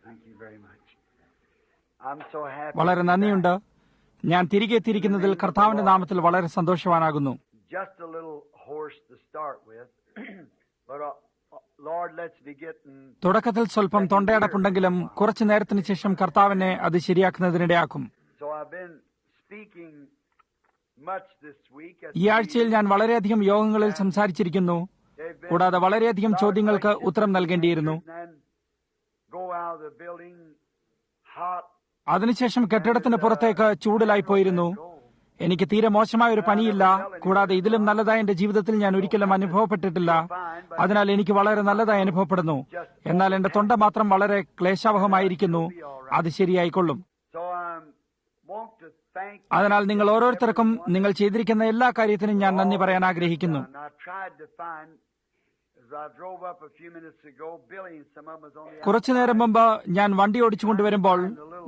Thank you very much. I'm so happy. വളരെ നന്ദിയുണ്ട്. ഞാൻ തിരികെ എത്തിയിരിക്കുന്നതിൽ കർത്താവിന്റെ നാമത്തിൽ വളരെ സന്തോഷവാനാകുന്നു. Just a little hoarse to start with, but Lord, let's be getting. തുടക്കത്തിൽ സ്വല്പം തൊണ്ടയടപ്പുണ്ടെങ്കിലും കുറച്ചു നേരത്തിന് ശേഷം കർത്താവിനെ അത് ശരിയാക്കുന്നതിനിടയാക്കും. So I've been speaking much this week. ഈ ആഴ്ചയിൽ ഞാൻ വളരെയധികം യോഗങ്ങളിൽ സംസാരിച്ചിരിക്കുന്നു. കൂടാതെ വളരെയധികം ചോദ്യങ്ങൾക്ക് ഉത്തരം നൽകേണ്ടിയിരുന്നു. Go out of the building hot. അതിനുശേഷം കെട്ടിടത്തിന് പുറത്തേക്ക് ചൂടിലായി പോയിരുന്നു. എനിക്ക് തീരെ മോശമായ ഒരു പനിയില്ല. കൂടാതെ ഇതിലും നല്ലതായി എന്റെ ജീവിതത്തിൽ ഞാൻ ഒരിക്കലും അനുഭവപ്പെട്ടിട്ടില്ല. അതിനാൽ എനിക്ക് വളരെ നല്ലതായി അനുഭവപ്പെടുന്നു. എന്നാൽ എന്റെ തൊണ്ട മാത്രം വളരെ ക്ലേശാവഹമായിരിക്കുന്നു. അത് ശരിയായിക്കൊള്ളും. So I want to thank. അതിനാൽ നിങ്ങൾ ഓരോരുത്തർക്കും നിങ്ങൾ ചെയ്തിരിക്കുന്ന എല്ലാ കാര്യത്തിനും ഞാൻ നന്ദി പറയാൻ ആഗ്രഹിക്കുന്നു. I tried to find, as I drove up a few minutes ago, Billy and some of them was on the. കുറച്ചു നേരം മുമ്പ് ഞാൻ വണ്ടി ഓടിച്ചുകൊണ്ടുവരുമ്പോൾ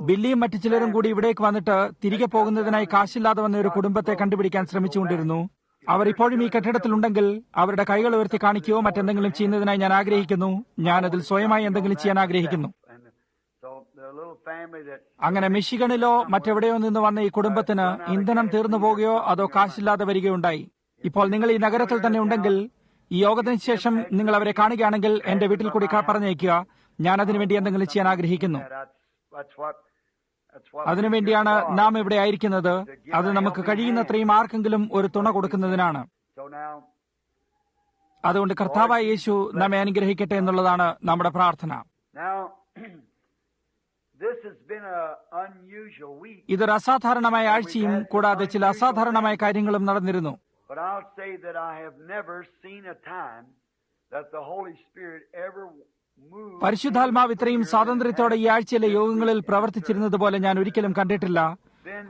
ബില്ലിയും മറ്റു ചിലരും കൂടി ഇവിടേക്ക് വന്നിട്ട് തിരികെ പോകുന്നതിനായി കാശില്ലാതെ വന്ന ഒരു കുടുംബത്തെ കണ്ടുപിടിക്കാൻ ശ്രമിച്ചുകൊണ്ടിരുന്നു. അവർ ഇപ്പോഴും ഈ കെട്ടിടത്തിലുണ്ടെങ്കിൽ അവരുടെ കൈകൾ ഉയർത്തി കാണിക്കുകയോ മറ്റെന്തെങ്കിലും ചെയ്യുന്നതിനായി ഞാൻ ആഗ്രഹിക്കുന്നു. ഞാൻ അതിൽ സ്വയമായി എന്തെങ്കിലും ചെയ്യാൻ ആഗ്രഹിക്കുന്നു. So the little family that. അങ്ങനെ മിഷിഗണിലോ മറ്റെവിടെയോ നിന്ന് വന്ന ഈ കുടുംബത്തിന് ഇന്ധനം തീർന്നു പോകുകയോ അതോ കാശില്ലാതെ വരികയുണ്ടായി. ഇപ്പോൾ നിങ്ങൾ ഈ നഗരത്തിൽ തന്നെ ഉണ്ടെങ്കിൽ ഈ യോഗത്തിന് ശേഷം നിങ്ങൾ അവരെ കാണുകയാണെങ്കിൽ എന്റെ വീട്ടിൽ കൂടി പറഞ്ഞയക്കുക. ഞാൻ അതിനുവേണ്ടി എന്തെങ്കിലും ചെയ്യാൻ ആഗ്രഹിക്കുന്നു. അതിനുവേണ്ടിയാണ് നാം ഇവിടെ ആയിരിക്കുന്നത്. അത് നമുക്ക് കഴിയുന്നത്രയും ആർക്കെങ്കിലും ഒരു തുണ കൊടുക്കുന്നതിനാണ്. So now, അതുകൊണ്ട് കർത്താവായ യേശു നമ്മെ അനുഗ്രഹിക്കട്ടെ എന്നുള്ളതാണ് നമ്മുടെ പ്രാർത്ഥന. now, this has been an unusual week. ഇതൊരു അസാധാരണമായ ആഴ്ചയും കൂടാതെ ചില അസാധാരണമായ കാര്യങ്ങളും നടന്നിരുന്നു. But I'll say that I have never seen a time that the Holy Spirit ever moved. പരിശുദ്ധാത്മാവ് ഇത്രയും സ്വാതന്ത്ര്യത്തോടെ ഈ ആഴ്ചയിലെ യോഗങ്ങളിൽ പ്രവർത്തിച്ചിരുന്നത് പോലെ ഞാൻ ഒരിക്കലും കണ്ടിട്ടില്ല.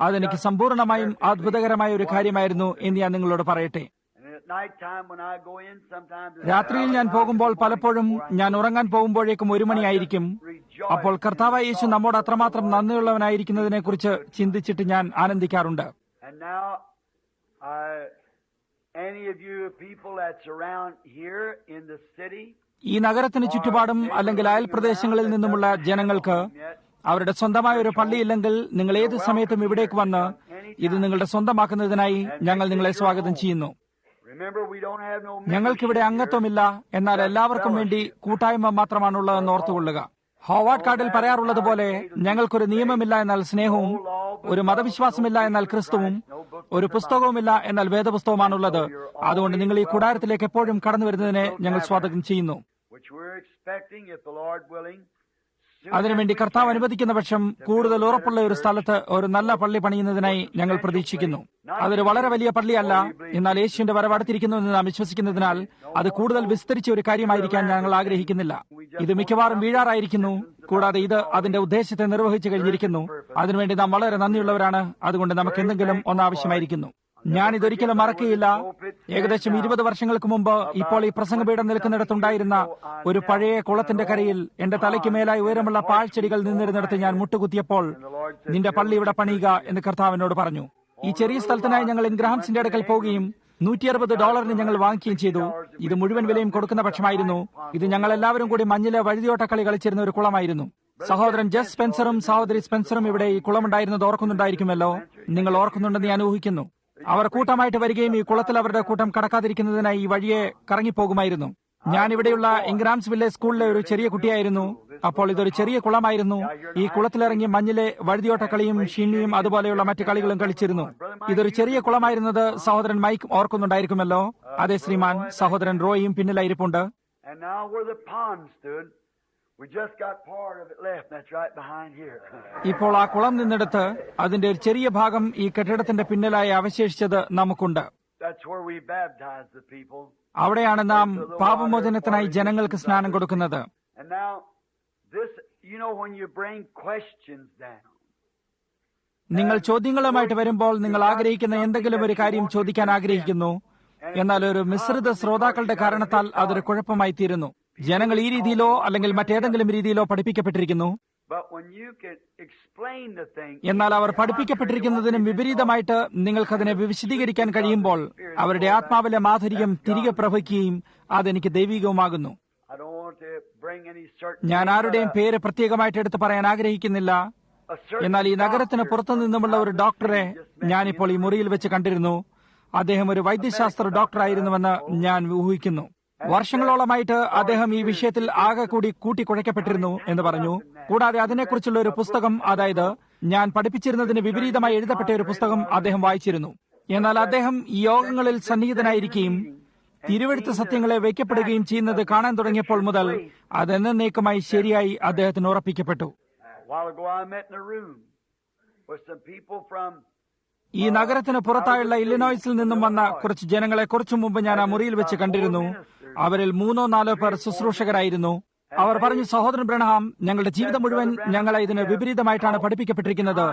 അതെനിക്ക് സമ്പൂർണമായും അത്ഭുതകരമായ ഒരു കാര്യമായിരുന്നു എന്ന് ഞാൻ നിങ്ങളോട് പറയട്ടെ. And at night time when I go in, sometimes രാത്രിയിൽ ഞാൻ പോകുമ്പോൾ പലപ്പോഴും ഞാൻ ഉറങ്ങാൻ പോകുമ്പോഴേക്കും 1 മണിയായിരിക്കും. അപ്പോൾ കർത്താവായ യേശു നമ്മോട് അത്രമാത്രം നന്ദിയുള്ളവനായിരിക്കുന്നതിനെ കുറിച്ച് ചിന്തിച്ചിട്ട് ഞാൻ ആനന്ദിക്കാറുണ്ട്. And now, any of you people that's around here in the city, ഈ നഗരത്തിന് ചുറ്റുപാടും അല്ലെങ്കിൽ അയൽ പ്രദേശങ്ങളിൽ നിന്നുമുള്ള ജനങ്ങൾക്ക് അവരുടെ സ്വന്തമായ ഒരു പള്ളിയില്ലെങ്കിൽ നിങ്ങൾ ഏത് സമയത്തും ഇവിടേക്ക് വന്ന് ഇത് നിങ്ങളുടെ സ്വന്തമാക്കുന്നതിനായി ഞങ്ങൾ നിങ്ങളെ സ്വാഗതം ചെയ്യുന്നു. remember we don't have no. ഞങ്ങൾക്കിവിടെ അംഗത്വമില്ല, എന്നാൽ എല്ലാവർക്കും വേണ്ടി കൂട്ടായ്മ മാത്രമാണുള്ളതെന്ന് ഓർത്തുകൊള്ളുക. ഹോവാർഡ് കാർഡിൽ പറയാറുള്ളത് പോലെ ഞങ്ങൾക്കൊരു നിയമമില്ല എന്നാൽ സ്നേഹവും, ഒരു മതവിശ്വാസമില്ല എന്നാൽ ക്രിസ്തുവും, ഒരു പുസ്തകവുമില്ല എന്നാൽ വേദപുസ്തകമാണുള്ളത്. അതുകൊണ്ട് നിങ്ങൾ ഈ കൂടാരത്തിലേക്ക് എപ്പോഴും കടന്നു വരുന്നതിനെ ഞങ്ങൾ സ്വാഗതം ചെയ്യുന്നു. Which we're expecting, if the Lord willing. അതിനുവേണ്ടി കർത്താവ് അനുവദിക്കുന്ന പക്ഷം കൂടുതൽ ഉറപ്പുള്ള ഒരു സ്ഥലത്ത് ഒരു നല്ല പള്ളി പണിയുന്നതിനായി ഞങ്ങൾ പ്രതീക്ഷിക്കുന്നു. അതൊരു വളരെ വലിയ പള്ളിയല്ല, എന്നാൽ യേശുവിന്റെ വരവ് അടുത്തിരിക്കുന്നു എന്ന് നാം വിശ്വസിക്കുന്നതിനാൽ അത് കൂടുതൽ വിസ്തരിച്ച ഒരു കാര്യമായിരിക്കാൻ ഞങ്ങൾ ആഗ്രഹിക്കുന്നില്ല. ഇത് മിക്കവാറും വീഴാറായിരിക്കുന്നു. കൂടാതെ ഇത് അതിന്റെ ഉദ്ദേശത്തെ നിർവഹിച്ചു കഴിഞ്ഞിരിക്കുന്നു. അതിനുവേണ്ടി നാം വളരെ നന്ദിയുള്ളവരാണ്. അതുകൊണ്ട് നമുക്ക് എന്തെങ്കിലും ഒന്നാവശ്യമായിരിക്കുന്നു. ഞാൻ ഇതൊരിക്കലും മറക്കുകയില്ല. ഏകദേശം 20 വർഷങ്ങൾക്ക് മുമ്പ് ഇപ്പോൾ ഈ പ്രസംഗപീഠം നിൽക്കുന്നിടത്തുണ്ടായിരുന്ന ഒരു പഴയ കുളത്തിന്റെ കരയിൽ എന്റെ തലയ്ക്ക് മേലായി ഉയരമുള്ള പാഴ്ചെടികൾ നിന്നിരുന്നിടത്ത് ഞാൻ മുട്ടുകുത്തിയപ്പോൾ നിന്റെ പള്ളി ഇവിടെ പണിയുക എന്ന് കർത്താവിനോട് പറഞ്ഞു. ഈ ചെറിയ സ്ഥലത്തിനായി ഞങ്ങൾ ഇൻഗ്രാംസിന്റെ അടുക്കൽ പോവുകയും $160 ഞങ്ങൾ വാങ്ങിക്കുകയും ചെയ്തു. ഇത് മുഴുവൻ വിലയും കൊടുക്കുന്ന പക്ഷമായിരുന്നു. ഇത് ഞങ്ങൾ എല്ലാവരും കൂടി മഞ്ഞിലെ വഴുതിയോട്ടക്കളി കളിച്ചിരുന്ന ഒരു കുളമായിരുന്നു. സഹോദരൻ ജസ് സ്പെൻസറും സഹോദരി സ്പെൻസറും ഇവിടെ ഈ കുളമുണ്ടായിരുന്നത് ഓർക്കുന്നുണ്ടായിരിക്കുമല്ലോ. നിങ്ങൾ ഓർക്കുന്നുണ്ടെന്ന് ഞാൻ ഊഹിക്കുന്നു. അവർ കൂട്ടമായിട്ട് വരികയും ഈ കുളത്തിൽ അവരുടെ കൂട്ടം കടക്കാതിരിക്കുന്നതിനായി ഈ വഴിയെ കറങ്ങിപ്പോകുമായിരുന്നു. ഞാൻ ഇവിടെയുള്ള ഇൻഗ്രാംസ് വില്ലേജ് സ്കൂളിലെ ഒരു ചെറിയ കുട്ടിയായിരുന്നു. അപ്പോൾ ഇതൊരു ചെറിയ കുളമായിരുന്നു. ഈ കുളത്തിലിറങ്ങി മഞ്ഞിലെ വഴുതിയോട്ടക്കളിയും ഷിന്നിയും അതുപോലെയുള്ള മറ്റു കളികളും കളിച്ചിരുന്നു. ഇതൊരു ചെറിയ കുളമായിരുന്നത് സഹോദരൻ മൈക്ക് ഓർക്കുന്നുണ്ടായിരിക്കുമല്ലോ. അതെ ശ്രീമാൻ. സഹോദരൻ റോയിയും പിന്നിലായിരിപ്പുണ്ട്. And now where the pond stood, we just got part of it left. That's right behind here. ഇപ്പോൾ ആ കുളം നിന്നെടുത്ത് അതിന്റെ ഒരു ചെറിയ ഭാഗം ഈ കെട്ടിടത്തിന്റെ പിന്നിലായി അവശേഷിച്ചത് നമുക്കുണ്ട്. That's where we baptize the people. അവിടെയാണ് നാം പാപമോചനത്തിനായി ജനങ്ങൾക്ക് സ്നാനം കൊടുക്കുന്നത്. And now this, you know, when you bring questions down. നിങ്ങൾ ചോദ്യങ്ങളുമായിട്ട് വരുമ്പോൾ നിങ്ങൾ ആഗ്രഹിക്കുന്ന എന്തെങ്കിലും ഒരു കാര്യം ചോദിക്കാൻ ആഗ്രഹിക്കുന്നു. എന്നാൽ ഒരു മിശ്രിത ശ്രോതാക്കളുടെ കാരണത്താൽ അതൊരു കുഴപ്പമായി തീരുന്നു. ജനങ്ങൾ ഈ രീതിയിലോ അല്ലെങ്കിൽ മറ്റേതെങ്കിലും രീതിയിലോ പഠിപ്പിക്കപ്പെട്ടിരിക്കുന്നു. എന്നാൽ അവർ പഠിപ്പിക്കപ്പെട്ടിരിക്കുന്നതിനും വിപരീതമായിട്ട് നിങ്ങൾക്കതിനെ വിശദീകരിക്കാൻ കഴിയുമ്പോൾ അവരുടെ ആത്മാവിലെ മാധുര്യം തിരികെ പ്രവഹിക്കുകയും അതെനിക്ക് ദൈവികവുമാകുന്നു. bring any certain ഞാൻ name, ആരുടെയും but പേര് പ്രത്യേകമായിട്ട് എടുത്തു പറയാൻ ആഗ്രഹിക്കുന്നില്ല. a certain എന്നാൽ ഈ നഗരത്തിന് doctor പുറത്തു നിന്നുമുള്ള ഒരു ഡോക്ടറെ ഞാനിപ്പോൾ ഈ മുറിയിൽ വെച്ച് കണ്ടിരുന്നു. അദ്ദേഹം ഒരു വൈദ്യശാസ്ത്ര ഡോക്ടറായിരുന്നുവെന്ന് ഞാൻ ഊഹിക്കുന്നു. വർഷങ്ങളോളമായിട്ട് അദ്ദേഹം ഈ വിഷയത്തിൽ ആകെ കൂടി കൂട്ടിക്കുഴയ്ക്കപ്പെട്ടിരുന്നു എന്ന് പറഞ്ഞു. കൂടാതെ അതിനെക്കുറിച്ചുള്ള ഒരു പുസ്തകം, അതായത് ഞാൻ പഠിപ്പിച്ചിരുന്നതിന് വിപരീതമായി എഴുതപ്പെട്ട ഒരു പുസ്തകം അദ്ദേഹം വായിച്ചിരുന്നു. എന്നാൽ അദ്ദേഹം ഈ യോഗങ്ങളിൽ സന്നിഹിതനായിരിക്കുകയും തിരുവെഴുത്ത് സത്യങ്ങളെ വയ്ക്കപ്പെടുകയും ചെയ്യുന്നത് കാണാൻ തുടങ്ങിയപ്പോൾ മുതൽ അതെന്നേക്കുമായി ശരിയായി അദ്ദേഹത്തിന് ഉറപ്പിക്കപ്പെട്ടു. A while ago I met in a room with some people from ഈ നഗരത്തിന് പുറത്തായുള്ള ഇല്ലിനോയ്സിൽ നിന്നും വന്ന കുറച്ച് ജനങ്ങളെ കുറച്ചു മുമ്പ് ഞാൻ ആ മുറിയിൽ വെച്ച് കണ്ടിരുന്നു. അവരിൽ 3-4 പേർ ശുശ്രൂഷകരായിരുന്നു. അവർ പറഞ്ഞു, സഹോദരൻ ബ്രഹാം, ഞങ്ങളുടെ ജീവിതം മുഴുവൻ ഞങ്ങളെ ഇതിന് വിപരീതമായിട്ടാണ് പഠിപ്പിക്കപ്പെട്ടിരിക്കുന്നത്.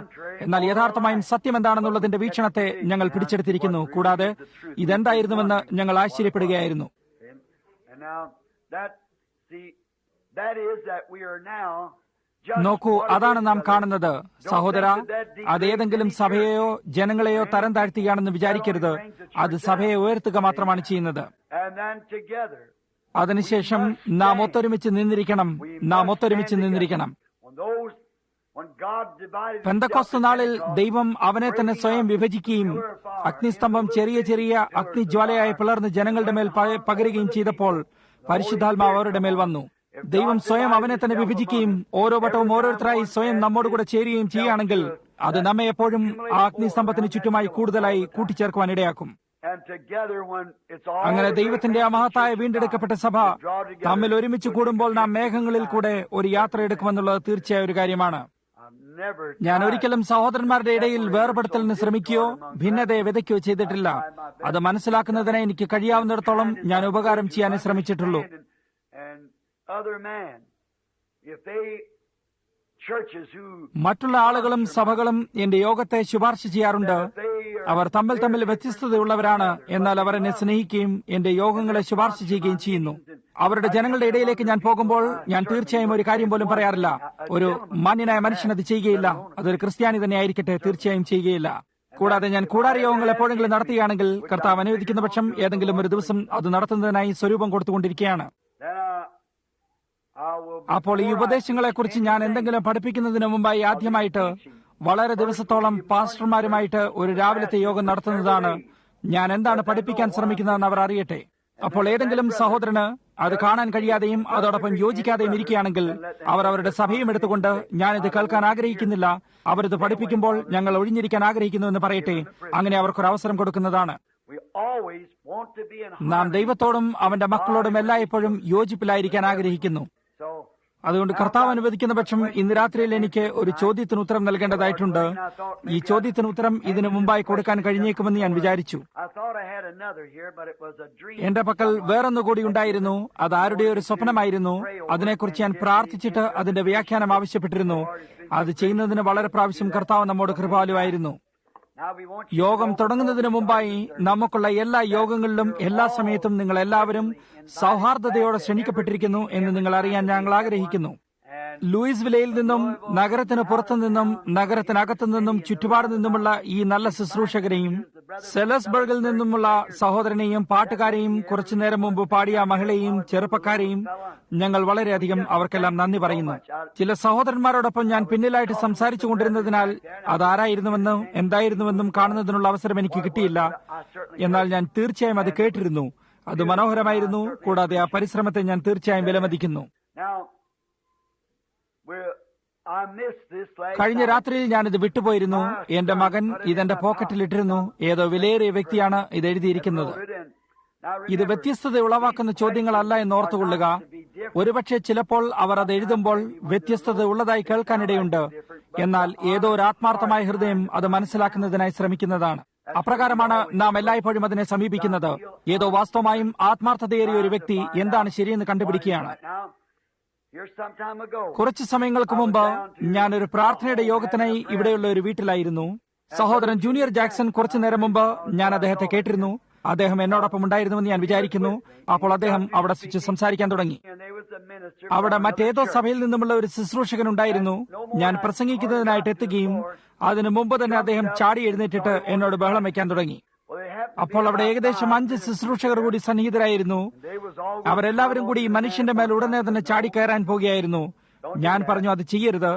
എന്നാൽ യഥാർത്ഥമായും സത്യം എന്താണെന്നുള്ളതിന്റെ വീക്ഷണത്തെ ഞങ്ങൾ പിടിച്ചെടുത്തിരിക്കുന്നു. കൂടാതെ ഇതെന്തായിരുന്നുവെന്ന് ഞങ്ങൾ ആശ്ചര്യപ്പെടുകയായിരുന്നു. and now that is that we are now നോക്കൂ, അതാണ് നാം കാണുന്നത്. സഹോദര, അതേതെങ്കിലും സഭയെയോ ജനങ്ങളെയോ തരം താഴ്ത്തുകയാണെന്ന് വിചാരിക്കരുത്. അത് സഭയെ ഉയർത്തുക മാത്രമാണ് ചെയ്യുന്നത്. അതിനുശേഷം നാം ഒത്തൊരുമിച്ച് നിന്നിരിക്കണം. പെന്തക്കോസ്ത് നാളിൽ ദൈവം അവനെ തന്നെ സ്വയം വിഭജിക്കുകയും അഗ്നിസ്തംഭം ചെറിയ ചെറിയ അഗ്നിജ്വാലയായി പിളർന്ന് ജനങ്ങളുടെ മേൽ പകരുകയും ചെയ്തപ്പോൾ പരിശുദ്ധാത്മാവ് അവരുടെ മേൽ വന്നു. ദൈവം സ്വയം അവനെ തന്നെ വിഭജിക്കുകയും ഓരോ വട്ടവും ഓരോരുത്തരായി സ്വയം നമ്മോടുകൂടെ ചേരുകയും ചെയ്യുകയാണെങ്കിൽ അത് നമ്മെ എപ്പോഴും ആ അഗ്നിസ്തംഭത്തിന് ചുറ്റുമായി കൂടുതലായി കൂട്ടിച്ചേർക്കുവാൻ ഇടയാക്കും. അങ്ങനെ ദൈവത്തിന്റെ ആ മഹത്തായ വീണ്ടെടുക്കപ്പെട്ട സഭ തമ്മിൽ ഒരുമിച്ച് കൂടുമ്പോൾ നാം മേഘങ്ങളിൽ കൂടെ ഒരു യാത്ര എടുക്കുമെന്നുള്ളത് തീർച്ചയായ ഒരു കാര്യമാണ്. ഞാൻ ഒരിക്കലും സഹോദരന്മാരുടെ ഇടയിൽ വേർപെടുത്തലിന് ശ്രമിക്കുകയോ ഭിന്നതയെ വിതയ്ക്കുകയോ ചെയ്തിട്ടില്ല. അത് മനസ്സിലാക്കുന്നതിനെ എനിക്ക് കഴിയാവുന്നിടത്തോളം ഞാൻ ഉപകാരം ചെയ്യാനേ ശ്രമിച്ചിട്ടുള്ളൂ. മറ്റുള്ള ആളുകളും സഭകളും എന്റെ യോഗത്തെ ശുപാർശ ചെയ്യാറുണ്ട്. അവർ തമ്മിൽ വ്യത്യസ്തതയുള്ളവരാണ്, എന്നാൽ അവർ എന്നെ സ്നേഹിക്കുകയും എന്റെ യോഗങ്ങളെ ശുപാർശ ചെയ്യുകയും ചെയ്യുന്നു. അവരുടെ ജനങ്ങളുടെ ഇടയിലേക്ക് ഞാൻ പോകുമ്പോൾ ഞാൻ തീർച്ചയായും ഒരു കാര്യം പോലും പറയാറില്ല. ഒരു മാന്യനായ മനുഷ്യൻ അത് ചെയ്യുകയില്ല. അതൊരു ക്രിസ്ത്യാനി തന്നെ ആയിരിക്കട്ടെ, തീർച്ചയായും ചെയ്യുകയില്ല. കൂടാതെ ഞാൻ കൂടാര യോഗങ്ങൾ എപ്പോഴെങ്കിലും നടത്തുകയാണെങ്കിൽ കർത്താവ് അനുവദിക്കുന്ന പക്ഷം ഏതെങ്കിലും ഒരു ദിവസം അത് നടത്തുന്നതിനായി സ്വരൂപം കൊടുത്തുകൊണ്ടിരിക്കുകയാണ്. അപ്പോൾ ഈ ഉപദേശങ്ങളെക്കുറിച്ച് ഞാൻ എന്തെങ്കിലും പഠിപ്പിക്കുന്നതിന് മുമ്പായി ആദ്യമായിട്ട് വളരെ ദിവസത്തോളം പാസ്റ്റർമാരുമായിട്ട് ഒരു രാവിലത്തെ യോഗം നടത്തുന്നതാണ്. ഞാൻ എന്താണ് പഠിപ്പിക്കാൻ ശ്രമിക്കുന്നതെന്ന് അവർ അറിയട്ടെ. അപ്പോൾ ഏതെങ്കിലും സഹോദരന് അത് കാണാൻ കഴിയാതെയും അതോടൊപ്പം യോജിക്കാതെയും ഇരിക്കുകയാണെങ്കിൽ അവർ അവരുടെ സഭയും എടുത്തുകൊണ്ട് ഞാനിത് കേൾക്കാൻ ആഗ്രഹിക്കുന്നില്ല, അവരിത് പഠിപ്പിക്കുമ്പോൾ ഞങ്ങൾ ഒഴിഞ്ഞിരിക്കാൻ ആഗ്രഹിക്കുന്നു എന്ന് പറയട്ടെ. അങ്ങനെ അവർക്കൊരു അവസരം കൊടുക്കുന്നതാണ്. നാം ദൈവത്തോടും അവന്റെ മക്കളോടും എല്ലായ്പ്പോഴും യോജിപ്പിലായിരിക്കാൻ ആഗ്രഹിക്കുന്നു. അതുകൊണ്ട് കർത്താവ് അനുവദിക്കുന്ന പക്ഷം ഇന്ന് രാത്രിയിൽ എനിക്ക് ഒരു ചോദ്യത്തിന് ഉത്തരം നൽകേണ്ടതായിട്ടുണ്ട്. ഈ ചോദ്യത്തിന് ഉത്തരം ഇതിനു മുമ്പായി കൊടുക്കാൻ കഴിഞ്ഞേക്കുമെന്ന് ഞാൻ വിചാരിച്ചു. എന്റെ പക്കൽ വേറൊന്നുകൂടി ഉണ്ടായിരുന്നു. അത് ആരുടെ ഒരു സ്വപ്നമായിരുന്നു. അതിനെക്കുറിച്ച് ഞാൻ പ്രാർത്ഥിച്ചിട്ട് അതിന്റെ വ്യാഖ്യാനം ആവശ്യപ്പെട്ടിരുന്നു. അത് ചെയ്യുന്നതിന് വളരെ പ്രാവശ്യം കർത്താവ് നമ്മോട് കൃപാലുവായിരുന്നു. യോഗം തുടങ്ങുന്നതിന് മുമ്പായി നമുക്കുള്ള എല്ലാ യോഗങ്ങളിലും എല്ലാ സമയത്തും നിങ്ങൾ എല്ലാവരും സൗഹാർദ്ദതയോടെ ക്ഷണിക്കപ്പെട്ടിരിക്കുന്നു എന്ന് നിങ്ങൾ അറിയാൻ ഞങ്ങൾ ആഗ്രഹിക്കുന്നു. ലൂയിസ് വിലയിൽ നിന്നും നഗരത്തിന് പുറത്തുനിന്നും നഗരത്തിനകത്തു നിന്നും ചുറ്റുപാട് നിന്നുമുള്ള ഈ നല്ല ശുശ്രൂഷകരെയും സെലസ്ബർഗിൽ നിന്നുമുള്ള സഹോദരനെയും പാട്ടുകാരെയും കുറച്ചുനേരം മുമ്പ് പാടിയ മഹിളയെയും ചെറുപ്പക്കാരെയും ഞങ്ങൾ വളരെയധികം അവർക്കെല്ലാം നന്ദി പറയുന്നു. ചില സഹോദരന്മാരോടൊപ്പം ഞാൻ പിന്നിലായിട്ട് സംസാരിച്ചു കൊണ്ടിരുന്നതിനാൽ അതാരായിരുന്നുവെന്നും എന്തായിരുന്നുവെന്നും കാണുന്നതിനുള്ള അവസരം എനിക്ക് കിട്ടിയില്ല. എന്നാൽ ഞാൻ തീർച്ചയായും അത് കേട്ടിരുന്നു. അത് മനോഹരമായിരുന്നു. കൂടാതെ ആ പരിശ്രമത്തെ ഞാൻ തീർച്ചയായും വിലമതിക്കുന്നു. കഴിഞ്ഞ രാത്രിയിൽ ഞാനിത് വിട്ടുപോയിരുന്നു. എന്റെ മകൻ ഇതെന്റെ പോക്കറ്റിലിട്ടിരുന്നു. ഏതോ വിലയേറിയ വ്യക്തിയാണ് ഇത് എഴുതിയിരിക്കുന്നത്. ഇത് വ്യത്യസ്തത ഉളവാക്കുന്ന ചോദ്യങ്ങളല്ല എന്ന് ഓർത്തുകൊള്ളുക. ഒരുപക്ഷെ ചിലപ്പോൾ അവർ അത് എഴുതുമ്പോൾ വ്യത്യസ്തത ഉള്ളതായി കേൾക്കാനിടയുണ്ട്. എന്നാൽ ഏതോ ഒരു ആത്മാർത്ഥമായ ഹൃദയം അത് മനസ്സിലാക്കുന്നതിനായി ശ്രമിക്കുന്നതാണ്. അപ്രകാരമാണ് നാം എല്ലായ്പ്പോഴും അതിനെ സമീപിക്കുന്നത്. ഏതോ വാസ്തവമായും ആത്മാർത്ഥതയേറിയ ഒരു വ്യക്തി എന്താണ് ശരിയെന്ന് കണ്ടുപിടിക്കുകയാണ്. കുറച്ചു സമയങ്ങൾക്ക് മുമ്പ് ഞാനൊരു പ്രാർത്ഥനയുടെ യോഗത്തിനായി ഇവിടെയുള്ള ഒരു വീട്ടിലായിരുന്നു. സഹോദരൻ ജൂനിയർ ജാക്സൺ കുറച്ചു നേരം മുമ്പ് ഞാൻ അദ്ദേഹത്തെ കേട്ടിരുന്നു. അദ്ദേഹം എന്നോടൊപ്പം ഉണ്ടായിരുന്നുവെന്ന് ഞാൻ വിചാരിക്കുന്നു. അപ്പോൾ അദ്ദേഹം അവിടെ സ്വിച്ച് സംസാരിക്കാൻ തുടങ്ങി. അവിടെ മറ്റേതോ സഭയിൽ നിന്നുമുള്ള ഒരു ശുശ്രൂഷകൻ ഉണ്ടായിരുന്നു. ഞാൻ പ്രസംഗിക്കുന്നതിനായിട്ട് എത്തുകയും അതിനു മുമ്പ് തന്നെ അദ്ദേഹം ചാടി എഴുന്നേറ്റിട്ട് എന്നോട് ബഹളം വയ്ക്കാൻ തുടങ്ങി. അപ്പോൾ അവിടെ ഏകദേശം 5 ശുശ്രൂഷകർ കൂടി സന്നിഹിതരായിരുന്നു. അവരെല്ലാവരും കൂടി ഈ മനുഷ്യന്റെ മേൽ ഉടനെ തന്നെ ചാടിക്കയറാൻ പോകുകയായിരുന്നു. ഞാൻ പറഞ്ഞു, അത് ചെയ്യരുത്.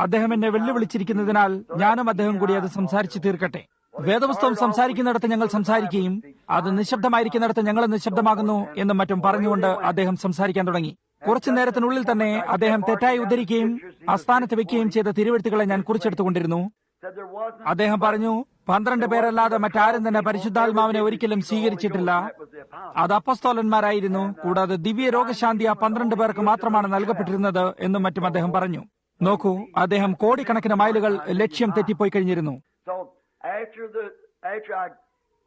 അദ്ദേഹം എന്നെ വെല്ലുവിളിച്ചിരിക്കുന്നതിനാൽ ഞാനും അദ്ദേഹം കൂടി അത് സംസാരിച്ചു തീർക്കട്ടെ. വേദപുസ്തകം സംസാരിക്കുന്നിടത്ത് ഞങ്ങൾ സംസാരിക്കുകയും അത് നിശബ്ദമായിരിക്കുന്നിടത്ത് ഞങ്ങൾ നിശബ്ദമാകുന്നു എന്നും മറ്റും പറഞ്ഞുകൊണ്ട് അദ്ദേഹം സംസാരിക്കാൻ തുടങ്ങി. കുറച്ചു നേരത്തിനുള്ളിൽ തന്നെ അദ്ദേഹം തെറ്റായി ഉദ്ധരിക്കുകയും അസ്ഥാനത്ത് വെക്കുകയും ചെയ്ത തിരുവെഴുത്തുകളെ ഞാൻ കുറിച്ചെടുത്തുകൊണ്ടിരുന്നു. അദ്ദേഹം പറഞ്ഞു, 12 പേരല്ലാതെ മറ്റാരും തന്നെ പരിശുദ്ധാത്മാവിനെ ഒരിക്കലും സ്വീകരിച്ചിട്ടില്ല. അത് അപ്പസ്തോലന്മാരായിരുന്നു. കൂടാതെ ദിവ്യ രോഗശാന്തി ആ 12 പേർക്ക് മാത്രമാണ് നൽകപ്പെട്ടിരുന്നത് എന്നും മറ്റും അദ്ദേഹം പറഞ്ഞു. നോക്കൂ, അദ്ദേഹം കോടിക്കണക്കിന് മൈലുകൾ ലക്ഷ്യം തെറ്റിപ്പോയി കഴിഞ്ഞിരുന്നു.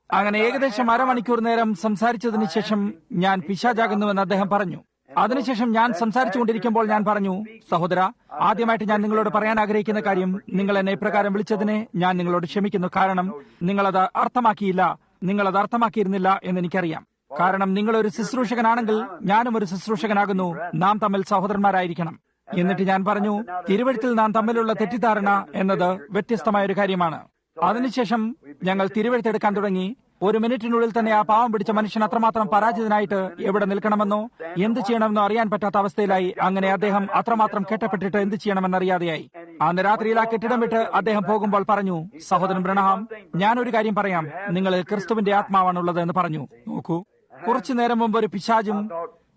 അങ്ങനെ ഏകദേശം അരമണിക്കൂർ നേരം സംസാരിച്ചതിന് ശേഷം ഞാൻ പിശാചാകുന്നുവെന്ന് അദ്ദേഹം പറഞ്ഞു. അതിനുശേഷം ഞാൻ സംസാരിച്ചുകൊണ്ടിരിക്കുമ്പോൾ ഞാൻ പറഞ്ഞു, സഹോദര, ആദ്യമായിട്ട് ഞാൻ നിങ്ങളോട് പറയാൻ ആഗ്രഹിക്കുന്ന കാര്യം, നിങ്ങൾ എന്നെ ഇപ്രകാരം വിളിച്ചതിനെ ഞാൻ നിങ്ങളോട് ക്ഷമിക്കുന്നു. കാരണം നിങ്ങളത് അർത്ഥമാക്കിയില്ല, നിങ്ങളത് അർത്ഥമാക്കിയിരുന്നില്ല എന്ന് എനിക്കറിയാം. കാരണം നിങ്ങളൊരു ശുശ്രൂഷകനാണെങ്കിൽ ഞാനും ഒരു ശുശ്രൂഷകനാകുന്നു. നാം തമ്മിൽ സഹോദരന്മാരായിരിക്കണം. എന്നിട്ട് ഞാൻ പറഞ്ഞു, തിരുവെഴുത്തിൽ നാം തമ്മിലുള്ള തെറ്റിദ്ധാരണ എന്നത് വ്യത്യസ്തമായ ഒരു കാര്യമാണ്. അതിനുശേഷം ഞങ്ങൾ തിരുവെഴുത്തെടുക്കാൻ തുടങ്ങി. 1 മിനിറ്റിനുള്ളിൽ തന്നെ ആ പാവം പിടിച്ച മനുഷ്യൻ അത്രമാത്രം പരാജിതനായിട്ട് എവിടെ നിൽക്കണമെന്നോ എന്ത് ചെയ്യണമെന്നോ അറിയാൻ പറ്റാത്ത അവസ്ഥയിലായി. അങ്ങനെ അദ്ദേഹം അത്രമാത്രം കെട്ടപ്പെട്ടിട്ട് എന്ത് ചെയ്യണമെന്നറിയാതെയായി. അന്ന് രാത്രിയിൽ ആ കെട്ടിടം വിട്ട് അദ്ദേഹം പോകുമ്പോൾ പറഞ്ഞു, സഹോദരൻ ബ്രണഹാം, ഞാനൊരു കാര്യം പറയാം, നിങ്ങൾ ക്രിസ്തുവിന്റെ ആത്മാവാണുള്ളത് എന്ന് പറഞ്ഞു. നോക്കൂ, കുറച്ചു നേരം മുമ്പ് ഒരു പിശാചും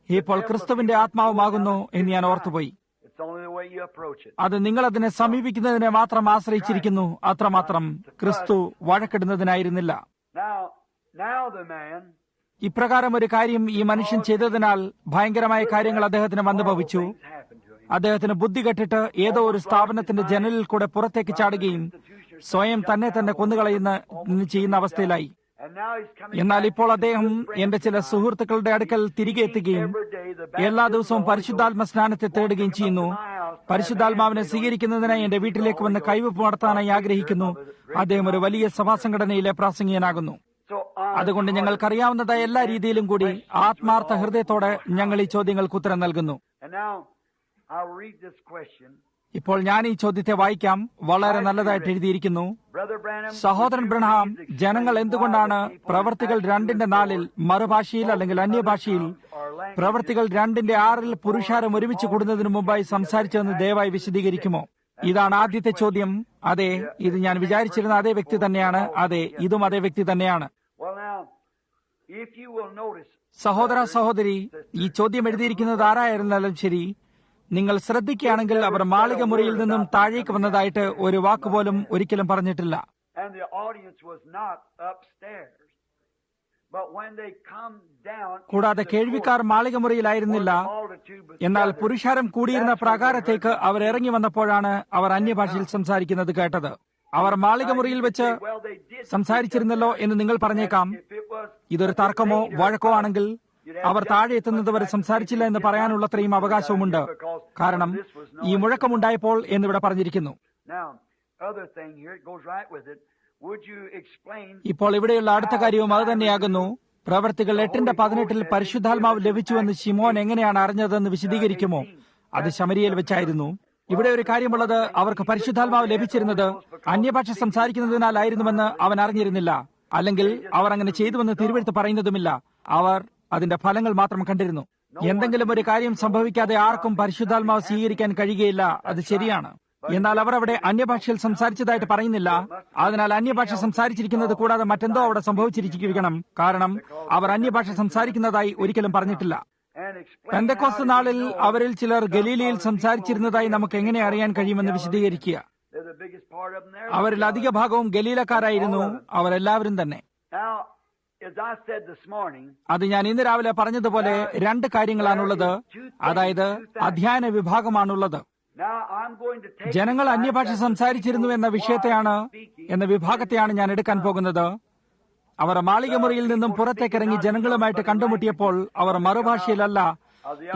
ഇപ്പോൾ ക്രിസ്തുവിന്റെ ആത്മാവുമാകുന്നു എന്ന് ഞാൻ ഓർത്തുപോയി. അത് നിങ്ങൾ അതിനെ സമീപിക്കുന്നതിനെ മാത്രം ആശ്രയിച്ചിരിക്കുന്നു. അത്രമാത്രം ക്രിസ്തു വഴക്കിടുന്നതിനായിരുന്നില്ല. ഇപ്രകാരം ഒരു കാര്യം ഈ മനുഷ്യൻ ചെയ്തതിനാൽ ഭയങ്കരമായ കാര്യങ്ങൾ അദ്ദേഹത്തിന് വന്നു ഭവിച്ചു. അദ്ദേഹത്തിന് ബുദ്ധി കെട്ടിട്ട് ഏതോ ഒരു സ്ഥാപനത്തിന്റെ ജനലിൽ കൂടെ പുറത്തേക്ക് ചാടുകയും സ്വയം തന്നെ കൊന്നുകളയുന്ന ചെയ്യുന്ന അവസ്ഥയിലായി. എന്നാൽ ഇപ്പോൾ അദ്ദേഹം എന്റെ ചില സുഹൃത്തുക്കളുടെ അടുക്കൽ തിരികെ എത്തുകയും എല്ലാ ദിവസവും പരിശുദ്ധാത്മ സ്നാനത്തെ തേടുകയും ചെയ്യുന്നു. പരിശുദ്ധാത്മാവിനെ സ്വീകരിക്കുന്നതിനായി എന്റെ വീട്ടിലേക്ക് വന്ന് കൈവപ്പ് നടത്താനായി ആഗ്രഹിക്കുന്നു. അദ്ദേഹം ഒരു വലിയ സഭാസംഘടനയിലെ പ്രാസംഗികനാകുന്നു. അതുകൊണ്ട് ഞങ്ങൾക്കറിയാവുന്നതായ എല്ലാ രീതിയിലും കൂടി ആത്മാർത്ഥ ഹൃദയത്തോടെ ഞങ്ങൾ ഈ ചോദ്യങ്ങൾക്ക് ഉത്തരം നൽകുന്നു. ഇപ്പോൾ ഞാൻ ഈ ചോദ്യത്തെ വായിക്കാം. വളരെ നല്ലതായിട്ട് എഴുതിയിരിക്കുന്നു. സഹോദരൻ ബ്രണഹാം, ജനങ്ങൾ എന്തുകൊണ്ടാണ് പ്രവർത്തികൾ 2:4 മറുഭാഷയിൽ അല്ലെങ്കിൽ അന്യഭാഷയിൽ പ്രവർത്തികൾ 2:6 പുരുഷാരം ഒരുമിച്ച് കൂടുന്നതിന് മുമ്പായി സംസാരിച്ചതെന്ന് ദയവായി വിശദീകരിക്കുമോ? ഇതാണ് ആദ്യത്തെ ചോദ്യം. അതെ, ഇത് ഞാൻ വിചാരിച്ചിരുന്ന അതേ വ്യക്തി തന്നെയാണ്. അതെ, ഇതും അതേ വ്യക്തി തന്നെയാണ്. സഹോദര സഹോദരി, ഈ ചോദ്യം എഴുതിയിരിക്കുന്നത് ആരായിരുന്നാലും ശരി, നിങ്ങൾ ശ്രദ്ധിക്കുകയാണെങ്കിൽ അവർ മാളിക മുറിയിൽ നിന്നും താഴേക്ക് വന്നതായിട്ട് ഒരു വാക്കുപോലും ഒരിക്കലും പറഞ്ഞിട്ടില്ല. കൂടാതെ കേൾവിക്കാർ മാളിക മുറിയിലായിരുന്നില്ല. എന്നാൽ പുരുഷാരം കൂടിയിരുന്ന പ്രാകാരത്തേക്ക് അവർ ഇറങ്ങി വന്നപ്പോഴാണ് അവർ അന്യഭാഷയിൽ സംസാരിക്കുന്നത് കേട്ടത്. അവർ മാളിക മുറിയിൽ വെച്ച് സംസാരിച്ചിരുന്നല്ലോ എന്ന് നിങ്ങൾ പറഞ്ഞേക്കാം. ഇതൊരു തർക്കമോ വഴക്കോ ആണെങ്കിൽ അവർ താഴെ എത്തുന്നതുവരെ സംസാരിച്ചില്ല എന്ന് പറയാനുള്ളത്രയും അവകാശവുമുണ്ട്. കാരണം ഈ മുഴക്കമുണ്ടായപ്പോൾ എന്നിവിടെ പറഞ്ഞിരിക്കുന്നു. ഇപ്പോൾ ഇവിടെയുള്ള അടുത്ത കാര്യവും അത് തന്നെയാകുന്നു. പ്രവർത്തികൾ 8:18 പരിശുദ്ധാത്മാവ് ലഭിച്ചുവെന്ന് ശിമോൻ എങ്ങനെയാണ് അറിഞ്ഞതെന്ന് വിശദീകരിക്കുമോ? അത് ശമരിയയിൽ വെച്ചായിരുന്നു. ഇവിടെ ഒരു കാര്യമുള്ളത്, അവർക്ക് പരിശുദ്ധാത്മാവ് ലഭിച്ചിരുന്നത് അന്യഭാഷ സംസാരിക്കുന്നതിനാലായിരുന്നുവെന്ന് അവൻ അറിഞ്ഞിരുന്നില്ല. അല്ലെങ്കിൽ അവർ അങ്ങനെ ചെയ്തുവെന്ന് തിരുവെഴുത്ത് പറയുന്നതുമില്ല. അവർ അതിന്റെ ഫലങ്ങൾ മാത്രം കണ്ടിരുന്നു. എന്തെങ്കിലും ഒരു കാര്യം സംഭവിക്കാതെ ആർക്കും പരിശുദ്ധാത്മാവ് സ്വീകരിക്കാൻ കഴിയുകയില്ല. അത് ശരിയാണ്. എന്നാൽ അവർ അവിടെ അന്യഭാഷയിൽ സംസാരിച്ചതായിട്ട് പറയുന്നില്ല. അതിനാൽ അന്യഭാഷ സംസാരിച്ചിരിക്കുന്നത് കൂടാതെ മറ്റെന്തോ അവിടെ സംഭവിച്ചിരിക്കണം. കാരണം അവർ അന്യഭാഷ സംസാരിക്കുന്നതായി ഒരിക്കലും പറഞ്ഞിട്ടില്ല. പെന്തക്കോസ്ത് നാളിൽ അവരിൽ ചിലർ ഗലീലയിൽ സംസാരിച്ചിരുന്നതായി നമുക്ക് എങ്ങനെ അറിയാൻ കഴിയുമെന്ന് വിശദീകരിക്കുക. അവരിൽ അധിക ഭാഗവും ഗലീലക്കാരായിരുന്നു. അവരെല്ലാവരും തന്നെ. അത് ഞാൻ ഇന്ന് രാവിലെ പറഞ്ഞതുപോലെ 2 കാര്യങ്ങളാണുള്ളത്. അതായത് അധ്യയന വിഭാഗമാണുള്ളത്. ജനങ്ങൾ അന്യഭാഷ സംസാരിച്ചിരുന്നു എന്ന വിഭാഗത്തെയാണ് ഞാൻ എടുക്കാൻ പോകുന്നത്. അവർ മാളികമുറിയിൽ നിന്നും പുറത്തേക്കിറങ്ങി ജനങ്ങളുമായിട്ട് കണ്ടുമുട്ടിയപ്പോൾ അവർ മറുഭാഷയിലല്ല,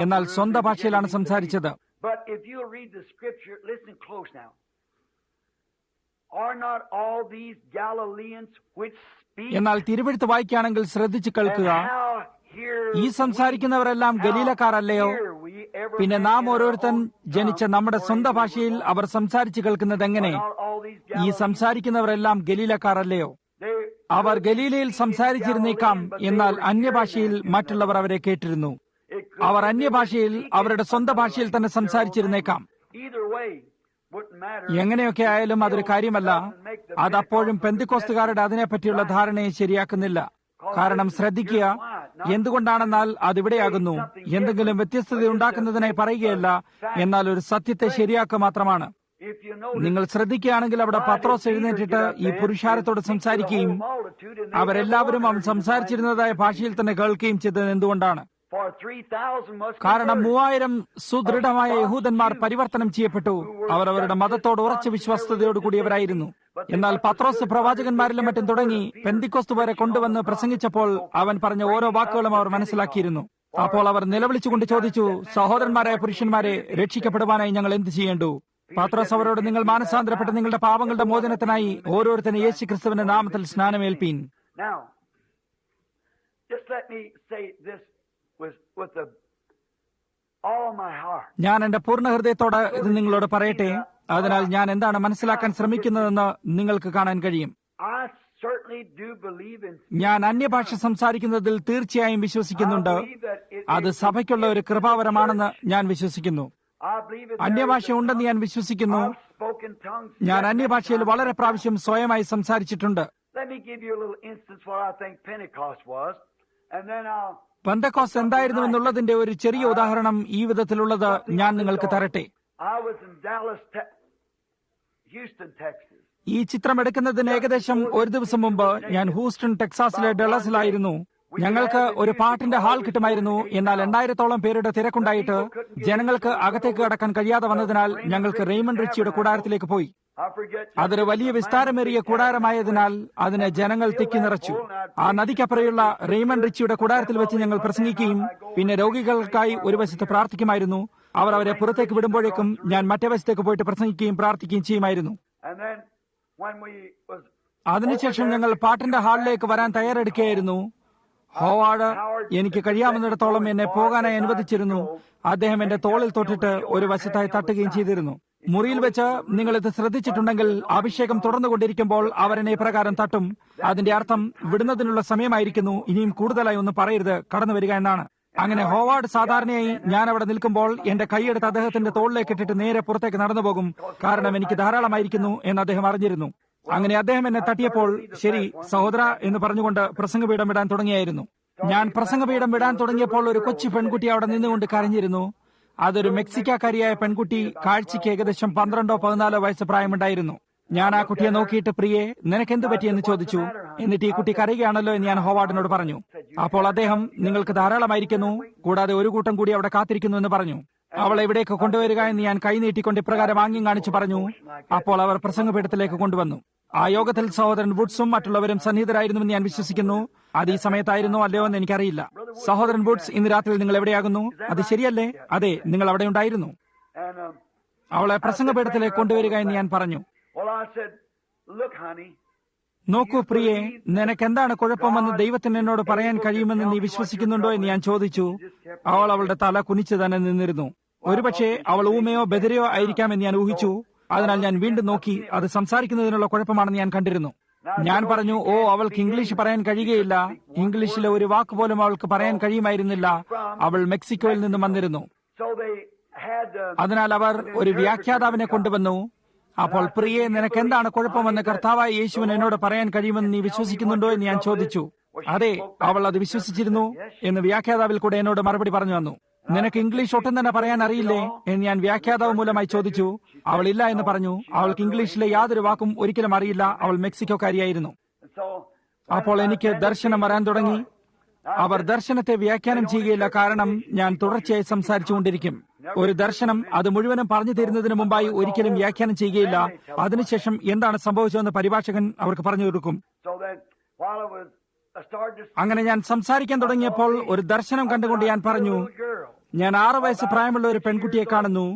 എന്നാൽ സ്വന്തം ഭാഷയിലാണ് സംസാരിച്ചത്. എന്നാൽ തിരുവെഴുത്ത് വായിക്കുകയാണെങ്കിൽ ശ്രദ്ധിച്ചു കേൾക്കുക. ഈ സംസാരിക്കുന്നവരെല്ലാം ഗലീലക്കാരല്ലയോ? പിന്നെ നാം ഓരോരുത്തൻ ജനിച്ച നമ്മുടെ സ്വന്തം ഭാഷയിൽ അവർ സംസാരിച്ചു കേൾക്കുന്നത് എങ്ങനെ? ഈ സംസാരിക്കുന്നവരെല്ലാം ഗലീലക്കാരല്ലയോ? അവർ ഗലീലയിൽ സംസാരിച്ചിരുന്നേക്കാം, എന്നാൽ അന്യഭാഷയിൽ മറ്റുള്ളവർ അവരെ കേട്ടിരുന്നു. അവർ അന്യഭാഷയിൽ അവരുടെ സ്വന്തം ഭാഷയിൽ തന്നെ സംസാരിച്ചിരുന്നേക്കാം. എങ്ങനെയൊക്കെ ആയാലും അതൊരു കാര്യമല്ല. അതപ്പോഴും പെന്തിക്കോസ്തുകാരുടെ അതിനെപ്പറ്റിയുള്ള ധാരണയെ ശരിയാക്കുന്നില്ല. കാരണം ശ്രദ്ധിക്കുക, എന്തുകൊണ്ടാണെന്നാൽ അതിവിടെയാകുന്നു. എന്തെങ്കിലും വ്യത്യസ്തത ഉണ്ടാക്കുന്നതിനായി പറയുകയല്ല, എന്നാൽ ഒരു സത്യത്തെ ശരിയാക്കുക മാത്രമാണ്. നിങ്ങൾ ശ്രദ്ധിക്കുകയാണെങ്കിൽ അവിടെ പത്രോസ് എഴുന്നേറ്റിട്ട് ഈ പുരുഷാരത്തോട് സംസാരിക്കുകയും അവരെല്ലാവരും അവൻ സംസാരിച്ചിരുന്നതായ ഭാഷയിൽ തന്നെ കേൾക്കുകയും ചെയ്തത് എന്തുകൊണ്ടാണ്? കാരണം 3000 സുദൃഢമായ യഹൂദന്മാർ പരിവർത്തനം ചെയ്യപ്പെട്ടു. അവർ അവരുടെ മതത്തോട് ഉറച്ച വിശ്വാസതയോടുകൂടിയവരായിരുന്നു. എന്നാൽ പത്രോസ് പ്രവാചകന്മാരിലും മറ്റും തുടങ്ങി പെന്തിക്കോസ്തു വരെ കൊണ്ടുവന്ന് പ്രസംഗിച്ചപ്പോൾ അവൻ പറഞ്ഞ ഓരോ വാക്കുകളും അവർ മനസ്സിലാക്കിയിരുന്നു. അപ്പോൾ അവർ നിലവിളിച്ചുകൊണ്ട് ചോദിച്ചു, സഹോദരന്മാരായ പുരുഷന്മാരെ, രക്ഷിക്കപ്പെടുവാനായി ഞങ്ങൾ എന്ത് ചെയ്യേണ്ടു? പത്രോസ് അവരോട്, നിങ്ങൾ മാനസാന്തരപ്പെട്ട് നിങ്ങളുടെ പാപങ്ങളുടെ മോചനത്തിനായി ഓരോരുത്തരും യേശു ക്രിസ്തുവിന്റെ നാമത്തിൽ സ്നാനമേൽപ്പീൻ. ഞാൻ എന്റെ പൂർണ്ണ ഹൃദയത്തോട് ഇത് നിങ്ങളോട് പറയട്ടെ. അതിനാൽ ഞാൻ എന്താണ് മനസ്സിലാക്കാൻ ശ്രമിക്കുന്നതെന്ന് നിങ്ങൾക്ക് കാണാൻ കഴിയും. ഞാൻ അന്യഭാഷ സംസാരിക്കുന്നതിൽ തീർച്ചയായും വിശ്വസിക്കുന്നുണ്ട്. അത് സഭയ്ക്കുള്ള ഒരു കൃപാവരമാണെന്ന് ഞാൻ വിശ്വസിക്കുന്നു. അന്യഭാഷ ഉണ്ടെന്ന് ഞാൻ വിശ്വസിക്കുന്നു. ഞാൻ അന്യഭാഷയിൽ വളരെ പ്രാവശ്യം സ്വയമായി സംസാരിച്ചിട്ടുണ്ട്. പെന്തക്കോസ്ത് എന്തായിരുന്നു എന്നുള്ളതിന്റെ ഒരു ചെറിയ ഉദാഹരണം ഈ വിധത്തിലുള്ളത് ഞാൻ നിങ്ങൾക്ക് തരട്ടെ. ഈ ചിത്രം എടുക്കുന്നതിന് ഏകദേശം ഒരു ദിവസം മുമ്പ് ഞാൻ ഹൂസ്റ്റൺ, ടെക്സാസിലെ ഡള്ളസിലായിരുന്നു. ഞങ്ങൾക്ക് ഒരു പാട്ടിന്റെ ഹാൾ കിട്ടുമായിരുന്നു. എന്നാൽ 8000-ഓളം പേരുടെ തിരക്കുണ്ടായിട്ട് ജനങ്ങൾക്ക് അകത്തേക്ക് കടക്കാൻ കഴിയാതെ വന്നതിനാൽ ഞങ്ങൾക്ക് റെയ്മണ്ട് റിച്ചിയുടെ കൂടാരത്തിലേക്ക് പോയി. അതൊരു വലിയ വിസ്താരമേറിയ കൂടാരമായതിനാൽ അതിനെ ജനങ്ങൾ തിക്കി നിറച്ചു. ആ നദിക്കപ്പുറയുള്ള റെയ്മണ്ട് റിച്ചിയുടെ കൂടാരത്തിൽ വെച്ച് ഞങ്ങൾ പ്രസംഗിക്കുകയും പിന്നെ രോഗികൾക്കായി ഒരു വശത്ത് പ്രാർത്ഥിക്കുമായിരുന്നു. അവർ അവരെ പുറത്തേക്ക് വിടുമ്പോഴേക്കും ഞാൻ മറ്റേ വശത്തേക്ക് പോയിട്ട് പ്രസംഗിക്കുകയും പ്രാർത്ഥിക്കുകയും ചെയ്യുമായിരുന്നു. അതിനുശേഷം ഞങ്ങൾ പാട്ടിന്റെ ഹാളിലേക്ക് വരാൻ തയ്യാറെടുക്കുകയായിരുന്നു. ഹോവാർഡ് എനിക്ക് കഴിയാവുന്നിടത്തോളം എന്നെ പോകാനായി അനുവദിച്ചിരുന്നു. അദ്ദേഹം എന്റെ തോളിൽ തൊട്ടിട്ട് ഒരു വശത്തായി തട്ടുകയും ചെയ്തിരുന്നു. മുറിയിൽ വെച്ച് നിങ്ങൾ ഇത് ശ്രദ്ധിച്ചിട്ടുണ്ടെങ്കിൽ അഭിഷേകം തുടർന്നുകൊണ്ടിരിക്കുമ്പോൾ അവരെന്നെ പ്രകാരം തട്ടും. അതിന്റെ അർത്ഥം വിടുന്നതിനുള്ള സമയമായിരിക്കുന്നു, ഇനിയും കൂടുതലായി ഒന്നും പറയരുത്, കടന്നു വരിക എന്നാണ്. അങ്ങനെ ഹോവാർഡ് സാധാരണയായി ഞാൻ അവിടെ നിൽക്കുമ്പോൾ എന്റെ കൈയെടുത്ത് അദ്ദേഹത്തിന്റെ തോളിലേക്ക് ഇട്ടിട്ട് നേരെ പുറത്തേക്ക് നടന്നു പോകും. കാരണം എനിക്ക് ധാരാളമായിരിക്കുന്നു എന്ന് അദ്ദേഹം അറിഞ്ഞിരുന്നു. അങ്ങനെ അദ്ദേഹം എന്നെ തട്ടിയപ്പോൾ, ശരി സഹോദര എന്ന് പറഞ്ഞുകൊണ്ട് പ്രസംഗപീഠം വിടാൻ തുടങ്ങിയായിരുന്നു. ഞാൻ പ്രസംഗപീഠം വിടാൻ തുടങ്ങിയപ്പോൾ ഒരു കൊച്ചു പെൺകുട്ടി അവിടെ നിന്നുകൊണ്ട് കരഞ്ഞിരുന്നു. അതൊരു മെക്സിക്കക്കാരിയായ പെൺകുട്ടി. കാഴ്ചയ്ക്ക് ഏകദേശം 12-14 വയസ്സ് പ്രായമുണ്ടായിരുന്നു. ഞാൻ ആ കുട്ടിയെ നോക്കിയിട്ട്, പ്രിയെ നിനക്കെന്ത് പറ്റിയെന്ന് ചോദിച്ചു. എന്നിട്ട് ഈ കുട്ടി കരയുകയാണല്ലോ എന്ന് ഞാൻ ഹോവാർഡിനോട് പറഞ്ഞു. അപ്പോൾ അദ്ദേഹം, നിങ്ങൾക്ക് ധാരാളമായിരിക്കുന്നു, കൂടാതെ ഒരു കൂട്ടം കൂടി അവിടെ കാത്തിരിക്കുന്നു എന്ന് പറഞ്ഞു. അവളെ ഇവിടേക്ക് കൊണ്ടുവരിക എന്ന് ഞാൻ കൈ നീട്ടിക്കൊണ്ട് ഇപ്രകാരം ആംഗ്യം കാണിച്ചു പറഞ്ഞു. അപ്പോൾ അവർ പ്രസംഗപീഠത്തിലേക്ക് കൊണ്ടുവന്നു. ആ യോഗത്തിൽ സഹോദരൻ വുഡ്സും മറ്റുള്ളവരും സന്നിഹിതരായിരുന്നുവെന്ന് ഞാൻ വിശ്വസിക്കുന്നു. അത് ഈ സമയത്തായിരുന്നോ അല്ലയോ എന്ന് എനിക്കറിയില്ല. സഹോദരൻ വുഡ്സ്, ഇന്ന് രാത്രി നിങ്ങൾ എവിടെയാകുന്നു? അത് ശരിയല്ലേ? അതെ, നിങ്ങൾ അവിടെ ഉണ്ടായിരുന്നു. അവളെ പ്രസംഗപീഠത്തിലേക്ക് കൊണ്ടുവരിക എന്ന് ഞാൻ പറഞ്ഞു. നോക്കൂ പ്രിയെ, നിനക്കെന്താണ് കുഴപ്പമെന്ന് ദൈവത്തിന് എന്നോട് പറയാൻ കഴിയുമെന്ന് നീ വിശ്വസിക്കുന്നുണ്ടോ എന്ന് ഞാൻ ചോദിച്ചു. അവൾ അവളുടെ തല കുനിച്ചു തന്നെ നിന്നിരുന്നു. ഒരുപക്ഷെ അവൾ ഊമയോ ബദിരയോ ആയിരിക്കാമെന്ന് ഞാൻ ഊഹിച്ചു. അതിനാൽ ഞാൻ വീണ്ടും നോക്കി. അത് സംസാരിക്കുന്നതിനുള്ള കുഴപ്പമാണെന്ന് ഞാൻ കണ്ടിരുന്നു. ഞാൻ പറഞ്ഞു, ഓ, അവൾക്ക് ഇംഗ്ലീഷ് പറയാൻ കഴിയുകയില്ല. ഇംഗ്ലീഷിലെ ഒരു വാക്ക് പോലും അവൾക്ക് പറയാൻ കഴിയുമായിരുന്നില്ല. അവൾ മെക്സിക്കോയിൽ നിന്നും വന്നിരുന്നു. അതിനാൽ അവർ ഒരു വ്യാഖ്യാതാവിനെ കൊണ്ടുവന്നു. അപ്പോൾ പ്രിയെ, നിനക്ക് എന്താണ് കുഴപ്പമെന്ന് കർത്താവായ യേശുവിന് എന്നോട് പറയാൻ കഴിയുമെന്ന് നീ വിശ്വസിക്കുന്നുണ്ടോ എന്ന് ഞാൻ ചോദിച്ചു. അതെ, അവൾ അത് വിശ്വസിച്ചിരുന്നു എന്ന് വ്യാഖ്യാതാവിൽ കൂടെ എന്നോട് മറുപടി പറഞ്ഞു വന്നു. നിനക്ക് ഇംഗ്ലീഷ് ഒട്ടും തന്നെ പറയാൻ അറിയില്ലേ എന്ന് ഞാൻ വ്യാഖ്യാതാവ് മൂലമായി ചോദിച്ചു. അവൾ ഇല്ല എന്ന് പറഞ്ഞു. അവൾക്ക് ഇംഗ്ലീഷിലെ യാതൊരു വാക്കും ഒരിക്കലും അറിയില്ല. അവൾ മെക്സിക്കോക്കാരിയായിരുന്നു. അപ്പോൾ എനിക്ക് ദർശനം വരാൻ തുടങ്ങി. അവർ ദർശനത്തെ വ്യാഖ്യാനം ചെയ്യുകയില്ല, കാരണം ഞാൻ തുടർച്ചയായി സംസാരിച്ചുകൊണ്ടിരിക്കും. ഒരു ദർശനം അത് മുഴുവനും പറഞ്ഞു തരുന്നതിന് മുമ്പായി ഒരിക്കലും വ്യാഖ്യാനം ചെയ്യുകയില്ല. അതിനുശേഷം എന്താണ് സംഭവിച്ചതെന്ന് പരിഭാഷകൻ അവർക്ക് പറഞ്ഞു കൊടുക്കും. അങ്ങനെ ഞാൻ സംസാരിക്കാൻ തുടങ്ങിയപ്പോൾ ഒരു ദർശനം കണ്ടുകൊണ്ട് ഞാൻ പറഞ്ഞു, ഞാൻ 6 വയസ്സ് പ്രായമുള്ള ഒരു പെൺകുട്ടിയെ കാണുന്നു.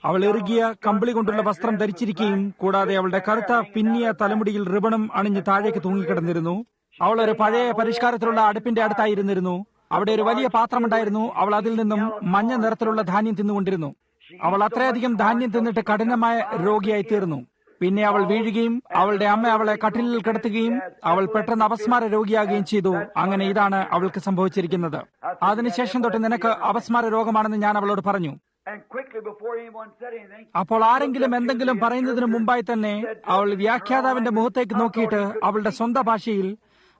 അവൾ ഇറുകിയ കമ്പിളി കൊണ്ടുള്ള വസ്ത്രം ധരിച്ചിരിക്കുകയും കൂടാതെ അവളുടെ കറുത്ത പിന്നിയ തലമുടിയിൽ റിബണും അണിഞ്ഞ് താഴേക്ക് തൂങ്ങിക്കിടന്നിരുന്നു. അവൾ ഒരു പഴയ പരിഷ്കാരത്തിലുള്ള അടുപ്പിന്റെ അടുത്തായിരുന്നിരുന്നു. അവിടെ ഒരു വലിയ പാത്രമുണ്ടായിരുന്നു. അവൾ അതിൽ നിന്നും മഞ്ഞ നിറത്തിലുള്ള ധാന്യം തിന്നുകൊണ്ടിരുന്നു. അവൾ അത്രയധികം ധാന്യം തിന്നിട്ട് കഠിനമായ രോഗിയായി തീർന്നു. പിന്നെ അവൾ വീഴുകയും അവളുടെ അമ്മ അവളെ കട്ടിലിൽ കിടത്തുകയും അവൾ പെട്ടെന്ന് അപസ്മാര രോഗിയാകുകയും ചെയ്തു. അങ്ങനെ ഇതാണ് അവൾക്ക് സംഭവിച്ചിരിക്കുന്നത്. അതിനുശേഷം തൊട്ട് നിനക്ക് അപസ്മാര രോഗമാണെന്ന് ഞാൻ അവളോട് പറഞ്ഞു. അപ്പോൾ ആരെങ്കിലും എന്തെങ്കിലും പറയുന്നതിന് മുമ്പായി തന്നെ അവൾ വ്യാഖ്യാതാവിന്റെ മുഖത്തേക്ക് നോക്കിയിട്ട് അവളുടെ സ്വന്തം ഭാഷയിൽ,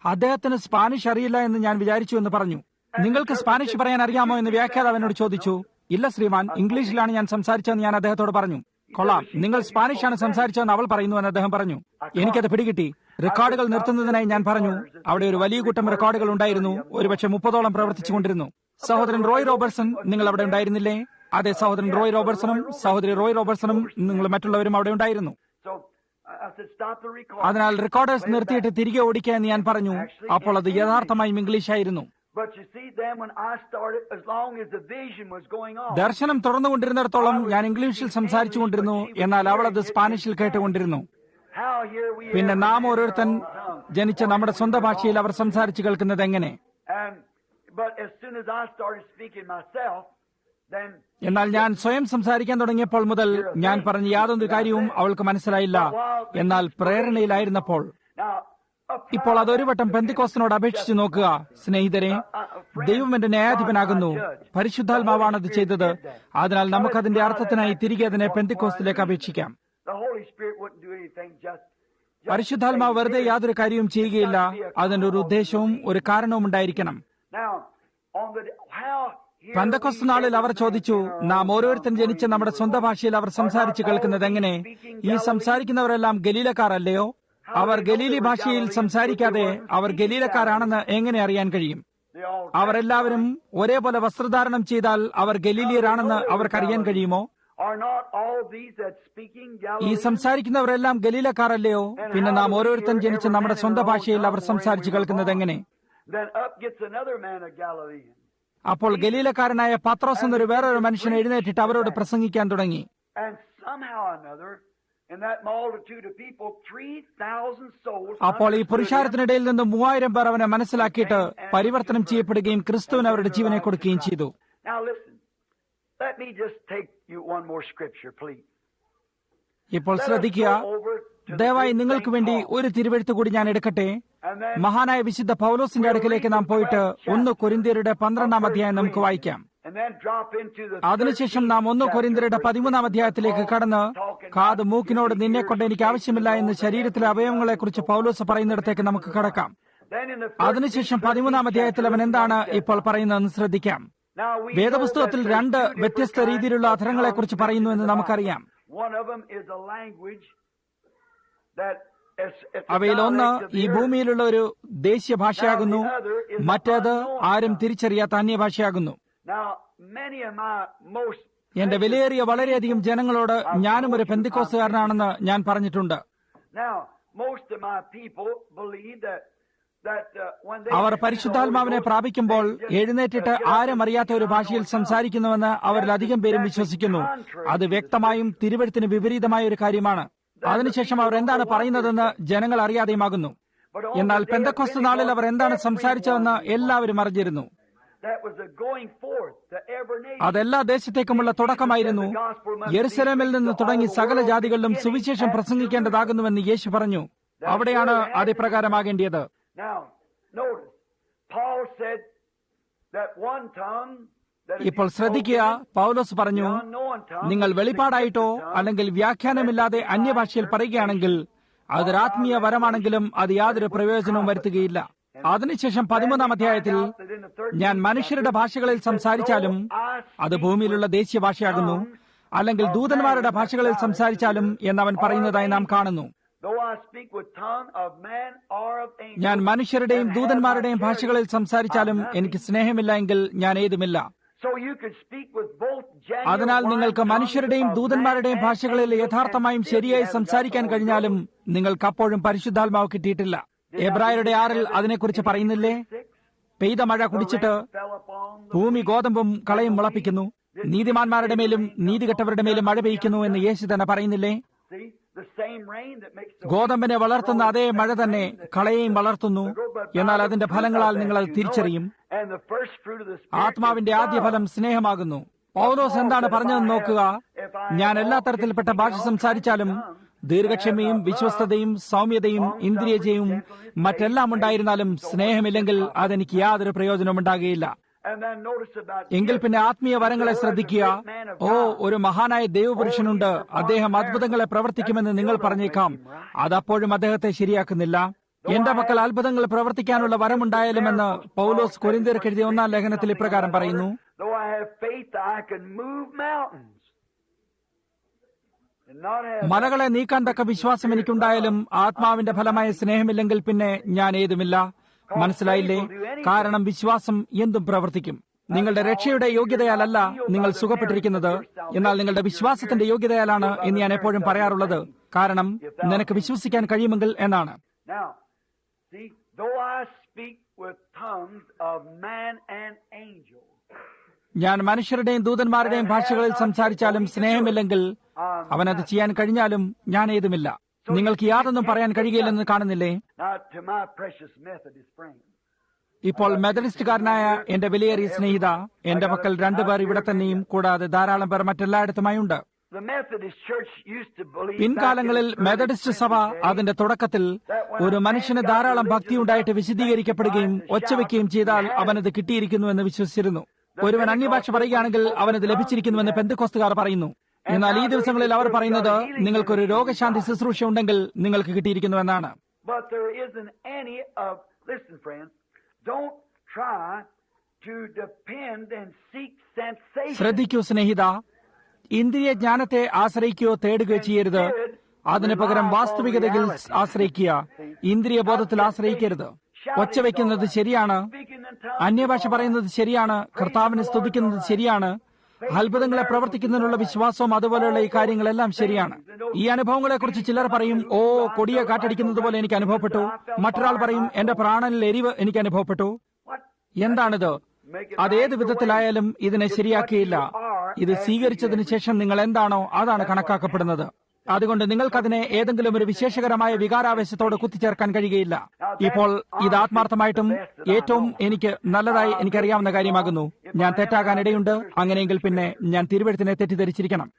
അദ്ദേഹത്തിന് സ്പാനിഷ് അറിയില്ല എന്ന് ഞാൻ വിചാരിച്ചു എന്ന് പറഞ്ഞു. നിങ്ങൾക്ക് സ്പാനിഷ് പറയാൻ അറിയാമോ എന്ന് വ്യാഖ്യാതാവ് എന്നോട് ചോദിച്ചു. ഇല്ല ശ്രീമാൻ, ഇംഗ്ലീഷിലാണ് ഞാൻ സംസാരിച്ചതെന്ന് ഞാൻ അദ്ദേഹത്തോട് പറഞ്ഞു. കൊള്ളാം, നിങ്ങൾ സ്പാനിഷാണ് സംസാരിച്ചതെന്ന് അവൾ പറയുന്നു എന്ന് അദ്ദേഹം പറഞ്ഞു. എനിക്കത് പിടികിട്ടി. റെക്കോർഡുകൾ നിർത്തുന്നതിനായി ഞാൻ പറഞ്ഞു. അവിടെ ഒരു വലിയ കൂട്ടം റെക്കോർഡുകൾ ഉണ്ടായിരുന്നു. ഒരുപക്ഷെ 30ഓളം പ്രവർത്തിച്ചുകൊണ്ടിരുന്നു. സഹോദരൻ റോയ് റോബർട്ട്സൺ, നിങ്ങൾ അവിടെ ഉണ്ടായിരുന്നില്ലേ? അതെ, സഹോദരൻ റോയ് റോബർട്ട്സണും സഹോദരി റോയ് റോബർട്ട്സണും നിങ്ങൾ മറ്റുള്ളവരും അവിടെ ഉണ്ടായിരുന്നു. അതിനാൽ റെക്കോർഡേഴ്സ് നിർത്തിയിട്ട് തിരികെ ഓടിക്കുക എന്ന് ഞാൻ പറഞ്ഞു. അപ്പോൾ അത് യഥാർത്ഥമായും ഇംഗ്ലീഷായിരുന്നു. ദർശനം തുടർന്നുകൊണ്ടിരുന്നിടത്തോളം ഞാൻ ഇംഗ്ലീഷിൽ സംസാരിച്ചു കൊണ്ടിരുന്നു. എന്നാൽ അവൾ അത് സ്പാനിഷിൽ കേട്ടുകൊണ്ടിരുന്നു. പിന്നെ നാം ഓരോരുത്തൻ ജനിച്ച നമ്മുടെ സ്വന്തം ഭാഷയിൽ അവർ സംസാരിച്ചു കേൾക്കുന്നത് എങ്ങനെ? എന്നാൽ ഞാൻ സ്വയം സംസാരിക്കാൻ തുടങ്ങിയപ്പോൾ മുതൽ ഞാൻ പറഞ്ഞ യാതൊരു കാര്യവും അവൾക്ക് മനസ്സിലായില്ല. എന്നാൽ പ്രേരണയിലായിരുന്നപ്പോൾ, ഇപ്പോൾ അതൊരു വട്ടം പെന്തിക്കോസ്തിനോട് അപേക്ഷിച്ച് നോക്കുക സ്നേഹിതരെ. ദൈവം എന്റെ ന്യായാധിപനാകുന്നു. പരിശുദ്ധാത്മാവാണത് ചെയ്തത്. അതിനാൽ നമുക്കതിന്റെ അർത്ഥത്തിനായി തിരികെ അതിനെ പെന്തിക്കോസ്തിലേക്ക് അപേക്ഷിക്കാം. പരിശുദ്ധാത്മാവ് വെറുതെ യാതൊരു കാര്യവും ചെയ്യുകയില്ല. അതിന്റെ ഒരു ഉദ്ദേശവും ഒരു കാരണവും ഉണ്ടായിരിക്കണം. പെന്തക്കോസ്ത് നാളിൽ അവർ ചോദിച്ചു, നാം ഓരോരുത്തരും ജനിച്ച നമ്മുടെ സ്വന്തം ഭാഷയിൽ അവർ സംസാരിച്ച് കേൾക്കുന്നത് എങ്ങനെ? ഈ സംസാരിക്കുന്നവരെല്ലാം ഗലീലക്കാരല്ലയോ? അവർ ഗലീലി ഭാഷയിൽ സംസാരിക്കാതെ അവർ ഗലീലക്കാരാണെന്ന് എങ്ങനെ അറിയാൻ കഴിയും? അവരെല്ലാവരും ഒരേപോലെ വസ്ത്രധാരണം ചെയ്താൽ അവർ ഗലീലിയരാണെന്ന് അവർക്കറിയാൻ കഴിയുമോ? ഈ സംസാരിക്കുന്നവരെല്ലാം ഗലീലക്കാരല്ലയോ? പിന്നെ നാം ഓരോരുത്തരും ജനിച്ച് നമ്മുടെ സ്വന്തം ഭാഷയിൽ അവർ സംസാരിച്ച് കേൾക്കുന്നത് എങ്ങനെ? അപ്പോൾ ഗലീലക്കാരനായ പത്രോസ് എന്നൊരു വേറൊരു മനുഷ്യൻ എഴുന്നേറ്റിട്ട് അവരോട് പ്രസംഗിക്കാൻ തുടങ്ങി. അപ്പോൾ ഈ പുരുഷാരത്തിനിടയിൽ നിന്ന് 3000 പേർ അവനെ മനസ്സിലാക്കിയിട്ട് പരിവർത്തനം ചെയ്യപ്പെടുകയും ക്രിസ്തുവിന് അവരുടെ ജീവനെ കൊടുക്കുകയും ചെയ്തു. ഇപ്പോൾ ശ്രദ്ധിക്കുക, ദയവായി നിങ്ങൾക്ക് വേണ്ടി ഒരു തിരുവെഴുത്ത് കൂടി ഞാൻ എടുക്കട്ടെ. മഹാനായ വിശുദ്ധ പൗലോസിന്റെ അടുക്കലേക്ക് നാം പോയിട്ട് 1 കൊരിന്ത്യരുടെ 12-ാം അധ്യായം നമുക്ക് വായിക്കാം. അതിനുശേഷം നാം 1 കൊരിന്ത്യരുടെ 13-ാം അധ്യായത്തിലേക്ക് കടന്ന് കാത് മൂക്കിനോട് നിന്നെ കൊണ്ട് എനിക്ക് ആവശ്യമില്ല എന്ന് ശരീരത്തിലെ അവയവങ്ങളെക്കുറിച്ച് പൗലോസ് പറയുന്നിടത്തേക്ക് നമുക്ക് കടക്കാം. അതിനുശേഷം 13-ാം അധ്യായത്തിൽ അവൻ എന്താണ് ഇപ്പോൾ പറയുന്നതെന്ന് ശ്രദ്ധിക്കാം. വേദപുസ്തകത്തിൽ 2 വ്യത്യസ്ത രീതിയിലുള്ള അധരങ്ങളെക്കുറിച്ച് പറയുന്നു എന്ന് നമുക്കറിയാം. അവയിൽ ഒന്ന് ഈ ഭൂമിയിലുള്ള ഒരു ദേശീയ ഭാഷയാകുന്നു. മറ്റേത് ആരും തിരിച്ചറിയാത്ത അന്യഭാഷയാകുന്നു. എന്റെ വിലയേറിയ വളരെയധികം ജനങ്ങളോട് ഞാനും ഒരു പെന്തിക്കോസ്തുകാരനാണെന്ന് ഞാൻ പറഞ്ഞിട്ടുണ്ട്. അവർ പരിശുദ്ധാത്മാവിനെ പ്രാപിക്കുമ്പോൾ എഴുന്നേറ്റിട്ട് ആരും അറിയാത്ത ഒരു ഭാഷയിൽ സംസാരിക്കുന്നുവെന്ന് അവരിലധികം പേരും വിശ്വസിക്കുന്നു. അത് വ്യക്തമായും തിരുവെഴുത്തിന് വിപരീതമായ ഒരു കാര്യമാണ്. അതിനുശേഷം അവർ എന്താണ് പറയുന്നതെന്ന് ജനങ്ങൾ അറിയാതെയുമാകുന്നു. എന്നാൽ പെന്തക്കോസ്ത് നാളിൽ അവർ എന്താണ് സംസാരിച്ചതെന്ന് എല്ലാവരും അറിഞ്ഞിരുന്നു. അതെല്ലാ ദേശത്തേക്കുമുള്ള തുടക്കമായിരുന്നു. യെരുശലേമിൽ നിന്ന് തുടങ്ങി സകല ജാതികളിലും സുവിശേഷം പ്രസംഗിക്കേണ്ടതാകുന്നുവെന്ന് യേശു പറഞ്ഞു. അവിടെയാണ് അതിപ്രകാരമാകേണ്ടിയത്. ഇപ്പോൾ ശ്രദ്ധിക്കുക, പൗലോസ് പറഞ്ഞു, നിങ്ങൾ വെളിപ്പാടായിട്ടോ അല്ലെങ്കിൽ വ്യാഖ്യാനമില്ലാതെ അന്യഭാഷയിൽ പറയുകയാണെങ്കിൽ അതൊരാത്മീയ വരമാണെങ്കിലും അത് യാതൊരു പ്രയോജനവും വരുത്തുകയില്ല. അതിനുശേഷം 13-ാം അധ്യായത്തിൽ ഞാൻ മനുഷ്യരുടെ ഭാഷകളിൽ സംസാരിച്ചാലും അത് ഭൂമിയിലുള്ള ദേശീയ ഭാഷയാകുന്നു, അല്ലെങ്കിൽ ദൂതന്മാരുടെ ഭാഷകളിൽ സംസാരിച്ചാലും എന്നവൻ പറയുന്നതായി നാം കാണുന്നു. ഞാൻ മനുഷ്യരുടെയും ദൂതന്മാരുടെയും ഭാഷകളിൽ സംസാരിച്ചാലും എനിക്ക് സ്നേഹമില്ല എങ്കിൽ ഞാൻ ഏതുമില്ല. അതിനാൽ നിങ്ങൾക്ക് മനുഷ്യരുടെയും ദൂതന്മാരുടെയും ഭാഷകളിൽ യഥാർത്ഥമായും ശരിയായി സംസാരിക്കാൻ കഴിഞ്ഞാലും നിങ്ങൾക്ക് അപ്പോഴും പരിശുദ്ധാത്മാവ് കിട്ടിയിട്ടില്ല. എബ്രായരുടെ 6 അതിനെക്കുറിച്ച് പറയുന്നില്ലേ? പെയ്ത മഴ കുടിച്ചിട്ട് ഭൂമി ഗോതമ്പും കളയും മുളപ്പിക്കുന്നു, നീതിമാന്മാരുടെ മേലും നീതികെട്ടവരുടെ മേലും മഴ പെയ്യ്ക്കുന്നു എന്ന് യേശു തന്നെ പറയുന്നില്ലേ? ഗോതമ്പിനെ വളർത്തുന്ന അതേ മഴ തന്നെ കളയെയും വളർത്തുന്നു. എന്നാൽ അതിന്റെ ഫലങ്ങളാൽ നിങ്ങൾ അത് തിരിച്ചറിയും. ആത്മാവിന്റെ ആദ്യ ഫലം സ്നേഹമാകുന്നു. പൗലോസ് എന്താണ് പറഞ്ഞതെന്ന് നോക്കുക. ഞാൻ എല്ലാ തരത്തിൽപ്പെട്ട ഭാഷ സംസാരിച്ചാലും ദീർഘക്ഷമയും വിശ്വസ്തതയും സൗമ്യതയും ഇന്ദ്രിയജയവും മറ്റെല്ലാം ഉണ്ടായിരുന്നാലും സ്നേഹമില്ലെങ്കിൽ അതെനിക്ക് യാതൊരു പ്രയോജനവും ഉണ്ടാകുകയില്ല. എങ്കിൽ പിന്നെ ആത്മീയ വരങ്ങളെ ശ്രദ്ധിക്കുക. ഓ, ഒരു മഹാനായ ദൈവപുരുഷനുണ്ട്, അദ്ദേഹം അത്ഭുതങ്ങളെ പ്രവർത്തിക്കുമെന്ന് നിങ്ങൾ പറഞ്ഞേക്കാം. അതപ്പോഴും അദ്ദേഹത്തെ ശരിയാക്കുന്നില്ല. എന്റെ പക്കൽ അത്ഭുതങ്ങൾ പ്രവർത്തിക്കാനുള്ള വരമുണ്ടായാലുമെന്ന് പൗലോസ് കൊരിന്ത്യർക്ക് എഴുതിയ 1-ാം ലേഖനത്തിൽ ഇപ്രകാരം പറയുന്നു. മലകളെ നീക്കാൻ തക്ക വിശ്വാസം എനിക്കുണ്ടായാലും ആത്മാവിന്റെ ഫലമായ സ്നേഹമില്ലെങ്കിൽ പിന്നെ ഞാൻ ഏതുമില്ല. മനസ്സിലായില്ലേ? കാരണം വിശ്വാസം എന്തും പ്രവർത്തിക്കും. നിങ്ങളുടെ രക്ഷയുടെ യോഗ്യതയാലല്ല നിങ്ങൾ സുഖപ്പെട്ടിരിക്കുന്നത്, എന്നാൽ നിങ്ങളുടെ വിശ്വാസത്തിന്റെ യോഗ്യതയാലാണ് എന്ന് ഞാൻ എപ്പോഴും പറയാറുള്ളത്. കാരണം നിനക്ക് വിശ്വസിക്കാൻ കഴിയുമെങ്കിൽ എന്നാണ്. ഞാൻ മനുഷ്യരുടെയും ദൂതന്മാരുടെയും ഭാഷകളിൽ സംസാരിച്ചാലും സ്നേഹമില്ലെങ്കിൽ അവനത് ചെയ്യാൻ കഴിഞ്ഞാലും ഞാൻ ഏതുമില്ല. നിങ്ങൾക്ക് യാതൊന്നും പറയാൻ കഴിയില്ലെന്ന് കാണുന്നില്ലേ? ഇപ്പോൾ മെത്തഡിസ്റ്റുകാരനായ എന്റെ വിലയേറിയ സ്നേഹിത, എന്റെ പക്കൽ 2 പേർ ഇവിടെ തന്നെയും കൂടാതെ ധാരാളം പേർ മറ്റെല്ലായിടത്തുമായുണ്ട്. പിൻകാലങ്ങളിൽ മെത്തഡിസ്റ്റ് സഭ അതിന്റെ തുടക്കത്തിൽ ഒരു മനുഷ്യന് ധാരാളം ഭക്തിയുണ്ടായിട്ട് വിശദീകരിക്കപ്പെടുകയും ഒച്ചവെക്കുകയും ചെയ്താൽ അവനത് കിട്ടിയിരിക്കുന്നുവെന്ന് വിശ്വസിച്ചിരുന്നു. ഒരുവൻ അന്യഭാഷ പറയുകയാണെങ്കിൽ അവനത് ലഭിച്ചിരിക്കുന്നുവെന്ന് പെന്തക്കോസ്തുകാർ പറയുന്നു. എന്നാൽ ഈ ദിവസങ്ങളിൽ അവർ പറയുന്നത് നിങ്ങൾക്കൊരു രോഗശാന്തി ശുശ്രൂഷ ഉണ്ടെങ്കിൽ നിങ്ങൾക്ക് കിട്ടിയിരിക്കുന്നുവെന്നാണ്. ശ്രദ്ധിക്കൂ സ്നേഹിത, ഇന്ദ്രിയ ജ്ഞാനത്തെ ആശ്രയിക്കുകയോ തേടുകയോ ചെയ്യരുത്. അതിനു പകരം വാസ്തവികതയിൽ ആശ്രയിക്കുക, ഇന്ദ്രിയ ബോധത്തിൽ ആശ്രയിക്കരുത്. ഒച്ചവെക്കുന്നത് ശരിയാണ്, അന്യഭാഷ പറയുന്നത് ശരിയാണ്, കർത്താവിനെ സ്തുതിക്കുന്നത് ശരിയാണ്, അത്ഭുതങ്ങളെ പ്രവർത്തിക്കുന്നതിനുള്ള വിശ്വാസവും അതുപോലെയുള്ള ഈ കാര്യങ്ങളെല്ലാം ശരിയാണ്. ഈ അനുഭവങ്ങളെക്കുറിച്ച് ചിലർ പറയും, ഓ, കൊടിയ കാറ്റടിക്കുന്നത് പോലെ എനിക്ക് അനുഭവപ്പെട്ടു. മറ്റൊരാൾ പറയും, എന്റെ പ്രാണനിൽ എരിവ് എനിക്ക് അനുഭവപ്പെട്ടു. എന്താണിത്? അതേത് വിധത്തിലായാലും ഇതിനെ ശരിയാക്കിയില്ല. ഇത് സ്വീകരിച്ചതിന് ശേഷം നിങ്ങൾ എന്താണോ അതാണ് കണക്കാക്കപ്പെടുന്നത്. അതുകൊണ്ട് നിങ്ങൾക്കതിനെ ഏതെങ്കിലും ഒരു വിശേഷകരമായ വികാരാവേശത്തോട് കുത്തിച്ചേർക്കാൻ കഴിയുകയില്ല. ഇപ്പോൾ ഇത് ആത്മാർത്ഥമായിട്ടും ഏറ്റവും എനിക്ക് നല്ലതായി എനിക്കറിയാവുന്ന കാര്യമാകുന്നു. ഞാൻ തെറ്റാകാനിടയുണ്ട്. അങ്ങനെയെങ്കിൽ പിന്നെ ഞാൻ തിരുവെഴുത്തിനെ തെറ്റിദ്ധരിച്ചിരിക്കണം.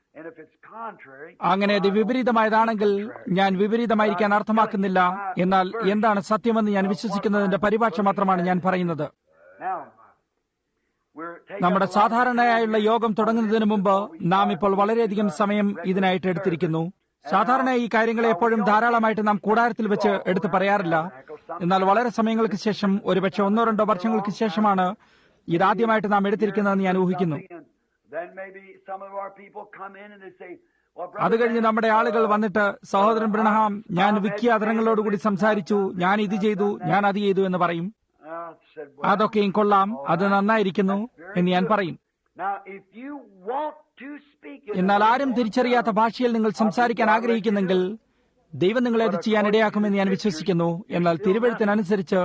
അങ്ങനെ അത് വിപരീതമായതാണെങ്കിൽ ഞാൻ വിപരീതമായിരിക്കാൻ അർത്ഥമാക്കുന്നില്ല. എന്നാൽ എന്താണ് സത്യമെന്ന് ഞാൻ വിശ്വസിക്കുന്നതിന്റെ പരിഭാഷ മാത്രമാണ് ഞാൻ പറയുന്നത്. നമ്മുടെ സാധാരണയായുള്ള യോഗം തുടങ്ങുന്നതിന് മുമ്പ് നാം ഇപ്പോൾ വളരെയധികം സമയം ഇതിനായിട്ട് എടുത്തിരിക്കുന്നു. സാധാരണ ഈ കാര്യങ്ങളെ എപ്പോഴും ധാരാളമായിട്ട് നാം കൂടാരത്തിൽ വെച്ച് എടുത്ത് പറയാറില്ല. എന്നാൽ വളരെ സമയങ്ങൾക്ക് ശേഷം, ഒരുപക്ഷെ 1-2 വർഷങ്ങൾക്ക് ശേഷമാണ് ഇതാദ്യമായിട്ട് നാം എടുത്തിരിക്കുന്നതെന്ന് ഞാൻ ഊഹിക്കുന്നു. അത് കഴിഞ്ഞ് നമ്മുടെ ആളുകൾ വന്നിട്ട്, സഹോദരൻ ബ്രനഹാം, ഞാൻ വിഖ്യാതരങ്ങളോടുകൂടി സംസാരിച്ചു, ഞാൻ ഇത് ചെയ്തു, ഞാൻ അത് ചെയ്തു എന്ന് പറയും. അതൊക്കെയും കൊള്ളാം, അത് നന്നായിരിക്കുന്നു എന്ന് ഞാൻ പറയും. എന്നാൽ ആരും തിരിച്ചറിയാത്ത ഭാഷയിൽ നിങ്ങൾ സംസാരിക്കാൻ ആഗ്രഹിക്കുന്നെങ്കിൽ ദൈവം നിങ്ങളെ അത് ചെയ്യാൻ ഇടയാക്കുമെന്ന് ഞാൻ വിശ്വസിക്കുന്നു. എന്നാൽ തിരുവെഴുത്തിനനുസരിച്ച്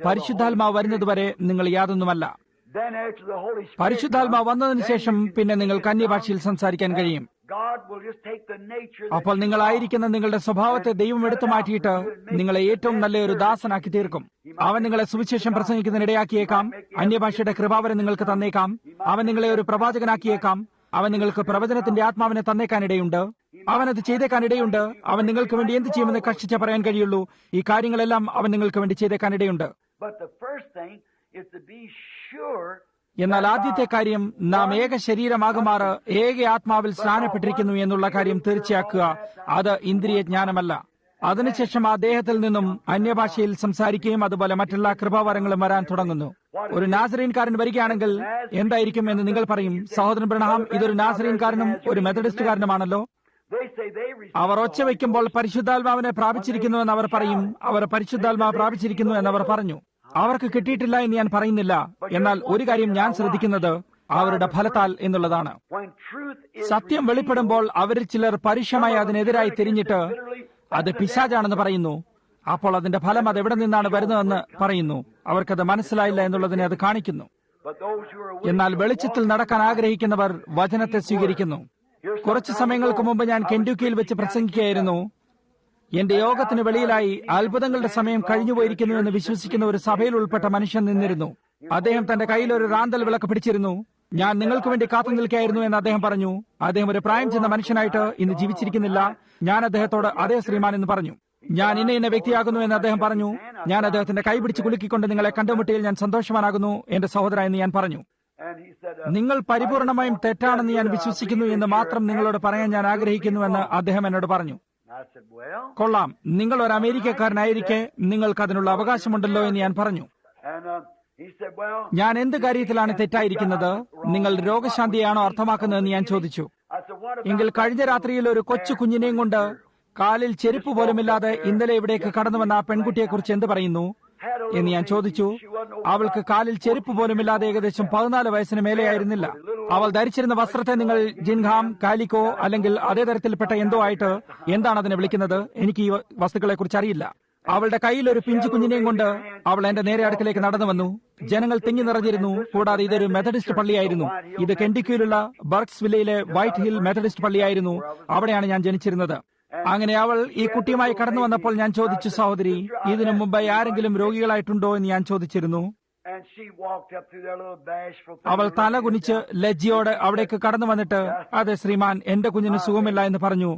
പരിശുദ്ധാത്മാവ് വരുന്നതുവരെ നിങ്ങൾ യാതൊന്നുമല്ല. പരിശുദ്ധാത്മാവ് വന്നതിന് ശേഷം പിന്നെ നിങ്ങൾക്ക് അന്യഭാഷയിൽ സംസാരിക്കാൻ കഴിയും. അപ്പോൾ നിങ്ങളായിരിക്കുന്ന നിങ്ങളുടെ സ്വഭാവത്തെ ദൈവം എടുത്തു മാറ്റിയിട്ട് നിങ്ങളെ ഏറ്റവും നല്ലൊരു ദാസനാക്കി തീർക്കും. അവൻ നിങ്ങളെ സുവിശേഷം പ്രസംഗിക്കുന്നതിനിടയാക്കിയേക്കാം. അന്യഭാഷയുടെ കൃപാവരം നിങ്ങൾക്ക് തന്നേക്കാം. അവൻ നിങ്ങളെ ഒരു പ്രവാചകനാക്കിയേക്കാം. അവൻ നിങ്ങൾക്ക് പ്രവചനത്തിന്റെ ആത്മാവിനെ തന്നേക്കാനിടയുണ്ട്. അവനത് ചെയ്തേക്കാനിടയുണ്ട്. അവൻ നിങ്ങൾക്ക് വേണ്ടി എന്ത് ചെയ്യുമെന്ന് കഷ്ടിച്ച് പറയാൻ കഴിയുള്ളൂ. ഈ കാര്യങ്ങളെല്ലാം അവൻ നിങ്ങൾക്ക് വേണ്ടി ചെയ്തേക്കാനിടയുണ്ട്. എന്നാൽ ആദ്യത്തെ കാര്യം, നാം ഏക ശരീരമാകുമാറ് ഏക ആത്മാവിൽ സ്നാനപ്പെട്ടിരിക്കുന്നു എന്നുള്ള കാര്യം തീർച്ചയാക്കുക. അത് ഇന്ദ്രിയ ജ്ഞാനമല്ല. അതിനുശേഷം ആ ദേഹത്തിൽ നിന്നും അന്യഭാഷയിൽ സംസാരിക്കുകയും അതുപോലെ മറ്റെല്ലാ കൃപാവരങ്ങളും വരാൻ തുടങ്ങുന്നു. ഒരു നാസറീൻകാരൻ വരികയാണെങ്കിൽ എന്തായിരിക്കും എന്ന് നിങ്ങൾ പറയും, സഹോദരൻ ബ്രനഹാം, ഇതൊരു നാസറീൻകാരനും ഒരു മെത്തഡിസ്റ്റുകാരനുമാണല്ലോ. അവർ ഒച്ച വയ്ക്കുമ്പോൾ പരിശുദ്ധാത്മാവിനെ പ്രാപിച്ചിരിക്കുന്നുവെന്ന് അവർ പറയും. അവർ പരിശുദ്ധാത്മാവ് പ്രാപിച്ചിരിക്കുന്നു എന്നവർ പറഞ്ഞു. അവർക്ക് കിട്ടിയിട്ടില്ല എന്ന് ഞാൻ പറയുന്നില്ല. എന്നാൽ ഒരു കാര്യം ഞാൻ ശ്രദ്ധിക്കുന്നത് അവരുടെ ഫലത്താൽ എന്നുള്ളതാണ്. സത്യം വെളിപ്പെടുമ്പോൾ അവരിൽ ചിലർ പരുഷമായി അതിനെതിരായി തിരിഞ്ഞിട്ട് അത് പിശാചാണെന്ന് പറയുന്നു. അപ്പോൾ അതിന്റെ ഫലം അത് എവിടെ നിന്നാണ് വരുന്നതെന്ന് പറയുന്നു. അവർക്കത് മനസ്സിലായില്ല എന്നുള്ളതിനെ അത് കാണിക്കുന്നു. എന്നാൽ വെളിച്ചത്തിൽ നടക്കാൻ ആഗ്രഹിക്കുന്നവർ വചനത്തെ സ്വീകരിക്കുന്നു. കുറച്ചു സമയങ്ങൾക്ക് മുമ്പ് ഞാൻ കെൻഡുക്കിയിൽ വെച്ച് പ്രസംഗിക്കുകയായിരുന്നു. എന്റെ യോഗത്തിന് വെളിയിലായി അത്ഭുതങ്ങളുടെ സമയം കഴിഞ്ഞുപോയിരിക്കുന്നു എന്ന് വിശ്വസിക്കുന്ന ഒരു സഭയിൽ ഉൾപ്പെട്ട മനുഷ്യൻ നിന്നിരുന്നു. അദ്ദേഹം തന്റെ കയ്യിൽ ഒരു റാന്തൽ വിളക്ക് പിടിച്ചിരുന്നു. ഞാൻ നിങ്ങൾക്ക് വേണ്ടി കാത്തു നിൽക്കുകയായിരുന്നു എന്ന് അദ്ദേഹം പറഞ്ഞു. അദ്ദേഹം ഒരു പ്രായം ചെന്ന മനുഷ്യനായിട്ട് ഇന്ന് ജീവിച്ചിരിക്കുന്നില്ല. ഞാൻ അദ്ദേഹത്തോട് അതേ ശ്രീമാൻ എന്ന് പറഞ്ഞു. ഞാൻ ഇന്ന വ്യക്തിയാകുന്നു എന്ന് അദ്ദേഹം പറഞ്ഞു. ഞാൻ അദ്ദേഹത്തിന്റെ കൈ പിടിച്ച് കുലുക്കിക്കൊണ്ട് നിങ്ങളെ കണ്ടുമുട്ടിയിൽ ഞാൻ സന്തോഷവാനാകുന്നു എന്റെ സഹോദര എന്ന് ഞാൻ പറഞ്ഞു. നിങ്ങൾ പരിപൂർണമായും തെറ്റാണെന്ന് ഞാൻ വിശ്വസിക്കുന്നു എന്ന് മാത്രം നിങ്ങളോട് പറയാൻ ഞാൻ ആഗ്രഹിക്കുന്നുവെന്ന് അദ്ദേഹം എന്നോട് പറഞ്ഞു. കൊള്ളാം, നിങ്ങൾ ഒരു അമേരിക്കക്കാരനായിരിക്കെ നിങ്ങൾക്ക് അതിനുള്ള അവകാശമുണ്ടല്ലോ എന്ന് ഞാൻ പറഞ്ഞു. ഞാൻ എന്ത് കാര്യത്തിലാണ് തെറ്റായിരിക്കുന്നത്? നിങ്ങൾ രോഗശാന്തിയാണോ അർത്ഥമാക്കുന്നതെന്ന് ഞാൻ ചോദിച്ചു. എങ്കിൽ കഴിഞ്ഞ രാത്രിയിൽ ഒരു കൊച്ചു കുഞ്ഞിനെയും കൊണ്ട് കാലിൽ ചെരുപ്പ് പോലുമില്ലാതെ ഇന്നലെ ഇവിടേക്ക് കടന്നു വന്ന ആ പെൺകുട്ടിയെക്കുറിച്ച് എന്ത് പറയുന്നു എന്ന് ഞാൻ ചോദിച്ചു. അവൾക്ക് കാലിൽ ചെരുപ്പ് പോലുമില്ലാതെ ഏകദേശം 14 വയസ്സിന് മേലെയായിരുന്നില്ല. അവൾ ധരിച്ചിരുന്ന വസ്ത്രത്തെ നിങ്ങൾ ജിൻഹാം, കാലിക്കോ അല്ലെങ്കിൽ അതേ തരത്തിൽപ്പെട്ട എന്തോ ആയിട്ട് എന്താണ് അതിനെ വിളിക്കുന്നത്, എനിക്ക് ഈ വസ്തുക്കളെ കുറിച്ച് അറിയില്ല. അവളുടെ കയ്യിൽ ഒരു പിഞ്ചു കുഞ്ഞിനെയും കൊണ്ട് അവൾ എന്റെ നേരെ അടുക്കലേക്ക് നടന്നു വന്നു. ജനങ്ങൾ തിങ്ങി നിറഞ്ഞിരുന്നു. കൂടാതെ ഇതൊരു മെത്തഡിസ്റ്റ് പള്ളിയായിരുന്നു. ഇത് കെൻഡിക്കിയിലുള്ള ബർക്സ്വില്ലയിലെ വൈറ്റ് ഹിൽ മെത്തഡിസ്റ്റ് പള്ളിയായിരുന്നു. അവിടെയാണ് ഞാൻ ജനിച്ചിരുന്നത്. അങ്ങനെ അവൾ ഈ കുട്ടിയുമായി കടന്നു വന്നപ്പോൾ ഞാൻ ചോദിച്ചു, സഹോദരി, ഇതിനു മുമ്പായി ആരെങ്കിലും രോഗികളായിട്ടുണ്ടോ എന്ന് ഞാൻ ചോദിച്ചിരുന്നു. അവൾ തല കുനിച്ച് ലജ്ജയോടെ അവിടേക്ക് കടന്നു വന്നിട്ട്, അതെ ശ്രീമാൻ, എന്റെ കുഞ്ഞിന് സുഖമില്ല എന്ന് പറഞ്ഞു.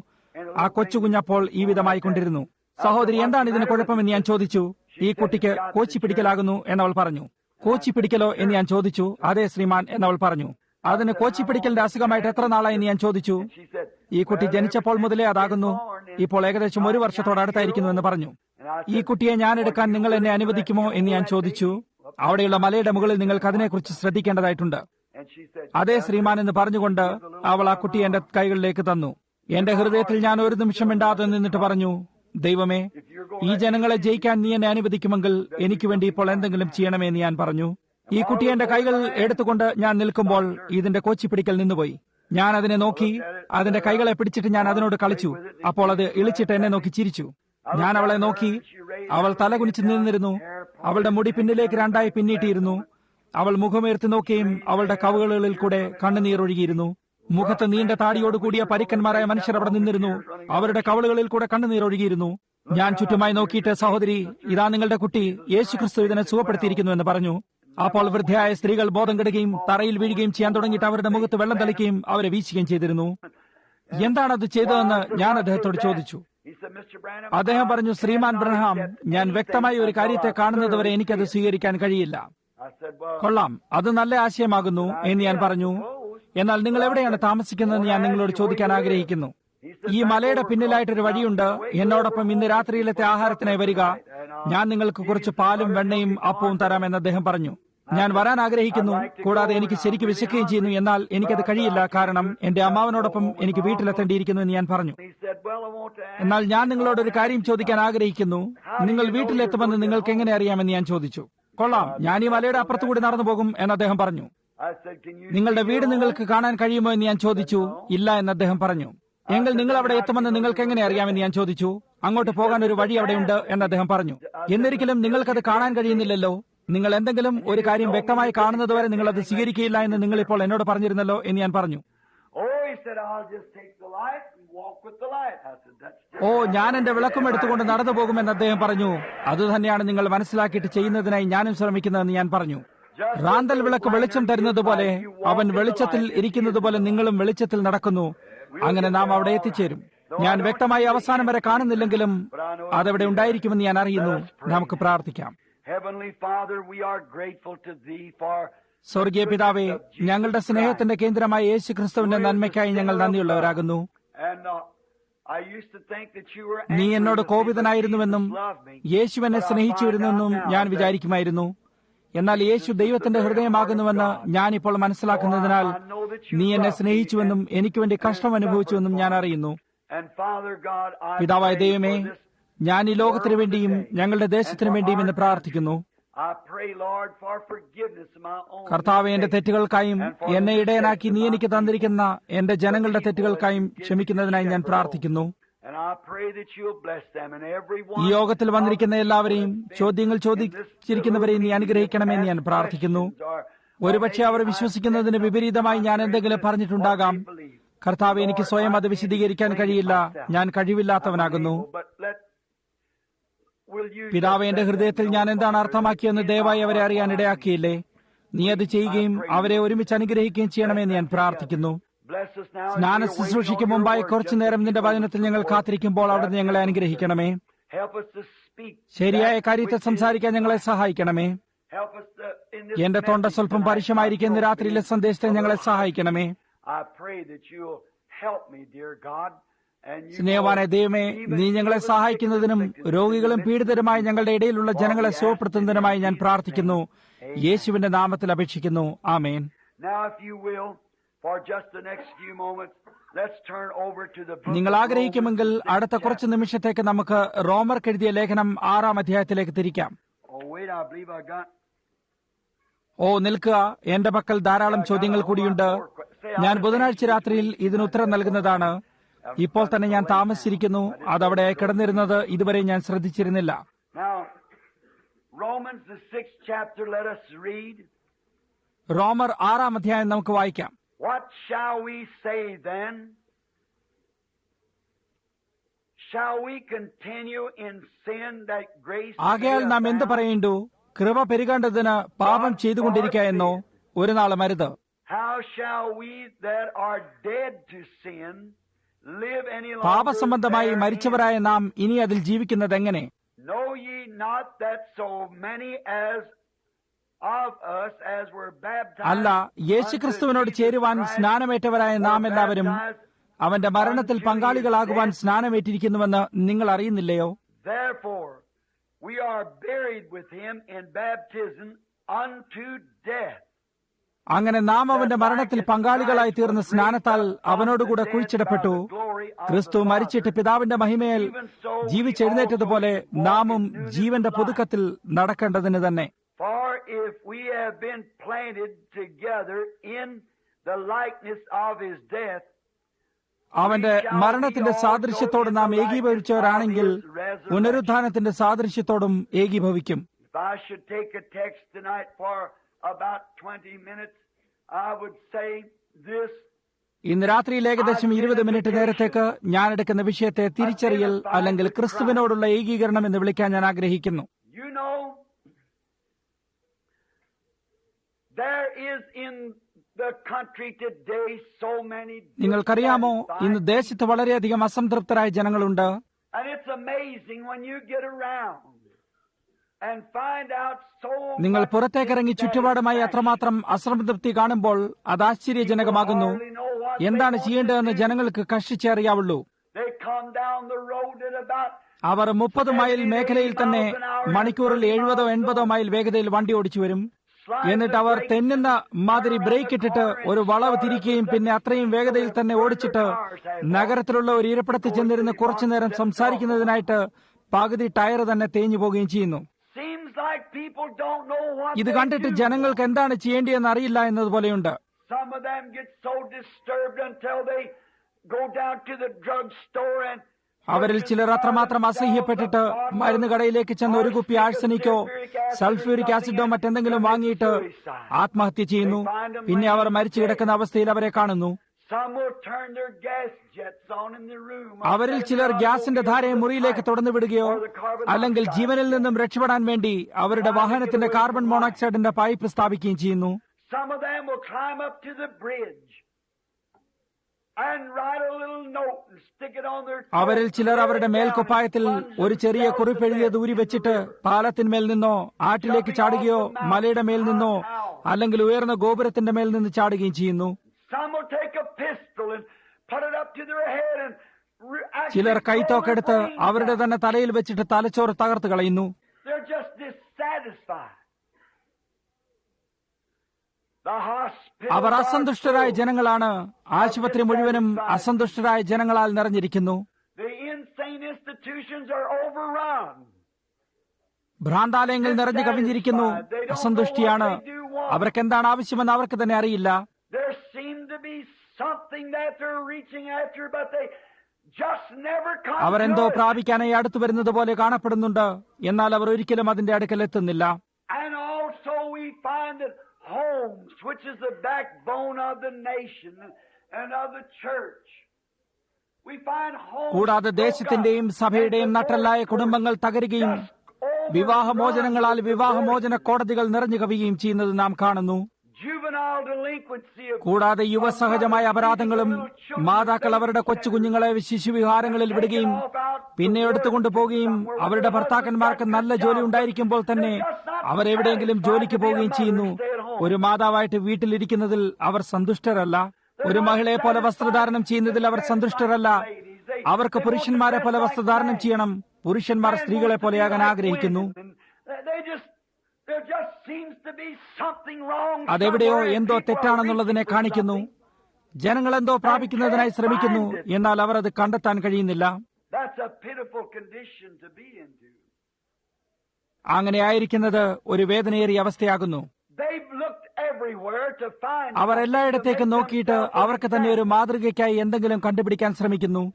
ആ കൊച്ചു കുഞ്ഞപ്പോൾ ഈ വിധമായി കൊണ്ടിരുന്നു. സഹോദരി, എന്താണ് ഇതിന് കുഴപ്പമെന്ന് ഞാൻ ചോദിച്ചു. ഈ കുട്ടിക്ക് കോച്ചി പിടിക്കലാകുന്നു എന്നവൾ പറഞ്ഞു. കോച്ചി പിടിക്കലോ എന്ന് ഞാൻ ചോദിച്ചു. അതെ ശ്രീമാൻ എന്നവൾ പറഞ്ഞു. അതിന് കോച്ചി പിടിക്കലിന്റെ അസുഖമായിട്ട് എത്ര നാളായി എന്ന് ഞാൻ ചോദിച്ചു. ഈ കുട്ടി ജനിച്ചപ്പോൾ മുതലേ അതാകുന്നു. ഇപ്പോൾ ഏകദേശം 1 വർഷത്തോടടുത്തായിരിക്കുന്നു എന്ന് പറഞ്ഞു. ഈ കുട്ടിയെ ഞാൻ എടുക്കാൻ നിങ്ങൾ എന്നെ അനുവദിക്കുമോ എന്ന് ഞാൻ ചോദിച്ചു. അവിടെയുള്ള മലയുടെ മുകളിൽ നിങ്ങൾക്ക് അതിനെക്കുറിച്ച് ശ്രദ്ധിക്കേണ്ടതായിട്ടുണ്ട്. അതേ ശ്രീമാൻ എന്ന് പറഞ്ഞുകൊണ്ട് അവൾ ആ കുട്ടിയെ എന്റെ കൈകളിലേക്ക് തന്നു. എന്റെ ഹൃദയത്തിൽ ഞാൻ ഒരു നിമിഷം മിണ്ടാതെ നിന്നിട്ട് പറഞ്ഞു, ദൈവമേ, ഈ ജനങ്ങളെ ജയിക്കാൻ നീ എന്നെ അനുവദിക്കുമെങ്കിൽ എനിക്ക് വേണ്ടി ഇപ്പോൾ എന്തെങ്കിലും ചെയ്യണമേ എന്ന് ഞാൻ പറഞ്ഞു. ഈ കുട്ടി എന്റെ കൈകൾ എടുത്തുകൊണ്ട് ഞാൻ നിൽക്കുമ്പോൾ ഇതിന്റെ കോച്ചി പിടിക്കൽ നിന്നുപോയി. ഞാൻ അതിനെ നോക്കി. അതിന്റെ കൈകളെ പിടിച്ചിട്ട് ഞാൻ അതിനോട് കളിച്ചു. അപ്പോൾ അത് ഇളിച്ചിട്ട് എന്നെ നോക്കി ചിരിച്ചു. ഞാൻ അവളെ നോക്കി. അവൾ തല കുനിച്ച് നിന്നിരുന്നു. അവളുടെ മുടി പിന്നിലേക്ക് 2ആയി പിന്നിട്ടിരുന്നു. അവൾ മുഖമുയർത്തി നോക്കുകയും അവളുടെ കവുകളിൽ കൂടെ കണ്ണുനീർ ഒഴുകിയിരുന്നു. മുഖത്ത് നീണ്ട താടിയോട് കൂടിയ പരിക്കന്മാരായ മനുഷ്യർ അവിടെ നിന്നിരുന്നു. അവരുടെ കവളുകളിൽ കൂടെ കണ്ണുനീർ ഒഴുകിയിരുന്നു. ഞാൻ ചുറ്റുമായി നോക്കിയിട്ട്, സഹോദരി, ഇതാ നിങ്ങളുടെ കുട്ടി, യേശുക്രിസ്തു ഇതിനെ സുഖപ്പെടുത്തിയിരിക്കുന്നു എന്ന് പറഞ്ഞു. അപ്പോൾ വൃദ്ധയായ സ്ത്രീകൾ ബോധം കെടുകയും തറയിൽ വീഴുകയും ചെയ്യാൻ തുടങ്ങിയിട്ട് അവരുടെ മുഖത്ത് വെള്ളം തളിക്കുകയും അവരെ വീശുകയും ചെയ്തിരുന്നു. എന്താണത് ചെയ്തതെന്ന് ഞാൻ അദ്ദേഹത്തോട് ചോദിച്ചു. അദ്ദേഹം പറഞ്ഞു, ശ്രീമാൻ ബ്രഹാം, ഞാൻ വ്യക്തമായി ഒരു കാര്യത്തെ കാണുന്നതുവരെ എനിക്കത് സ്വീകരിക്കാൻ കഴിയില്ല. കൊള്ളാം, അത് നല്ല ആശയമാകുന്നു എന്ന് ഞാൻ പറഞ്ഞു. എന്നാൽ നിങ്ങൾ എവിടെയാണ് താമസിക്കുന്നതെന്ന് ഞാൻ നിങ്ങളോട് ചോദിക്കാൻ ആഗ്രഹിക്കുന്നു. ഈ മലയുടെ പിന്നിലായിട്ടൊരു വഴിയുണ്ട്. എന്നോടൊപ്പം ഇന്ന് രാത്രിയിലത്തെ ആഹാരത്തിനായി വരിക. ഞാൻ നിങ്ങൾക്ക് കുറച്ച് പാലും വെണ്ണയും അപ്പവും തരാമെന്ന് അദ്ദേഹം പറഞ്ഞു. ഞാൻ വരാൻ ആഗ്രഹിക്കുന്നു. കൂടാതെ എനിക്ക് ശരിക്കും വിശക്കുകയും ചെയ്യുന്നു. എന്നാൽ എനിക്കത് കഴിയില്ല, കാരണം എന്റെ അമ്മാവനോടൊപ്പം എനിക്ക് വീട്ടിലെത്തേണ്ടിയിരിക്കുന്നു എന്ന് ഞാൻ പറഞ്ഞു. എന്നാൽ ഞാൻ നിങ്ങളോടൊരു കാര്യം ചോദിക്കാൻ ആഗ്രഹിക്കുന്നു. നിങ്ങൾ വീട്ടിലെത്തുമെന്ന് നിങ്ങൾക്ക് എങ്ങനെ അറിയാമെന്ന് ഞാൻ ചോദിച്ചു. കൊള്ളാം, ഞാൻ ഈ മലയുടെ അപ്പുറത്തുകൂടി നടന്നു പോകും എന്ന് അദ്ദേഹം പറഞ്ഞു. നിങ്ങളുടെ വീട് നിങ്ങൾക്ക് കാണാൻ കഴിയുമോ എന്ന് ഞാൻ ചോദിച്ചു. ഇല്ല എന്ന് അദ്ദേഹം പറഞ്ഞു. എങ്കിൽ നിങ്ങൾ അവിടെ എത്തുമെന്ന് നിങ്ങൾക്ക് എങ്ങനെ അറിയാമെന്ന് ഞാൻ ചോദിച്ചു. അങ്ങോട്ട് പോകാൻ ഒരു വഴി അവിടെയുണ്ട് എന്ന് അദ്ദേഹം പറഞ്ഞു. എന്നിരിക്കലും നിങ്ങൾക്കത് കാണാൻ കഴിയുന്നില്ലല്ലോ. നിങ്ങൾ എന്തെങ്കിലും ഒരു കാര്യം വ്യക്തമായി കാണുന്നതുവരെ നിങ്ങൾ അത് സ്വീകരിക്കുകയില്ല എന്ന് നിങ്ങൾ ഇപ്പോൾ എന്നോട് പറഞ്ഞിരുന്നല്ലോ എന്ന് ഞാൻ പറഞ്ഞു. ഓ, ഞാൻ എന്റെ വിളക്കും എടുത്തുകൊണ്ട് നടന്നു പോകുമെന്ന് അദ്ദേഹം പറഞ്ഞു. അതുതന്നെയാണ് നിങ്ങൾ മനസ്സിലാക്കിയിട്ട് ചെയ്യുന്നതിനായി ഞാനും ശ്രമിക്കുന്നതെന്ന് ഞാൻ പറഞ്ഞു. റാന്തൽ വിളക്ക് വെളിച്ചം തരുന്നത് പോലെ അവൻ വെളിച്ചത്തിൽ ഇരിക്കുന്നത് പോലെ നിങ്ങളും വെളിച്ചത്തിൽ നടക്കുന്നു. അങ്ങനെ നാം അവിടെ എത്തിച്ചേരും. ഞാൻ വ്യക്തമായി അവസാനം വരെ കാണുന്നില്ലെങ്കിലും അതവിടെ ഉണ്ടായിരിക്കുമെന്ന് ഞാൻ അറിയുന്നു. നമുക്ക് പ്രാർത്ഥിക്കാം. സ്വർഗീയ പിതാവേ, ഞങ്ങളുടെ സ്നേഹത്തിന്റെ കേന്ദ്രമായ യേശു ക്രിസ്തുവിന്റെ നന്മയ്ക്കായി ഞങ്ങൾ നന്ദിയുള്ളവരാകുന്നു. നീ എന്നോട് കോപിതനായിരുന്നുവെന്നും യേശു എന്നെ സ്നേഹിച്ചിരുന്നെന്നും ഞാൻ വിചാരിക്കുമായിരുന്നു. എന്നാൽ യേശു ദൈവത്തിന്റെ ഹൃദയമാകുന്നുവെന്ന് ഞാനിപ്പോൾ മനസ്സിലാക്കുന്നതിനാൽ നീ എന്നെ സ്നേഹിച്ചുവെന്നും എനിക്ക് വേണ്ടി കഷ്ടം അനുഭവിച്ചുവെന്നും ഞാൻ അറിയുന്നു. പിതാവായ ദൈവമേ, ഞാൻ ഈ ലോകത്തിനു വേണ്ടിയും ഞങ്ങളുടെ ദേശത്തിനു വേണ്ടിയും എന്ന് പ്രാർത്ഥിക്കുന്നു. കർത്താവേ, എന്റെ തെറ്റുകൾക്കായും എന്നെ ഇടയനാക്കി നീ എനിക്ക് തന്നിരിക്കുന്ന എന്റെ ജനങ്ങളുടെ തെറ്റുകൾക്കായും ക്ഷമിക്കുന്നതിനായി ഞാൻ പ്രാർത്ഥിക്കുന്നു. ഈ യോഗത്തിൽ വന്നിരിക്കുന്ന എല്ലാവരെയും ചോദ്യങ്ങൾ ചോദിച്ചിരിക്കുന്നവരെയും നീ അനുഗ്രഹിക്കണമെന്ന് ഞാൻ പ്രാർത്ഥിക്കുന്നു. ഒരുപക്ഷെ അവർ വിശ്വസിക്കുന്നതിന് വിപരീതമായി ഞാൻ എന്തെങ്കിലും പറഞ്ഞിട്ടുണ്ടാകാം. കർത്താവേ, എനിക്ക് സ്വയം അത് വിശദീകരിക്കാൻ കഴിയില്ല. ഞാൻ കഴിവില്ലാത്തവനാകുന്നു. പിതാവേ, എന്റെ ഹൃദയത്തിൽ ഞാൻ എന്താണ് അർത്ഥമാക്കിയെന്ന് ദയവായി അവരെ അറിയാൻ ഇടയാക്കിയില്ലേ. നീ അത് ചെയ്യുകയും അവരെ ഒരുമിച്ച് അനുഗ്രഹിക്കുകയും ചെയ്യണമെന്ന് ഞാൻ പ്രാർത്ഥിക്കുന്നു. സ്നാന ശുശ്രൂഷയ്ക്ക് മുമ്പായി കുറച്ചുനേരം നിന്റെ വചനത്തിൽ ഞങ്ങൾ കാത്തിരിക്കുമ്പോൾ അവിടുന്ന് ഞങ്ങളെ അനുഗ്രഹിക്കണമേ. ശരിയായ കാര്യത്തെ സംസാരിക്കാൻ ഞങ്ങളെ സഹായിക്കണമേ. എന്റെ തൊണ്ട സ്വല്പം പരുഷമായിരിക്കുന്ന രാത്രിയിലെ സന്ദേശത്തെ ഞങ്ങളെ സഹായിക്കണമേ. സ്നേഹവാനെ ദൈവമേ, നീ ഞങ്ങളെ സഹായിക്കുന്നതിനും രോഗികളും പീഡിതരുമായി ഞങ്ങളുടെ ഇടയിലുള്ള ജനങ്ങളെ സുഖപ്പെടുത്തുന്നതിനുമായി ഞാൻ പ്രാർത്ഥിക്കുന്നു. യേശുവിന്റെ നാമത്തിൽ അപേക്ഷിക്കുന്നു. ആമേൻ. നിങ്ങൾ ആഗ്രഹിക്കുമെങ്കിൽ അടുത്ത കുറച്ച് നിമിഷത്തേക്ക് നമുക്ക് റോമർക്ക് എഴുതിയ ലേഖനം 6-ാം അധ്യായത്തിലേക്ക് തിരിക്കാം. നിൽക്കുക, എന്റെ പക്കൽ ധാരാളം ചോദ്യങ്ങൾ കൂടിയുണ്ട്. ഞാൻ ബുധനാഴ്ച രാത്രിയിൽ ഇതിനുത്തരം നൽകുന്നതാണ്. ഇപ്പോൾ തന്നെ ഞാൻ താമസിച്ചിരിക്കുന്നു. അതവിടെ കിടന്നിരുന്നത് ഇതുവരെ ഞാൻ ശ്രദ്ധിച്ചിരുന്നില്ല. റോമർ 6-ാം അധ്യായം നമുക്ക് വായിക്കാം. What shall we say then? Shall we continue in sin that grace? ആകയാൽ നാം എന്ത് പറയേണ്ടു? കൃപ പെരുകേണ്ടതിന് പാപം ചെയ്തുകൊണ്ടിരിക്കുക എന്നോ? ഒരു നാളും അരുത്. How shall we that are dead to sin live any longer? പാപസംബന്ധമായി മരിച്ചവരായ നാം ഇനി അതിൽ ജീവിക്കുന്നത് എങ്ങനെ? Know ye not that so many as of us as were baptized? അല്ല, യേശുക്രിസ്തുവിനോട് ചേരുവാൻ സ്നാനമേറ്റവരായ നാം എല്ലാവരും അവന്റെ മരണത്തിൽ പങ്കാളികളാകുവാൻ സ്നാനമേറ്റിരിക്കുന്നുവെന്ന് നിങ്ങൾ അറിയുന്നില്ലയോ? Therefore we are buried with him in baptism unto death. അങ്ങനെ നാം അവന്റെ മരണത്തിൽ പങ്കാളികളായി തീർന്ന സ്നാനത്താൽ അവനോടുകൂടെ കുഴിച്ചിടപ്പെട്ടു. ക്രിസ്തു മരിച്ചിട്ട് പിതാവിന്റെ മഹിമയിൽ ജീവിച്ചെഴുന്നേറ്റതുപോലെ നാമും ജീവന്റെ പുതുക്കത്തിൽ നടക്കേണ്ടതിന് തന്നെ. For if we have been planted together in the likeness of his death, അവന്റെ മരണത്തിന്റെ സാദൃശ്യത്തോട് നാം ഏകീഭവിച്ചവരാണെങ്കിൽ പുനരുത്ഥാനത്തിന്റെ സാദൃശ്യത്തോടും ഏകീഭവിക്കും. if I should take a text tonight for about 20 minutes, I would say this. ഇന്ന് രാത്രിയിൽ ഏകദേശം 20 മിനിറ്റ് നേരത്തേക്ക് ഞാൻ എടുക്കുന്ന വിഷയത്തെ തിരിച്ചറിയൽ അല്ലെങ്കിൽ ക്രിസ്തുവിനോടുള്ള ഏകീകരണം എന്ന് വിളിക്കാൻ ഞാൻ ആഗ്രഹിക്കുന്നു. You know, there is in the country today so many. നിങ്ങൾക്കറിയാമോ, ഇന്ന് ദേശത്ത് വളരെയധികം അസംതൃപ്തരായ ജനങ്ങളുണ്ട്. And it's amazing when you get around and find out so. നിങ്ങൾ പുറത്തേക്കിറങ്ങി ചുറ്റുപാടുമായി അത്രമാത്രം അസംതൃപ്തി കാണുമ്പോൾ അത് ആശ്ചര്യജനകമാകുന്നു. എന്താണ് ചെയ്യേണ്ടതെന്ന് ജനങ്ങൾക്ക് കഷ്ടിച്ചറിയാവുള്ളൂ. They come down the road at about. അവർ 30 മൈൽ മേഖലയിൽ തന്നെ മണിക്കൂറിൽ 70-80 മൈൽ വേഗതയിൽ വണ്ടി ഓടിച്ചു വരും. എന്നിട്ട് അവർ തെന്നുന്ന മാതിരി ബ്രേക്ക് ഇട്ടിട്ട് ഒരു വളവ് തിരിക്കുകയും പിന്നെ അത്രയും വേഗതയിൽ തന്നെ ഓടിച്ചിട്ട് നഗരത്തിലുള്ള ഒരു ഇരിപ്പിടത്തിൽ ചെന്നിരുന്ന് കുറച്ചുനേരം സംസാരിക്കുന്നതിനായിട്ട് പകുതി ടയർ തന്നെ തേഞ്ഞു പോവുകയും ചെയ്യുന്നു. ഇത് കണ്ടിട്ട് ജനങ്ങൾക്ക് എന്താണ് ചെയ്യേണ്ടിയെന്ന് അറിയില്ല എന്നതുപോലെയുണ്ട്. അവരിൽ ചിലർ അത്രമാത്രം അസഹ്യപ്പെട്ടിട്ട് മരുന്ന് കടയിലേക്ക് ചെന്ന് ഒരു കുപ്പി ആഴ്സനിക്കോ സൾഫ്യൂരിക് ആസിഡോ മറ്റെന്തെങ്കിലും വാങ്ങിയിട്ട് ആത്മഹത്യ ചെയ്യുന്നു. പിന്നെ അവർ മരിച്ചു കിടക്കുന്ന അവസ്ഥയിൽ അവരെ കാണുന്നു. അവരിൽ ചിലർ ഗ്യാസിന്റെ ധാരയെ മുറിയിലേക്ക് തുറന്നു വിടുകയോ അല്ലെങ്കിൽ ജീവനിൽ നിന്നും രക്ഷപ്പെടാൻ വേണ്ടി അവരുടെ വാഹനത്തിന്റെ കാർബൺ മോണോക്സൈഡിന്റെ പൈപ്പ് സ്ഥാപിക്കുകയും ചെയ്യുന്നു. അവരിൽ ചിലർ അവരുടെ മേൽക്കുപ്പായത്തിൽ ഒരു ചെറിയ കുറിപ്പ് എഴുതിയത് ഊരി വെച്ചിട്ട് പാലത്തിന്മേൽ നിന്നോ ആറ്റിലേക്ക് ചാടുകയോ മലയുടെ മേൽ നിന്നോ അല്ലെങ്കിൽ ഉയർന്ന ഗോപുരത്തിന്റെ മേൽ നിന്ന് ചാടുകയും ചെയ്യുന്നു. ചിലർ കൈത്തോക്കെടുത്ത് അവരുടെ തന്നെ തലയിൽ വെച്ചിട്ട് തലച്ചോറ് തകർത്ത് കളയുന്നു. അവർ അസന്തുഷ്ടരായ ജനങ്ങളാണ്. ആശുപത്രി മുഴുവനും അസന്തുഷ്ടരായ ജനങ്ങളാൽ നിറഞ്ഞിരിക്കുന്നു. ഭ്രാന്താലയങ്ങൾ നിറഞ്ഞു കവിഞ്ഞിരിക്കുന്നു. അസന്തുഷ്ടിയാണ്. അവർക്ക് എന്താണ് ആവശ്യമെന്ന് അവർക്ക് തന്നെ അറിയില്ല. അവരെന്തോ പ്രാപിക്കാനായി അടുത്തു വരുന്നത് പോലെ കാണപ്പെടുന്നുണ്ട്. എന്നാൽ അവർ ഒരിക്കലും അതിന്റെ അടുക്കൽ എത്തുന്നില്ല. Homes, which is the backbone of the nation and of the church. We find homes. കൂടാതെ ദേശത്തിന്റെയും സഭയുടെയും നട്ടെല്ലായ കുടുംബങ്ങൾ തകരുകയും വിവാഹമോചനങ്ങളാൽ വിവാഹമോചന കോടതികൾ നിറഞ്ഞു കവിയുകയും ചെയ്യുന്നത് നാം കാണുന്നു. കൂടാതെ യുവസഹജമായ അപരാധങ്ങളും മാതാക്കൾ അവരുടെ കൊച്ചുകുഞ്ഞുങ്ങളെ ശിശുവിഹാരങ്ങളിൽ വിടുകയും പിന്നെ എടുത്തുകൊണ്ടുപോവുകയും അവരുടെ ഭർത്താക്കന്മാർക്ക് നല്ല ജോലി ഉണ്ടായിരിക്കുമ്പോൾ തന്നെ അവരെവിടെയെങ്കിലും ജോലിക്ക് പോവുകയും ചെയ്യുന്നു. ഒരു മാതാവായിട്ട് വീട്ടിലിരിക്കുന്നതിൽ അവർ സന്തുഷ്ടരല്ല. ഒരു മഹിളയെ പോലെ വസ്ത്രധാരണം ചെയ്യുന്നതിൽ അവർ സന്തുഷ്ടരല്ല. അവർക്ക് പുരുഷന്മാരെ പോലെ വസ്ത്രധാരണം ചെയ്യണം. പുരുഷന്മാർ സ്ത്രീകളെ പോലെയാകാൻ ആഗ്രഹിക്കുന്നു. അതെവിടെയോ എന്തോ തെറ്റാണെന്നുള്ളതിനെ കാണിക്കുന്നു. ജനങ്ങൾ എന്തോ പ്രാപിക്കുന്നതിനായി ശ്രമിക്കുന്നു, എന്നാൽ അവർ അത് കണ്ടെത്താൻ കഴിയുന്നില്ല. അങ്ങനെ ആയിരിക്കുന്നത് ഒരു വേദനയേറിയ അവസ്ഥയാകുന്നു. അവർ എല്ലായിടത്തേക്കും നോക്കിയിട്ട് അവർക്ക് തന്നെ ഒരു മാതൃകയ്ക്കായി എന്തെങ്കിലും കണ്ടുപിടിക്കാൻ ശ്രമിക്കുന്നു.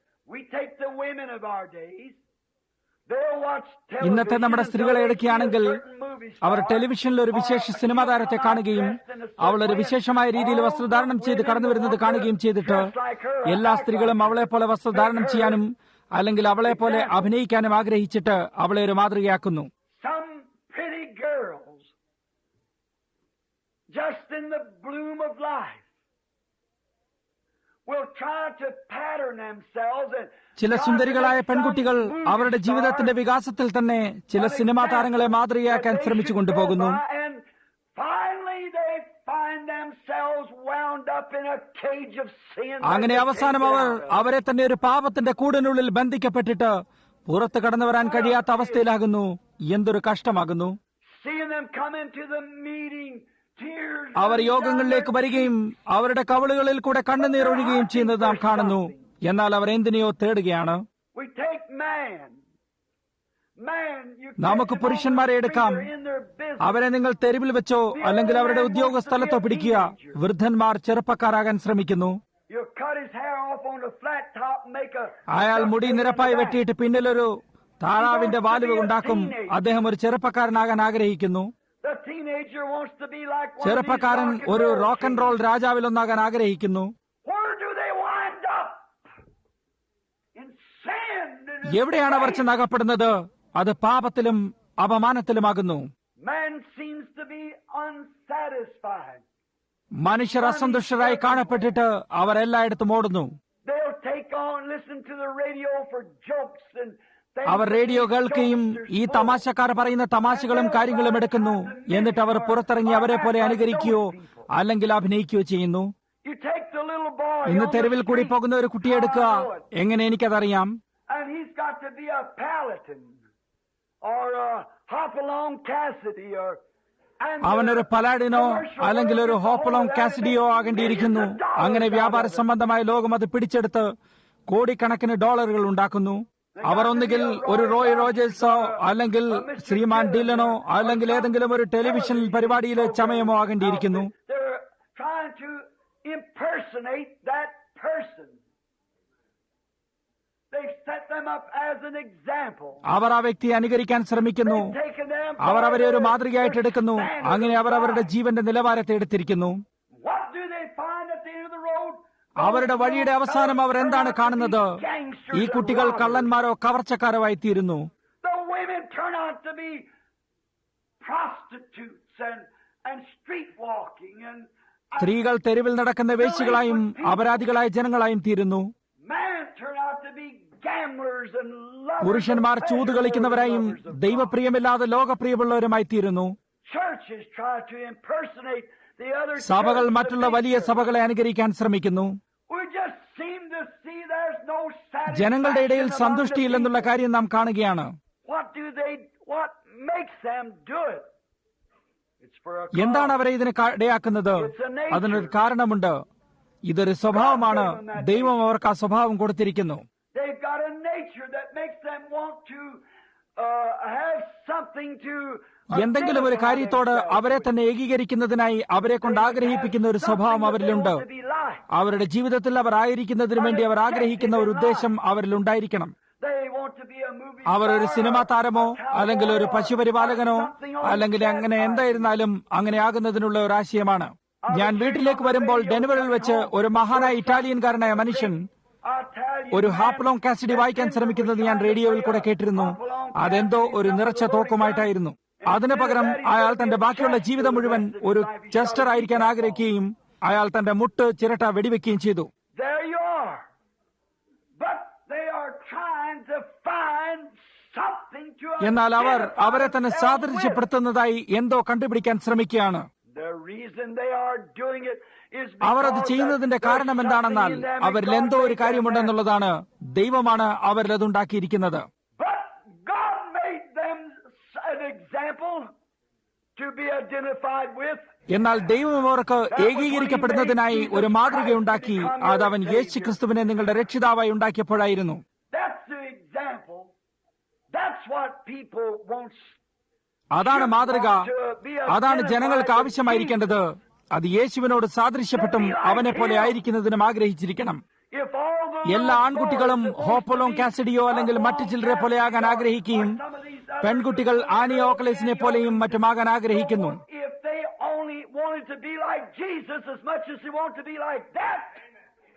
ഇന്നത്തെ നമ്മുടെ സ്ത്രീകളെ എടുക്കുകയാണെങ്കിൽ അവർ ടെലിവിഷനിൽ ഒരു വിശേഷ സിനിമാ താരത്തെ കാണുകയും അവൾ ഒരു വിശേഷമായ രീതിയിൽ വസ്ത്രധാരണം ചെയ്ത് കടന്നു വരുന്നത് കാണുകയും ചെയ്തിട്ട് എല്ലാ സ്ത്രീകളും അവളെ പോലെ വസ്ത്രധാരണം ചെയ്യാനും അല്ലെങ്കിൽ അവളെ പോലെ അഭിനയിക്കാനും ആഗ്രഹിച്ചിട്ട് അവളെ ഒരു മാതൃകയാക്കുന്നു. Just in the bloom of life will try to pattern themselves and ചില സുന്ദരികളായ പെൺകുട്ടികൾ അവരുടെ ജീവിതത്തിന്റെ വികാസത്തിൽ തന്നെ ചില സിനിമാ താരങ്ങളെ മാതൃകയാക്കാൻ ശ്രമിച്ചു കൊണ്ടുപോകുന്നു. അങ്ങനെ അവസാനം അവരെ തന്നെ ഒരു പാപത്തിന്റെ കൂടിനുള്ളിൽ ബന്ധിക്കപ്പെട്ടിട്ട് പുറത്ത് കടന്നു വരാൻ കഴിയാത്ത അവസ്ഥയിലാകുന്നു. എന്തൊരു കഷ്ടമാകുന്നു. അവർ യോഗങ്ങളിലേക്ക് വരികയും അവരുടെ കവിളുകളിൽ കൂടെ കണ്ണുനീർ ഒഴുകുകയും ചെയ്യുന്നത് നാം കാണുന്നു. എന്നാൽ അവർ എന്തിനെയോ തേടുകയാണ്. നമുക്ക് പുരുഷന്മാരെ എടുക്കാം. അവരെ നിങ്ങൾ തെരുവിൽ വെച്ചോ അല്ലെങ്കിൽ അവരുടെ ഉദ്യോഗ സ്ഥലത്തോ പിടിക്കുക. വൃദ്ധന്മാർ ചെറുപ്പക്കാരാകാൻ ശ്രമിക്കുന്നു. അയാൾ മുടി നിരപ്പായി വെട്ടിയിട്ട് പിന്നിലൊരു താറാവിന്റെ വാലുവ ഉണ്ടാക്കും. അദ്ദേഹം ഒരു ചെറുപ്പക്കാരനാകാൻ ആഗ്രഹിക്കുന്നു. ചെറുപ്പക്കാരൻ ഒരു റോക്ക് ആൻഡ് റോൾ രാജാവിലൊന്നാകാൻ ആഗ്രഹിക്കുന്നു. എവിടെയാണ് അവർ ചെന്നകപ്പെടുന്നത്? അത് പാപത്തിലും അപമാനത്തിലുമാകുന്നു. മനുഷ്യർ അസന്തുഷ്ടരായി കാണപ്പെട്ടിട്ട് അവർ എല്ലായിടത്തും ഓടുന്നു. അവർ റേഡിയോ കേൾക്കുകയും ഈ തമാശക്കാർ പറയുന്ന തമാശകളും കാര്യങ്ങളും എടുക്കുന്നു. എന്നിട്ട് അവർ പുറത്തിറങ്ങി അവരെ പോലെ അനുകരിക്കുകയോ അല്ലെങ്കിൽ അഭിനയിക്കുകയോ ചെയ്യുന്നു. ഇന്ന് തെരുവിൽ കൂടി പോകുന്ന ഒരു കുട്ടിയെ എടുക്കുക. എങ്ങനെ എനിക്കതറിയാം? അവനൊരു പലാഡിനോ അല്ലെങ്കിൽ ഒരു ഹോപ്പലോങ് കാസിഡിയോ ആകേണ്ടിയിരിക്കുന്നു. അങ്ങനെ വ്യാപാര സംബന്ധമായ ലോകം അത് പിടിച്ചെടുത്ത് കോടിക്കണക്കിന് ഡോളറുകൾ ഉണ്ടാക്കുന്നു. അവർ ഒന്നുകിൽ ഒരു റോയ് റോജേഴ്സോ അല്ലെങ്കിൽ ശ്രീമാൻ ഡില്ലനോ അല്ലെങ്കിൽ ഏതെങ്കിലും ഒരു ടെലിവിഷൻ പരിപാടിയിലെ ചമയമോ ആകേണ്ടിയിരിക്കുന്നു. അവർ ആ വ്യക്തിയെ അനുകരിക്കാൻ ശ്രമിക്കുന്നു. അവർ അവരെ ഒരു മാതൃകയായിട്ട് എടുക്കുന്നു. അങ്ങനെ അവർ അവരുടെ ജീവന്റെ നിലവാരത്തെ എടുത്തിരിക്കുന്നു. അവരുടെ വഴിയുടെ അവസാനം അവർ എന്താണ് കാണുന്നത്? ഈ കുട്ടികൾ കള്ളന്മാരോ കവർച്ചക്കാരോ ആയിത്തീരുന്നു. സ്ത്രീകൾ തെരുവിൽ നടക്കുന്ന വേശ്യകളായും അപരാധികളായ ജനങ്ങളായും തീരുന്നു. പുരുഷന്മാർ ചൂത് കളിക്കുന്നവരായും ദൈവപ്രിയമില്ലാതെ ലോകപ്രിയമുള്ളവരുമായി തീരുന്നു. സഭകൾ മറ്റുള്ള വലിയ സഭകളെ അനുകരിക്കാൻ ശ്രമിക്കുന്നു. ജനങ്ങളുടെ ഇടയിൽ സന്തുഷ്ടിയില്ലെന്നുള്ള കാര്യം നാം കാണുകയാണ്. എന്താണ് അവരെ ഇതിന് ഇടയാക്കുന്നത്? അതിനൊരു കാരണമുണ്ട്. ഇതൊരു സ്വഭാവമാണ്. ദൈവം അവർക്ക് ആ സ്വഭാവം കൊടുത്തിരിക്കുന്നു. എന്തെങ്കിലും ഒരു കാര്യത്തോട് അവരെ തന്നെ ഏകീകരിക്കുന്നതിനായി അവരെ കൊണ്ട് ആഗ്രഹിപ്പിക്കുന്ന ഒരു സ്വഭാവം അവരിലുണ്ട്. അവരുടെ ജീവിതത്തിൽ അവർ ആയിരിക്കുന്നതിനു വേണ്ടി അവർ ആഗ്രഹിക്കുന്ന ഒരു ഉദ്ദേശം അവരിലുണ്ടായിരിക്കണം. അവർ ഒരു സിനിമാ താരമോ അല്ലെങ്കിൽ ഒരു പശുപരിപാലകനോ അല്ലെങ്കിൽ അങ്ങനെ എന്തായിരുന്നാലും അങ്ങനെ ആകുന്നതിനുള്ള ഒരു ആശയമാണ്. ഞാൻ വീട്ടിലേക്ക് വരുമ്പോൾ ഡെൻവറിൽ വെച്ച് ഒരു മഹാനായ ഇറ്റാലിയൻകാരനായ മനുഷ്യൻ ഒരു ഹാപ്പലോങ് കാസിഡി വായിക്കാൻ ശ്രമിക്കുന്നത് ഞാൻ റേഡിയോയിൽ കൂടെ കേട്ടിരുന്നു. അതെന്തോ ഒരു നിറച്ച തോക്കുമായിട്ടായിരുന്നു. അതിനു പകരം അയാൾ തന്റെ ബാക്കിയുള്ള ജീവിതം മുഴുവൻ ഒരു ചെസ്റ്റർ ആയിരിക്കാൻ ആഗ്രഹിക്കുകയും അയാൾ തന്റെ മുട്ട് ചിരട്ട വെടിവെക്കുകയും ചെയ്തു. There you are. But they are trying to find something to എന്നാൽ അവർ അവരെ തന്നെ സാദൃശ്യപ്പെടുത്തുന്നതായി എന്തോ കണ്ടുപിടിക്കാൻ ശ്രമിക്കുകയാണ്. The reason they are doing it is അവർ അത് ചെയ്യുന്നതിന്റെ കാരണം എന്താണെന്നാൽ അവരിൽ എന്തോ ഒരു കാര്യമുണ്ടെന്നുള്ളതാണ്. ദൈവമാണ് അവരിൽ അതുണ്ടാക്കിയിരിക്കുന്നത്. But God made them an example to be identified with. എന്നാൽ ദൈവം അവർക്ക് ഏകീകരിക്കപ്പെടുന്നതിനായി ഒരു മാതൃകയുണ്ടാക്കി. അത് അവൻ യേശു ക്രിസ്തുവിനെ നിങ്ങളുടെ രക്ഷിതാവായി ഉണ്ടാക്കിയപ്പോഴായിരുന്നു. That's the example. That's what people want. അതാണ് മാതൃക. അതാണ് ജനങ്ങൾക്ക് ആവശ്യമായിരിക്കേണ്ടത്. അത് യേശുവിനോട് സാദൃശ്യപ്പെട്ടും അവനെ പോലെ ആയിരിക്കുന്നതിനും ആഗ്രഹിച്ചിരിക്കണം. എല്ലാ ആൺകുട്ടികളും ഹോപ്പലോം കാസിഡിയോ അല്ലെങ്കിൽ മറ്റു ചിലരെ പോലെയാകാൻ ആഗ്രഹിക്കുകയും പെൺകുട്ടികൾ ആനിയ ഓക്ലേസിനെ പോലെയും മറ്റുമാകാൻ ആഗ്രഹിക്കുന്നു.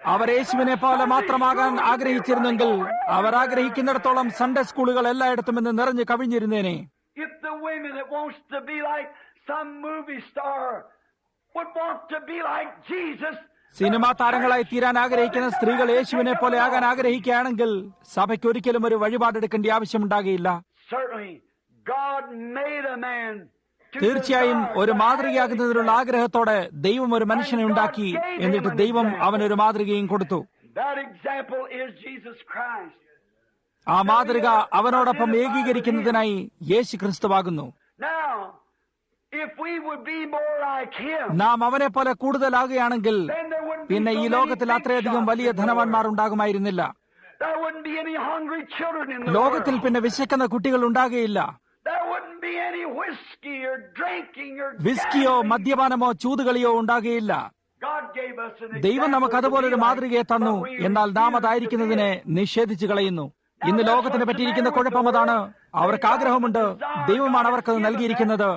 അവർ യേശുവിനെ പോലെ മാത്രമാകാൻ ആഗ്രഹിച്ചിരുന്നെങ്കിൽ അവർ ആഗ്രഹിക്കുന്നിടത്തോളം സൺഡേ സ്കൂളുകൾ എല്ലായിടത്തും ഇന്ന് നിറഞ്ഞു കവിഞ്ഞിരുന്നേനെ. സിനിമാ താരങ്ങളായി തീരാൻ ആഗ്രഹിക്കുന്ന സ്ത്രീകൾ യേശുവിനെ പോലെ ആകാൻ ആഗ്രഹിക്കുകയാണെങ്കിൽ സഭയ്ക്ക് ഒരിക്കലും ഒരു വഴിപാടെടുക്കേണ്ട ആവശ്യമുണ്ടാകുകയില്ല. തീർച്ചയായും ഒരു മാതൃകയാകുന്നതിനുള്ള ആഗ്രഹത്തോടെ ദൈവം ഒരു മനുഷ്യനെ ഉണ്ടാക്കി. എന്നിട്ട് ദൈവം അവനൊരു മാതൃകയും കൊടുത്തു. ആ മാതൃക അവനോടൊപ്പം ഏകീകരിക്കുന്നതിനായി യേശു ക്രിസ്തുവാകുന്നു. നാം അവനെ പോലെ കൂടുതലാകുകയാണെങ്കിൽ പിന്നെ ഈ ലോകത്തിൽ അത്രയധികം വലിയ ധനവാന്മാർ ഉണ്ടാകുമായിരുന്നില്ല. ലോകത്തിൽ പിന്നെ വിശക്കുന്ന കുട്ടികൾ ഉണ്ടാകുകയില്ല. വിസ്കിയോ മദ്യപാനമോ ചൂതുകളിയോ ഉണ്ടാകുകയില്ല. ദൈവം നമുക്ക് അതുപോലൊരു മാതൃകയെ തന്നു. എന്നാൽ നാം അതായിരിക്കുന്നതിനെ നിഷേധിച്ചു കളയുന്നു. ഇന്ന് ലോകത്തിന് പറ്റിയിരിക്കുന്ന കുഴപ്പം അതാണ്. അവർക്ക് ആഗ്രഹമുണ്ട്, ദൈവമാണ് അവർക്കത് നൽകിയിരിക്കുന്നത്.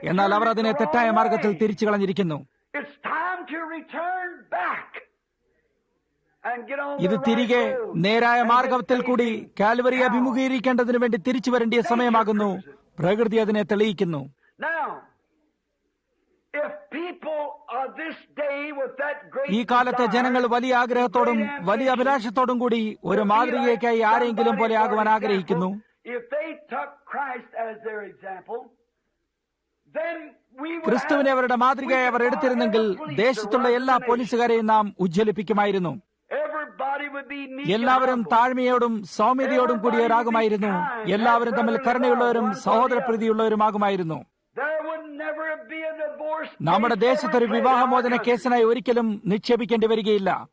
എന്നാൽ അവർ അതിനെ തെറ്റായ മാർഗത്തിൽ തിരിച്ചു കളഞ്ഞിരിക്കുന്നു. ഇത് തിരികെ നേരായ മാർഗത്തിൽ കൂടി കാൽവറി അഭിമുഖീകരിക്കേണ്ടതിനു വേണ്ടി തിരിച്ചു വരേണ്ടിയ സമയമാകുന്നു. പ്രകൃതി അതിനെ തെളിയിക്കുന്നു. ഈ കാലത്തെ ജനങ്ങൾ വലിയ ആഗ്രഹത്തോടും വലിയ അഭിലാഷത്തോടും കൂടി ഒരു മാതൃകയ്ക്കായി ആരെങ്കിലും പോലെ ആകുവാൻ ആഗ്രഹിക്കുന്നു. ക്രിസ്തുവിനെ അവരുടെ മാതൃകയായി അവർ എടുത്തിരുന്നെങ്കിൽ ദേശത്തുള്ള എല്ലാ പോലീസുകാരെയും നാം ഉജ്ജ്വലിപ്പിക്കുമായിരുന്നു. എല്ലാവരും താഴ്മയോടും സൗമ്യതയോടും കൂടിയവരാകുമായിരുന്നു. എല്ലാവരും തമ്മിൽ കരുണയുള്ളവരും സഹോദരപ്രീതിയുള്ളവരുമാകുമായിരുന്നു. നമ്മുടെ ദേശത്തൊരു വിവാഹമോചന കേസിനായി ഒരിക്കലും നിക്ഷേപിക്കേണ്ടി വരികയില്ല.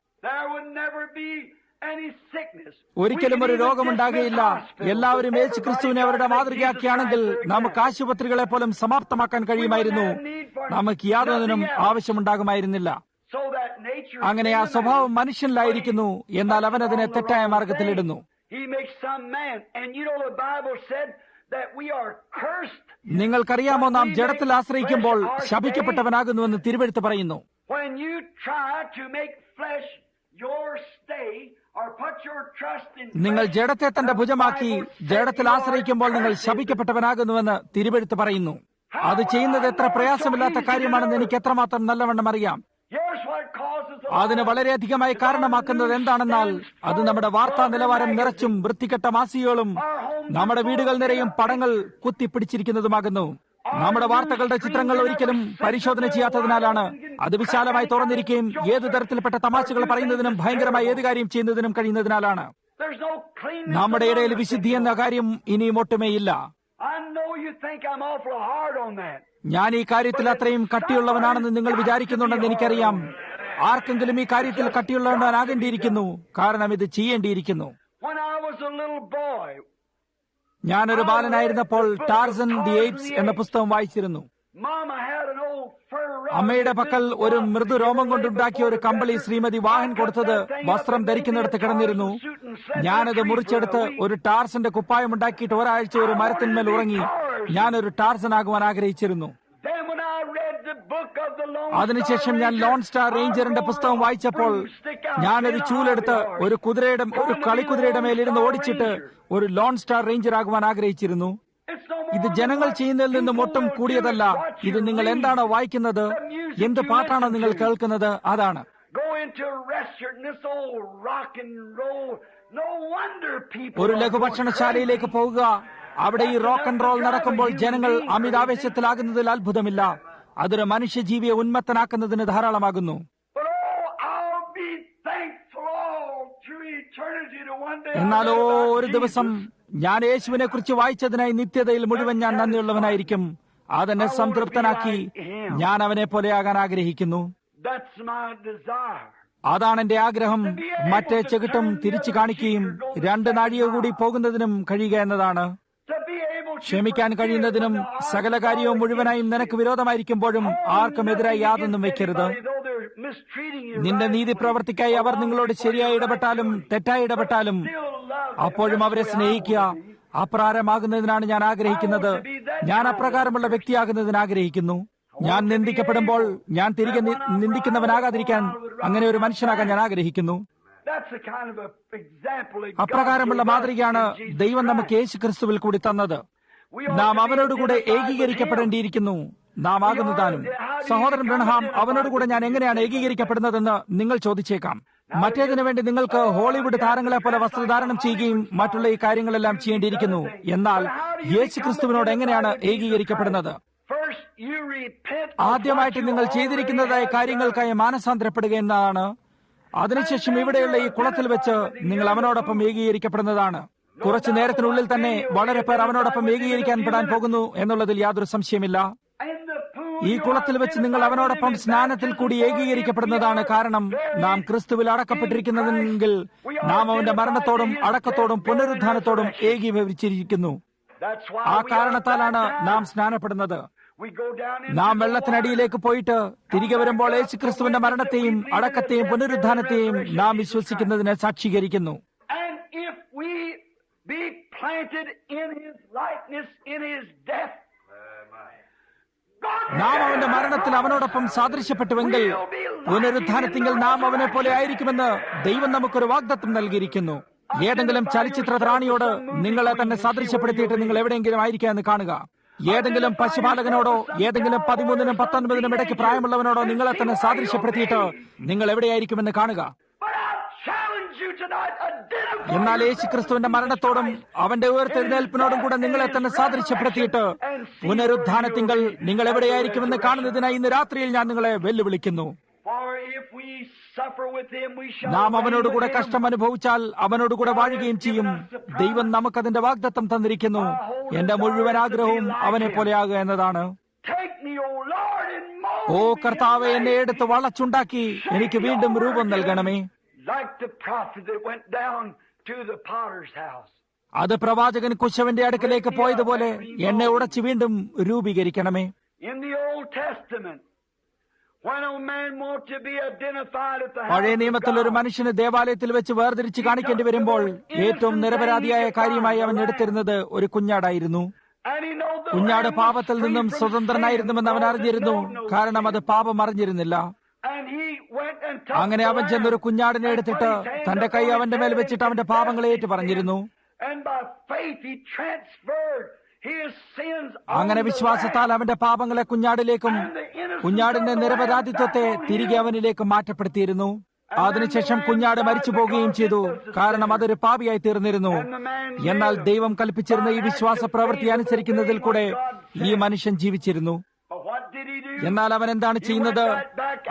ഒരിക്കലും ഒരു രോഗമുണ്ടാകുകയില്ല. എല്ലാവരും യേശു ക്രിസ്തുവിനെ അവരുടെ മാതൃകയാക്കിയാണെങ്കിൽ നമുക്ക് ആശുപത്രികളെ പോലും സമാപ്തമാക്കാൻ കഴിയുമായിരുന്നു. നമുക്ക് യാതൊന്നിനും ആവശ്യമുണ്ടാകുമായിരുന്നില്ല. അങ്ങനെ ആ സ്വഭാവം മനുഷ്യനിലായിരിക്കുന്നു. എന്നാൽ അവൻ അതിനെ തെറ്റായ മാർഗത്തിലിടുന്നു. നിങ്ങൾക്കറിയാമോ, നാം ജഡത്തിൽ ആശ്രയിക്കുമ്പോൾ ശപിക്കപ്പെട്ടവനാകുന്നുവെന്ന് തിരുവെഴുത്ത് പറയുന്നു. നിങ്ങൾ ജഡത്തെ തന്റെ ഭുജമാക്കി ജഡത്തിൽ ആശ്രയിക്കുമ്പോൾ നിങ്ങൾ ശപിക്കപ്പെട്ടവനാകുന്നുവെന്ന് തിരുവെഴുത്ത് പറയുന്നു. അത് ചെയ്യുന്നത് എത്ര പ്രയാസമില്ലാത്ത കാര്യമാണെന്ന് എനിക്ക് എത്രമാത്രം നല്ലവണ്ണം അറിയാം. അതിന് വളരെയധികമായി കാരണമാക്കുന്നത് എന്താണെന്നാൽ അത് നമ്മുടെ വാർത്താ നിലവാരം നിറച്ചും വൃത്തികെട്ട മാസികകളും നമ്മുടെ വീടുകൾ നിറയും പടങ്ങൾ കുത്തിപ്പിടിച്ചിരിക്കുന്നതുമാകുന്നു. നമ്മുടെ വാർത്തകളുടെ ചിത്രങ്ങൾ ഒരിക്കലും പരിശോധന ചെയ്യാത്തതിനാലാണ്. അത് വിശാലമായി തുറന്നിരിക്കുകയും ഏതു തരത്തിൽപ്പെട്ട തമാശകൾ പറയുന്നതിനും ഭയങ്കരമായി ഏത് കാര്യം ചെയ്യുന്നതിനും കഴിയുന്നതിനാലാണ്. നമ്മുടെ ഇടയിൽ വിശുദ്ധി എന്ന കാര്യം ഇനിയും ഒട്ടുമേയില്ല. ഞാൻ ഈ കാര്യത്തിൽ അത്രയും കട്ടിയുള്ളവനാണെന്ന് നിങ്ങൾ വിചാരിക്കുന്നുണ്ടെന്ന് എനിക്കറിയാം. ആർക്കെങ്കിലും ഈ കാര്യത്തിൽ കട്ടിയുള്ളവനാകേണ്ടിയിരിക്കുന്നു. കാരണം ഇത് ചെയ്യേണ്ടിയിരിക്കുന്നു. ഞാനൊരു ബാലനായിരുന്നപ്പോൾ ടാർസൻ ദി എയ്പ്സ് എന്ന പുസ്തകം വായിച്ചിരുന്നു. അമ്മയുടെ പക്കൽ ഒരു മൃദു രോമം കൊണ്ടുണ്ടാക്കിയ ഒരു കമ്പിളി ശ്രീമതി വാഹൻ കൊടുത്തത് വസ്ത്രം ധരിക്കുന്നിടത്ത് കിടന്നിരുന്നു. ഞാനത് മുറിച്ചെടുത്ത് ഒരു ടാർസന്റെ കുപ്പായം ഉണ്ടാക്കിയിട്ട് ഒരാഴ്ച ഒരു മരത്തിന്മേൽ ഉറങ്ങി. ഞാനൊരു ടാർസനാകുവാൻ ആഗ്രഹിച്ചിരുന്നു. book of the Lone അതിനുശേഷം Star ഞാൻ Ranger, ലോൺ സ്റ്റാർ റേഞ്ചറിന്റെ I പുസ്തകം rolled വായിച്ചപ്പോൾ through, stick out ഞാനൊരു in ചൂലെടുത്ത് Hobby ഒരു Horse. കുതിരയുടെ ഒരു കളിക്കുതിരയുടെ മേലിരുന്ന് Lone Star ഓടിച്ചിട്ട് Ranger. ഒരു ലോൺ സ്റ്റാർ റേഞ്ചർ ആകുവാൻ ആഗ്രഹിച്ചിരുന്നു. It's no more ഇത് than ജനങ്ങൾ what ചെയ്യുന്നതിൽ നിന്നും people ഒട്ടും will do. കൂടിയതല്ല. It's what ഇത് you നിങ്ങൾ read, എന്താണോ വായിക്കുന്നത്, the music എന്ത് you പാട്ടാണോ listen നിങ്ങൾ to. കേൾക്കുന്നത്, അതാണ്. Go into a restaurant and this old rock and roll. No wonder people ഒരു are going ലഘുഭക്ഷണശാലയിലേക്ക് crazy. പോകുക. അവിടെ ഈ റോക്ക് ആൻഡ് റോൾ നടക്കുമ്പോൾ ജനങ്ങൾ അമിതാവേശത്തിലാകുന്നതിൽ അത്ഭുതമില്ല. അതൊരു മനുഷ്യജീവിയെ ഉന്മത്തനാക്കുന്നതിന് ധാരാളമാകുന്നു. But I'll be thankful all through eternity to one day. എന്നാലോ ഒരു ദിവസം ഞാൻ യേശുവിനെ കുറിച്ച് വായിച്ചതിനായി നിത്യതയിൽ മുഴുവൻ ഞാൻ നന്ദിയുള്ളവനായിരിക്കും. അതെന്നെ സംതൃപ്തനാക്കി ഞാൻ അവനെ പോലെയാകാൻ ആഗ്രഹിക്കുന്നു. That's my desire. അതാണ് എന്റെ ആഗ്രഹം. മറ്റേ ചെകിട്ടും തിരിച്ചു കാണിക്കുകയും 2 നാഴിക കൂടി പോകുന്നതിനും കഴിയുക എന്നതാണ്. To be able to ക്ഷമിക്കാൻ കഴിയുന്നതിനും സകല കാര്യവും മുഴുവനായും നിനക്ക് വിരോധമായിരിക്കുമ്പോഴും ആർക്കും എതിരായി യാതൊന്നും വെക്കരുത്. though they're mistreating you നിന്റെ right, നീതി പ്രവർത്തിക്കായി അവർ നിങ്ങളോട് ശരിയായി ഇടപെട്ടാലും തെറ്റായി ഇടപെട്ടാലും still love them. അപ്പോഴും That's അവരെ the way I സ്നേഹിക്കുക. want to be. അപ്രകാരമാകുന്നതിനാണ് ഞാൻ ആഗ്രഹിക്കുന്നത്. ഞാൻ അപ്രകാരമുള്ള വ്യക്തിയാകുന്നതിന് ആഗ്രഹിക്കുന്നു. ഞാൻ നിന്ദിക്കപ്പെടുമ്പോൾ ഞാൻ തിരികെ നിന്ദിക്കുന്നവനാകാതിരിക്കാൻ അങ്ങനെ ഒരു മനുഷ്യനാകാൻ ഞാൻ ആഗ്രഹിക്കുന്നു. That's the kind of a example that God അപ്രകാരമുള്ള gave us മാതൃകയാണ് in Jesus ദൈവം നമുക്ക് Christ. യേശു ക്രിസ്തുവിൽ കൂടി തന്നത്. We ought നാം to be അവനോടുകൂടെ identified with him. ഏകീകരിക്കപ്പെടേണ്ടിയിരിക്കുന്നു. നാം ആകുന്നതാനും. സഹോദരൻ ബ്രഹ്ഹാം, അവനോടുകൂടെ ഞാൻ എങ്ങനെയാണ് ഏകീകരിക്കപ്പെടുന്നതെന്ന് നിങ്ങൾ ചോദിച്ചേക്കാം. മറ്റേതിനു വേണ്ടി നിങ്ങൾക്ക് ഹോളിവുഡ് താരങ്ങളെ പോലെ വസ്ത്രധാരണം ചെയ്യുകയും മറ്റുള്ള ഈ കാര്യങ്ങളെല്ലാം ചെയ്യേണ്ടിയിരിക്കുന്നു. എന്നാൽ യേശു ക്രിസ്തുവിനോട് എങ്ങനെയാണ് ഏകീകരിക്കപ്പെടുന്നത്? First, you repent of ആദ്യമായിട്ട് what you നിങ്ങൾ already ചെയ്തിരിക്കുന്നതായ have കാര്യങ്ങൾക്കായി മാനസാന്തരപ്പെടുക എന്നതാണ്. അതിനുശേഷം ഇവിടെയുള്ള ഈ കുളത്തിൽ വെച്ച് നിങ്ങൾ അവനോടൊപ്പം ഏകീകരിക്കപ്പെടുന്നതാണ്. കുറച്ചു നേരത്തിനുള്ളിൽ തന്നെ വളരെ പേർ അവനോടൊപ്പം ഏകീകരിക്കാൻ പെടാൻ പോകുന്നു എന്നുള്ളതിൽ യാതൊരു സംശയമില്ല. done. In the pool, ഈ കുളത്തിൽ വെച്ച് നിങ്ങൾ അവനോടൊപ്പം സ്നാനത്തിൽ കൂടി ഏകീകരിക്കപ്പെടുന്നതാണ്. കാരണം നാം ക്രിസ്തുവിൽ അടക്കപ്പെട്ടിരിക്കുന്നതെങ്കിൽ നാം അവന്റെ മരണത്തോടും അടക്കത്തോടും പുനരുദ്ധാനത്തോടും ഏകീഭവിച്ചിരിക്കുന്നു. That's why ആ we are കാരണത്താലാണ് baptized. നാം സ്നാനപ്പെടുന്നത്. We go down into നാം the വെള്ളത്തിനടിയിലേക്ക് പോയിട്ട് തിരികെ വരുമ്പോൾ യേശു ക്രിസ്തുവിന്റെ മരണത്തെയും അടക്കത്തെയും പുനരുദ്ധാനത്തെയും നാം വിശ്വസിക്കുന്നതിനെ സാക്ഷീകരിക്കുന്നു. water. And if we be planted in His likeness, in His death, God നാം അവന്റെ മരണത്തിൽ അവനോടൊപ്പം സാദൃശ്യപ്പെട്ടുവെങ്കിൽ പുനരുദ്ധാനത്തിങ്കിൽ നാം അവനെ പോലെ ആയിരിക്കുമെന്ന് ദൈവം നമുക്കൊരു വാഗ്ദത്തം നൽകിയിരിക്കുന്നു. ഏതെങ്കിലും ചലച്ചിത്ര ത്രാണിയോട് നിങ്ങളെ തന്നെ സാദൃശ്യപ്പെടുത്തിയിട്ട് നിങ്ങൾ എവിടെയെങ്കിലും ആയിരിക്കാമെന്ന് കാണുക. ഏതെങ്കിലും പശുപാലകനോടോ ഏതെങ്കിലും 13-നും 19-നും ഇടയ്ക്ക് പ്രായമുള്ളവനോടോ നിങ്ങളെ തന്നെ സാദൃശ്യപ്പെടുത്തിയിട്ട് നിങ്ങൾ എവിടെയായിരിക്കുമെന്ന് കാണുക. But I challenge you tonight, identify എന്നാൽ യേശു ക്രിസ്തുവിന്റെ മരണത്തോടും അവന്റെ ഉയർത്തെഴുന്നേൽപ്പിനോടും കൂടെ നിങ്ങളെ തന്നെ സാദൃശ്യപ്പെടുത്തിയിട്ട് പുനരുദ്ധാനത്തിങ്കൽ നിങ്ങൾ എവിടെയായിരിക്കുമെന്ന് കാണുന്നതിനായി ഇന്ന് രാത്രിയിൽ ഞാൻ നിങ്ങളെ വെല്ലുവിളിക്കുന്നു. For if we suffer with Him, we shall നാം reign അവനോടുകൂടെ with Him. കഷ്ടം അനുഭവിച്ചാൽ അവനോടുകൂടെ വാഴുകയും ചെയ്യും. ദൈവം നമുക്കതിന്റെ വാഗ്ദത്തം തന്നിരിക്കുന്നു. എന്റെ മുഴുവൻ ആഗ്രഹവും അവനെ പോലെയാകുക എന്നതാണ്. Take me, O Lord, and mold oh me കർത്താവെ, and എന്നെ make എടുത്ത് വളച്ചുണ്ടാക്കി എനിക്ക് വീണ്ടും രൂപം നൽകണമേ. like the prophet that went down to the potter's house. അത് പ്രവാചകൻ കുശവന്റെ അടുക്കലേക്ക് പോയതുപോലെ എന്നെ ഉടച്ചു വീണ്ടും രൂപീകരിക്കണമേ. In the Old Testament, when a man wants to be identified at the house പഴയ of നിയമത്തിൽ ഒരു God, മനുഷ്യന് ദേവാലയത്തിൽ വെച്ച് വേർതിരിച്ച് കാണിക്കേണ്ടി വരുമ്പോൾ ഏറ്റവും നിരപരാധിയായ കാര്യമായി അവൻ എടുത്തിരുന്നത് ഒരു കുഞ്ഞാടായിരുന്നു. and he know the കുഞ്ഞാട് lamb was പാപത്തിൽ free നിന്നും from സ്വതന്ത്രനായിരുന്നുവെന്ന് sin, അവൻ അറിഞ്ഞിരുന്നു. കാരണം അത് പാപം അറിഞ്ഞിരുന്നില്ല. and he went and took അങ്ങനെ the അവൻ lamb ചെന്നൊരു കുഞ്ഞാടിനെ and എടുത്തിട്ട് put his hand തന്റെ കൈ upon അവന്റെ his മേൽ head വെച്ചിട്ട് and അവന്റെ confessed പാപങ്ങളെ ഏറ്റു his പറഞ്ഞിരുന്നു. sins. And by faith he transferred his sins on അങ്ങനെ the വിശ്വാസത്താൽ lamb. അവന്റെ പാപങ്ങളെ കുഞ്ഞാടിലേക്കും And the innocence കുഞ്ഞാടിന്റെ of the നിരപരാധിത്വത്തെ lamb back on തിരികെ him. അവനിലേക്ക് മാറ്റപ്പെടുത്തിയിരുന്നു. അതിനുശേഷം കുഞ്ഞാട് മരിച്ചു പോകുകയും ചെയ്തു. കാരണം അതൊരു പാപിയായി തീർന്നിരുന്നു. എന്നാൽ ദൈവം കൽപ്പിച്ചിരുന്ന ഈ വിശ്വാസ പ്രവൃത്തി അനുസരിക്കുന്നതിൽ കൂടെ ഈ മനുഷ്യൻ ജീവിച്ചിരുന്നു. But what did he do? എന്നാൽ അവൻ എന്താണ് ചെയ്യുന്നത്?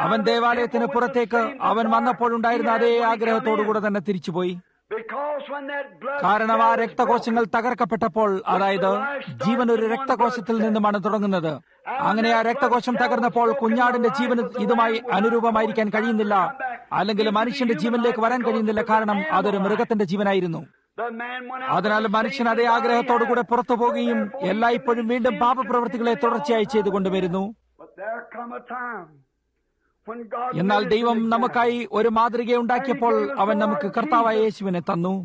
അവൻ ദേവാലയത്തിന് പുറത്തേക്ക് അവൻ വന്നപ്പോഴുണ്ടായിരുന്ന അതേ ആഗ്രഹത്തോടുകൂടെ തന്നെ തിരിച്ചുപോയി. Because when that blood കാരണം ആ cell is രക്തകോശങ്ങൾ തകർക്കപ്പെട്ടപ്പോൾ, അതായത് ജീവൻ ഒരു രക്തകോശത്തിൽ നിന്നുമാണ് തുടങ്ങുന്നത്. അങ്ങനെ ആ രക്തകോശം തകർന്നപ്പോൾ കുഞ്ഞാടിന്റെ ജീവന് ഇതുമായി അനുരൂപമായിരിക്കാൻ കഴിയുന്നില്ല, അല്ലെങ്കിൽ മനുഷ്യന്റെ ജീവനിലേക്ക് വരാൻ കഴിയുന്നില്ല. കാരണം അതൊരു മൃഗത്തിന്റെ ജീവനായിരുന്നു. the man went out അതിനാൽ with the മനുഷ്യൻ same അതേ desire ആഗ്രഹത്തോടുകൂടെ he had. പുറത്തു പോകുകയും എല്ലായ്പ്പോഴും വീണ്ടും പാപപ്രവൃത്തികളെ തുടർച്ചയായി ചെയ്തുകൊണ്ടുവരുന്നു. But there come a time when God എന്നാൽ made us ദൈവം an നമുക്കായി example. ഒരു മാതൃക ഉണ്ടാക്കിയപ്പോൾ അവൻ നമുക്ക് കർത്താവായ യേശുവിനെ തന്നു.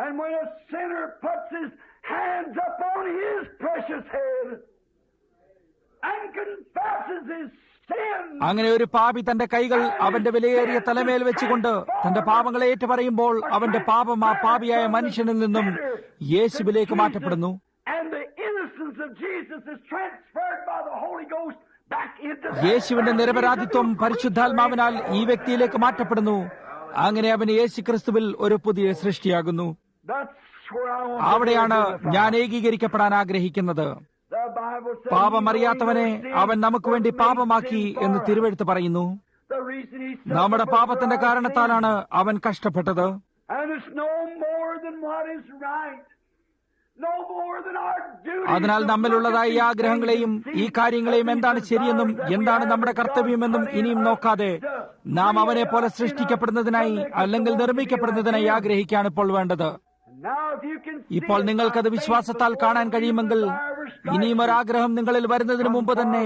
And when a sinner puts his hands upon his precious head and confesses his sin അങ്ങനെ ഒരു പാപി തന്റെ കൈകൾ അവന്റെ വിലയേറിയ തലമേൽ വെച്ചുകൊണ്ട് തന്റെ പാപങ്ങളെ ഏറ്റുപറയുമ്പോൾ അവന്റെ പാപം ആ പാപിയായ മനുഷ്യനിൽ നിന്നും യേശുവിലേക്ക് മാറ്റപ്പെടുന്നു. യേശുവിന്റെ നിരപരാധിത്വം പരിശുദ്ധാത്മാവിനാൽ ഈ വ്യക്തിയിലേക്ക് മാറ്റപ്പെടുന്നു. അങ്ങനെ അവൻ യേശുക്രിസ്തുവിൽ ഒരു പുതിയ സൃഷ്ടിയാകുന്നു. അവിടെയാണ് ഞാൻ ഏകീകരിക്കപ്പെടാൻ ആഗ്രഹിക്കുന്നത്. പാപമറിയാത്തവനെ അവൻ നമുക്ക് വേണ്ടി പാപമാക്കി എന്ന് തിരുവെഴുത്ത് പറയുന്നു. നമ്മുടെ പാപത്തിന്റെ കാരണത്താലാണ് അവൻ കഷ്ടപ്പെട്ടത്. അതിനാൽ നമ്മിലുള്ളതായ ഈ ആഗ്രഹങ്ങളെയും ഈ കാര്യങ്ങളെയും എന്താണ് ശരിയെന്നും എന്താണ് നമ്മുടെ കർത്തവ്യമെന്നും ഇനിയും നോക്കാതെ നാം അവനെ പോലെ സൃഷ്ടിക്കപ്പെടുന്നതിനായി അല്ലെങ്കിൽ നിർമ്മിക്കപ്പെടുന്നതിനായി ആഗ്രഹിക്കുകയാണ് ഇപ്പോൾ വേണ്ടത്. ഇപ്പോൾ നിങ്ങൾക്കത് വിശ്വാസത്താൽ കാണാൻ കഴിയുമെങ്കിൽ ഇനിയും ഒരാഗ്രഹം നിങ്ങളിൽ വരുന്നതിന് മുമ്പ് തന്നെ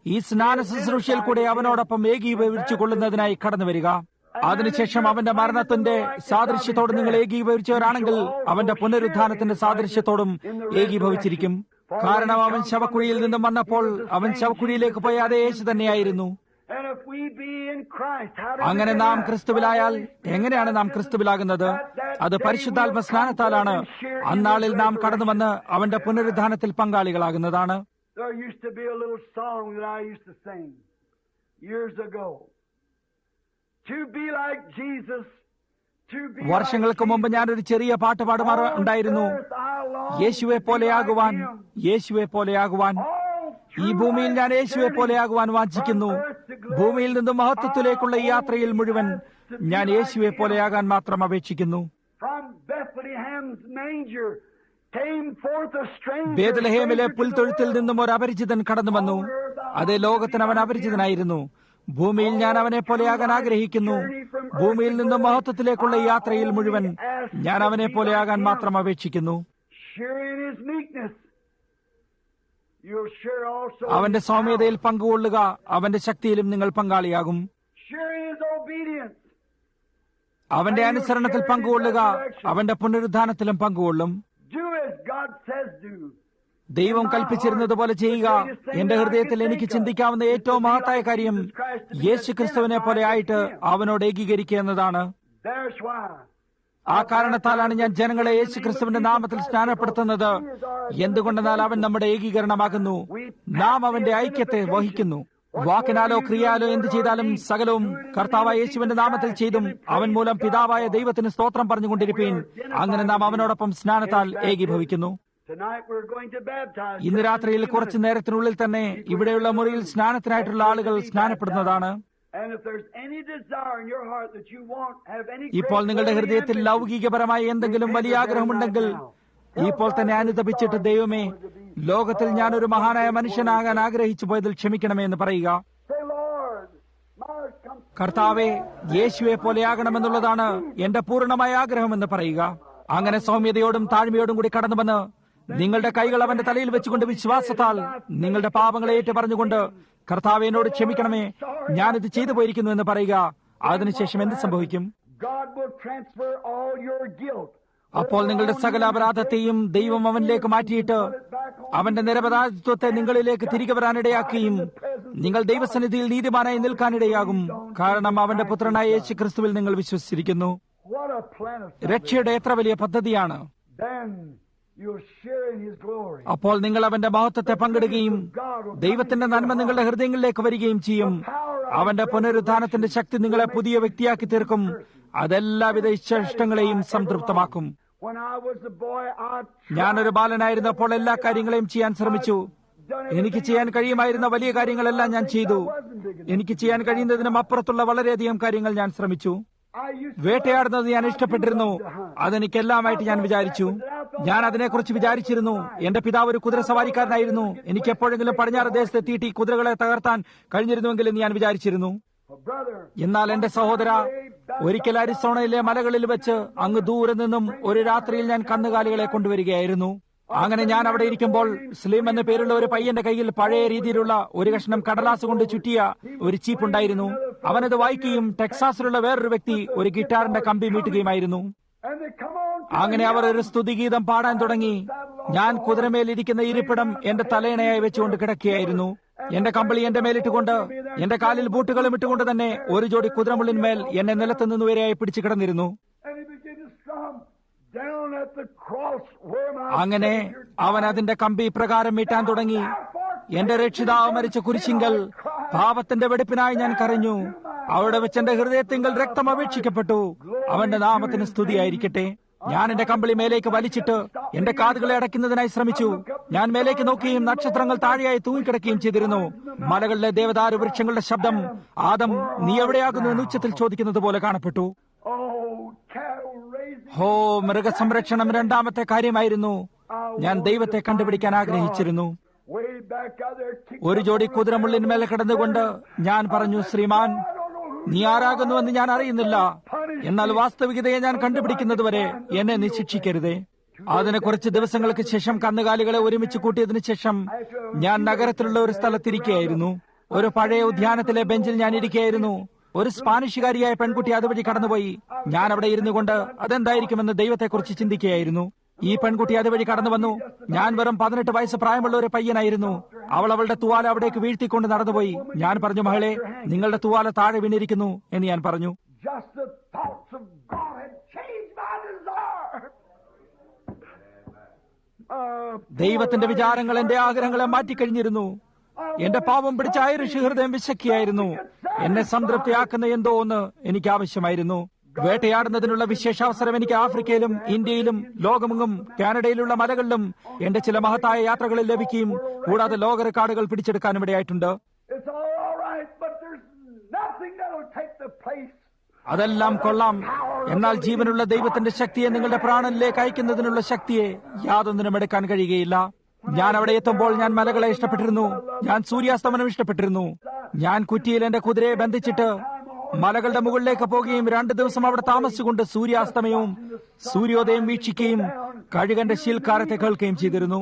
ഈ സ്നാന ശുശ്രൂഷയിൽ കൂടെ അവനോടൊപ്പം ഏകീഭവിച്ചു കൊള്ളുന്നതിനായി കടന്നു വരിക. അതിനുശേഷം അവന്റെ മരണത്തിന്റെ സാദൃശ്യത്തോട് നിങ്ങൾ ഏകീഭവിച്ചവരാണെങ്കിൽ അവന്റെ പുനരുത്ഥാനത്തിന്റെ സാദൃശ്യത്തോടും ഏകീഭവിച്ചിരിക്കും. കാരണം അവൻ ശവക്കുഴിയിൽ നിന്നും വന്നപ്പോൾ അവൻ ശവക്കുഴിയിലേക്ക് പോയ അതേ യേശു തന്നെയായിരുന്നു. അങ്ങനെ നാം ക്രിസ്തുവിലായാൽ എങ്ങനെയാണ് നാം ക്രിസ്തുവിലാകുന്നത്? അത് പരിശുദ്ധാത്മ സ്നാനത്താലാണ്. അന്നാളിൽ നാം കടന്നു വന്ന് അവന്റെ പുനരുദ്ധാനത്തിൽ പങ്കാളികളാകുന്നതാണ്. വർഷങ്ങൾക്ക് മുമ്പ് ഞാനൊരു ചെറിയ പാട്ട് പാടുമാറുണ്ടായിരുന്നു. യേശുവെ പോലെയാകുവാൻ, യേശുവെ പോലെയാകുവാൻ. ഈ ഭൂമിയിൽ ഞാൻ യേശുവെ പോലെയാകുവാൻ വാഞ്ചിക്കുന്നു. ഭൂമിയിൽ നിന്നും മഹത്വത്തിലേക്കുള്ള ഈ യാത്രയിൽ മുഴുവൻ ഞാൻ യേശുവെ പോലെയാകാൻ മാത്രം അപേക്ഷിക്കുന്നു. ബേത്ലഹേമിലെ പുൽത്തൊഴുത്തിൽ നിന്നും ഒരു അപരിചിതൻ കടന്നു വന്നു. അതേ ലോകത്തിന് അവൻ അപരിചിതനായിരുന്നു. ഭൂമിയിൽ ഞാൻ അവനെ പോലെയാകാൻ ആഗ്രഹിക്കുന്നു. ഭൂമിയിൽ നിന്നും മഹത്വത്തിലേക്കുള്ള ഈ യാത്രയിൽ മുഴുവൻ ഞാൻ അവനെ പോലെയാകാൻ മാത്രം അപേക്ഷിക്കുന്നു. അവന്റെ സൗമ്യതയിൽ പങ്കുകൊള്ളുക. അവന്റെ ശക്തിയിലും നിങ്ങൾ പങ്കാളിയാകും. അവന്റെ അനുസരണത്തിൽ പങ്കുകൊള്ളുക. അവന്റെ പുനരുദ്ധാനത്തിലും പങ്കുകൊള്ളും. ദൈവം കൽപ്പിച്ചിരുന്നത് പോലെ ചെയ്യുക. എന്റെ ഹൃദയത്തിൽ എനിക്ക് ചിന്തിക്കാവുന്ന ഏറ്റവും മഹത്തായ കാര്യം യേശു ക്രിസ്തുവിനെ പോലെ ആയിട്ട് അവനോട് ഏകീകരിക്കുക എന്നതാണ്. ആ കാരണത്താലാണ് ഞാൻ ജനങ്ങളെ യേശു ക്രിസ്തുവിന്റെ നാമത്തിൽ സ്നാനപ്പെടുത്തുന്നത്. എന്തുകൊണ്ടെന്നാൽ അവൻ നമ്മുടെ ഏകീകരണമാകുന്നു. നാം അവന്റെ ഐക്യത്തെ വഹിക്കുന്നു. വാക്കിനാലോ ക്രിയാലോ എന്ത് ചെയ്താലും സകലവും കർത്താവായ യേശുവിന്റെ നാമത്തിൽ ചെയ്തും അവൻ മൂലം പിതാവായ ദൈവത്തിന് സ്തോത്രം പറഞ്ഞുകൊണ്ടിരിപ്പീൻ. അങ്ങനെ നാം അവനോടൊപ്പം സ്നാനത്താൽ ഏകീഭവിക്കുന്നു. ഇന്ന് രാത്രിയിൽ കുറച്ചു നേരത്തിനുള്ളിൽ തന്നെ ഇവിടെയുള്ള മുറിയിൽ സ്നാനത്തിനായിട്ടുള്ള ആളുകൾ സ്നാനപ്പെടുന്നതാണ്. ഇപ്പോൾ നിങ്ങളുടെ ഹൃദയത്തിൽ ലൗകികപരമായ എന്തെങ്കിലും വലിയ ആഗ്രഹമുണ്ടെങ്കിൽ ഇപ്പോൾ തന്നെ അനുതപിച്ചിട്ട്, ദൈവമേ, ലോകത്തിൽ ഞാനൊരു മഹാനായ മനുഷ്യനാകാൻ ആഗ്രഹിച്ചു പോയതിൽ ക്ഷമിക്കണമേ എന്ന് പറയുക. കർത്താവെ, യേശുവെ പോലെയാകണമെന്നുള്ളതാണ് എന്റെ പൂർണ്ണമായ ആഗ്രഹമെന്ന് പറയുക. അങ്ങനെ സൗമ്യതയോടും താഴ്മയോടും കൂടി കടന്നു വന്ന് നിങ്ങളുടെ കൈകൾ അവന്റെ തലയിൽ വെച്ചുകൊണ്ട് വിശ്വാസത്താൽ നിങ്ങളുടെ പാപങ്ങളെ ഏറ്റു പറഞ്ഞുകൊണ്ട്, കർത്താവെ, എന്നോട് ക്ഷമിക്കണമേ, ഞാനിത് ചെയ്തു പോയിരിക്കുന്നു എന്ന് പറയുക. അതിനുശേഷം എന്ത് സംഭവിക്കും? അപ്പോൾ നിങ്ങളുടെ സകല അപരാധത്തെയും ദൈവം അവനിലേക്ക് മാറ്റിയിട്ട് അവന്റെ നിരപരാധിത്വത്തെ നിങ്ങളിലേക്ക് തിരികെ വരാനിടയാക്കുകയും നിങ്ങൾ ദൈവസന്നിധിയിൽ നീതിമാനായി നിൽക്കാനിടയാകും. കാരണം അവന്റെ പുത്രനായ യേശു ക്രിസ്തുവിൽ നിങ്ങൾ വിശ്വസിച്ചിരിക്കുന്നു. രക്ഷയുടെ എത്ര വലിയ പദ്ധതിയാണ്! അപ്പോൾ നിങ്ങൾ അവന്റെ മഹത്വത്തെ പങ്കിടുകയും ദൈവത്തിന്റെ നന്മ നിങ്ങളുടെ ഹൃദയങ്ങളിലേക്ക് വരികയും ചെയ്യും. അവന്റെ പുനരുദ്ധാനത്തിന്റെ ശക്തി നിങ്ങളെ പുതിയ വ്യക്തിയാക്കി തീർക്കും. അതെല്ലാവിധ ഇഷ്ടങ്ങളെയും സംതൃപ്തമാക്കും. ഞാനൊരു ബാലനായിരുന്നപ്പോൾ എല്ലാ കാര്യങ്ങളെയും ചെയ്യാൻ ശ്രമിച്ചു. എനിക്ക് ചെയ്യാൻ കഴിയുമായിരുന്ന വലിയ കാര്യങ്ങളെല്ലാം ഞാൻ ചെയ്തു. എനിക്ക് ചെയ്യാൻ കഴിയുന്നതിനും അപ്പുറത്തുള്ള വളരെയധികം കാര്യങ്ങൾ ഞാൻ ശ്രമിച്ചു. വേട്ടയാടുന്നത് ഞാൻ ഇഷ്ടപ്പെട്ടിരുന്നു. അതെനിക്കെല്ലാമായിട്ട് ഞാൻ വിചാരിച്ചു. ഞാൻ അതിനെക്കുറിച്ച് വിചാരിച്ചിരുന്നു. എന്റെ പിതാവ് ഒരു കുതിര സവാരിക്കാരനായിരുന്നു. എനിക്ക് എപ്പോഴെങ്കിലും പടിഞ്ഞാറ് ദേശത്തെത്തിയിട്ട് ഈ കുതിരകളെ തകർത്താൻ കഴിഞ്ഞിരുന്നുവെങ്കിലും ഞാൻ വിചാരിച്ചിരുന്നു. എന്നാൽ എന്റെ സഹോദര, ഒരിക്കൽ അരിസോണയിലെ മലകളിൽ വെച്ച് അങ്ങ് ദൂരെ നിന്നും ഒരു രാത്രിയിൽ ഞാൻ കന്നുകാലികളെ കൊണ്ടുവരികയായിരുന്നു. അങ്ങനെ ഞാൻ അവിടെ ഇരിക്കുമ്പോൾ സ്ലിം എന്ന പേരുള്ള ഒരു പയ്യന്റെ കയ്യിൽ പഴയ രീതിയിലുള്ള ഒരു കഷ്ണം കടലാസ് കൊണ്ട് ചുറ്റിയ ഒരു ചീപ്പുണ്ടായിരുന്നു. അവനത് വായിക്കുകയും ടെക്സാസിലുള്ള വേറൊരു വ്യക്തി ഒരു ഗിറ്റാറിന്റെ കമ്പി മീട്ടുകയുമായിരുന്നു. അങ്ങനെ അവർ ഒരു സ്തുതിഗീതം പാടാൻ തുടങ്ങി. ഞാൻ കുതിരമേലിരിക്കുന്ന ഇരിപ്പിടം എന്റെ തലയിണയായി വെച്ചുകൊണ്ട് കിടക്കുകയായിരുന്നു. എന്റെ കമ്പിളി എന്റെ മേലിട്ടുകൊണ്ട് എന്റെ കാലിൽ ബൂട്ടുകളും ഇട്ടുകൊണ്ട് തന്നെ ഒരു ജോഡി കുതിരമുള്ളിന്മേൽ എന്നെ നിലത്ത് നിന്നുവരെയായി പിടിച്ചു കിടന്നിരുന്നു. അങ്ങനെ അവൻ അതിന്റെ കമ്പി പ്രകാരം മീട്ടാൻ തുടങ്ങി. എന്റെ രക്ഷിതാവ് മരിച്ച കുരിശിങ്കൽ പാപത്തിന്റെ വെടിപ്പിനായി ഞാൻ കരഞ്ഞു. അവിടെ വെച്ച് എന്റെ ഹൃദയത്തിങ്കൽ രക്തം അപേക്ഷിക്കപ്പെട്ടു. അവന്റെ നാമത്തിന് സ്തുതിയായിരിക്കട്ടെ. ഞാൻ എന്റെ കമ്പിളി മേലേക്ക് വലിച്ചിട്ട് എന്റെ കാതുകളെ അടയ്ക്കുന്നതിനായി ശ്രമിച്ചു. ഞാൻ മേലേക്ക് നോക്കുകയും നക്ഷത്രങ്ങൾ താഴെയായി തൂങ്ങിക്കിടക്കുകയും ചെയ്തിരുന്നു. മലകളിലെ ദേവദാരു വൃക്ഷങ്ങളുടെ ശബ്ദം ആദം നീ എവിടെയാകുന്നു എന്ന് ഉച്ചത്തിൽ ചോദിക്കുന്നത് പോലെ കാണപ്പെട്ടു. ഹോ, മൃഗസംരക്ഷണം രണ്ടാമത്തെ കാര്യമായിരുന്നു. ഞാൻ ദൈവത്തെ കണ്ടുപിടിക്കാൻ ആഗ്രഹിച്ചിരുന്നു. ഒരു ജോഡി കുതിരമുള്ളിന്മേൽ കിടന്നുകൊണ്ട് ഞാൻ പറഞ്ഞു, ശ്രീമാൻ, നീ ആരാകുന്നുവെന്ന് ഞാൻ അറിയുന്നില്ല. എന്നാൽ വാസ്തവികതയെ ഞാൻ കണ്ടുപിടിക്കുന്നതുവരെ എന്നെ നീ ശിക്ഷിക്കരുതേ. അതിന് കുറച്ച് ദിവസങ്ങൾക്ക് ശേഷം കന്നുകാലികളെ ഒരുമിച്ച് കൂട്ടിയതിനു ശേഷം ഞാൻ നഗരത്തിലുള്ള ഒരു സ്ഥലത്തിരിക്കുകയായിരുന്നു. ഒരു പഴയ ഉദ്യാനത്തിലെ ബെഞ്ചിൽ ഞാൻ ഇരിക്കുകയായിരുന്നു. ഒരു സ്പാനിഷുകാരിയായ പെൺകുട്ടി അതുവഴി കടന്നുപോയി. ഞാൻ അവിടെ ഇരുന്നു കൊണ്ട് അതെന്തായിരിക്കുമെന്ന് ദൈവത്തെക്കുറിച്ച് ചിന്തിക്കുകയായിരുന്നു. ഈ പെൺകുട്ടി അതുവഴി കടന്നു വന്നു. ഞാൻ വെറും 18 വയസ്സ് പ്രായമുള്ള ഒരു പയ്യനായിരുന്നു. അവൾ അവളുടെ തുവാല അവിടേക്ക് വീഴ്ത്തിക്കൊണ്ട് നടന്നുപോയി. ഞാൻ പറഞ്ഞു, മകളെ, നിങ്ങളുടെ തുവാല താഴെ വീണിരിക്കുന്നു എന്ന് ഞാൻ പറഞ്ഞു. ദൈവത്തിന്റെ വിചാരങ്ങൾ എന്റെ ആഗ്രഹങ്ങളെ മാറ്റിക്കഴിഞ്ഞിരുന്നു. എന്റെ പാപം പിടിച്ച ഐറിഷ് ഹൃദയം വിശക്കിയായിരുന്നു. എന്നെ സംതൃപ്തിയാക്കുന്ന എന്തോ ഒന്ന് എനിക്ക് ആവശ്യമായിരുന്നു. വേട്ടയാടുന്നതിനുള്ള വിശേഷാവസരം എനിക്ക് ആഫ്രിക്കയിലും ഇന്ത്യയിലും ലോകമെങ്ങും കാനഡയിലുള്ള മലകളിലും എന്റെ ചില മഹത്തായ യാത്രകളിൽ ലഭിക്കുകയും കൂടാതെ ലോക റെക്കോർഡുകൾ പിടിച്ചെടുക്കാനും ഇടയായിട്ടുണ്ട്. അതെല്ലാം കൊള്ളാം. എന്നാൽ ജീവനുള്ള ദൈവത്തിന്റെ ശക്തിയെ നിങ്ങളുടെ പ്രാണനിലേക്ക് അയക്കുന്നതിനുള്ള ശക്തിയെ യാതൊന്നിനും എടുക്കാൻ കഴിയുകയില്ല. ഞാൻ അവിടെ എത്തുമ്പോൾ ഞാൻ മലകളെ ഇഷ്ടപ്പെട്ടിരുന്നു. ഞാൻ സൂര്യാസ്തമനം ഇഷ്ടപ്പെട്ടിരുന്നു. ഞാൻ കുറ്റിയിൽ എന്റെ കുതിരയെ ബന്ധിച്ചിട്ട് മലകളുടെ മുകളിലേക്ക് പോകുകയും 2 ദിവസം അവിടെ താമസിച്ചുകൊണ്ട് സൂര്യാസ്തമയവും സൂര്യോദയം വീക്ഷിക്കുകയും കഴുകന്റെ ശീൽക്കാരത്തെ കേൾക്കുകയും ചെയ്തിരുന്നു.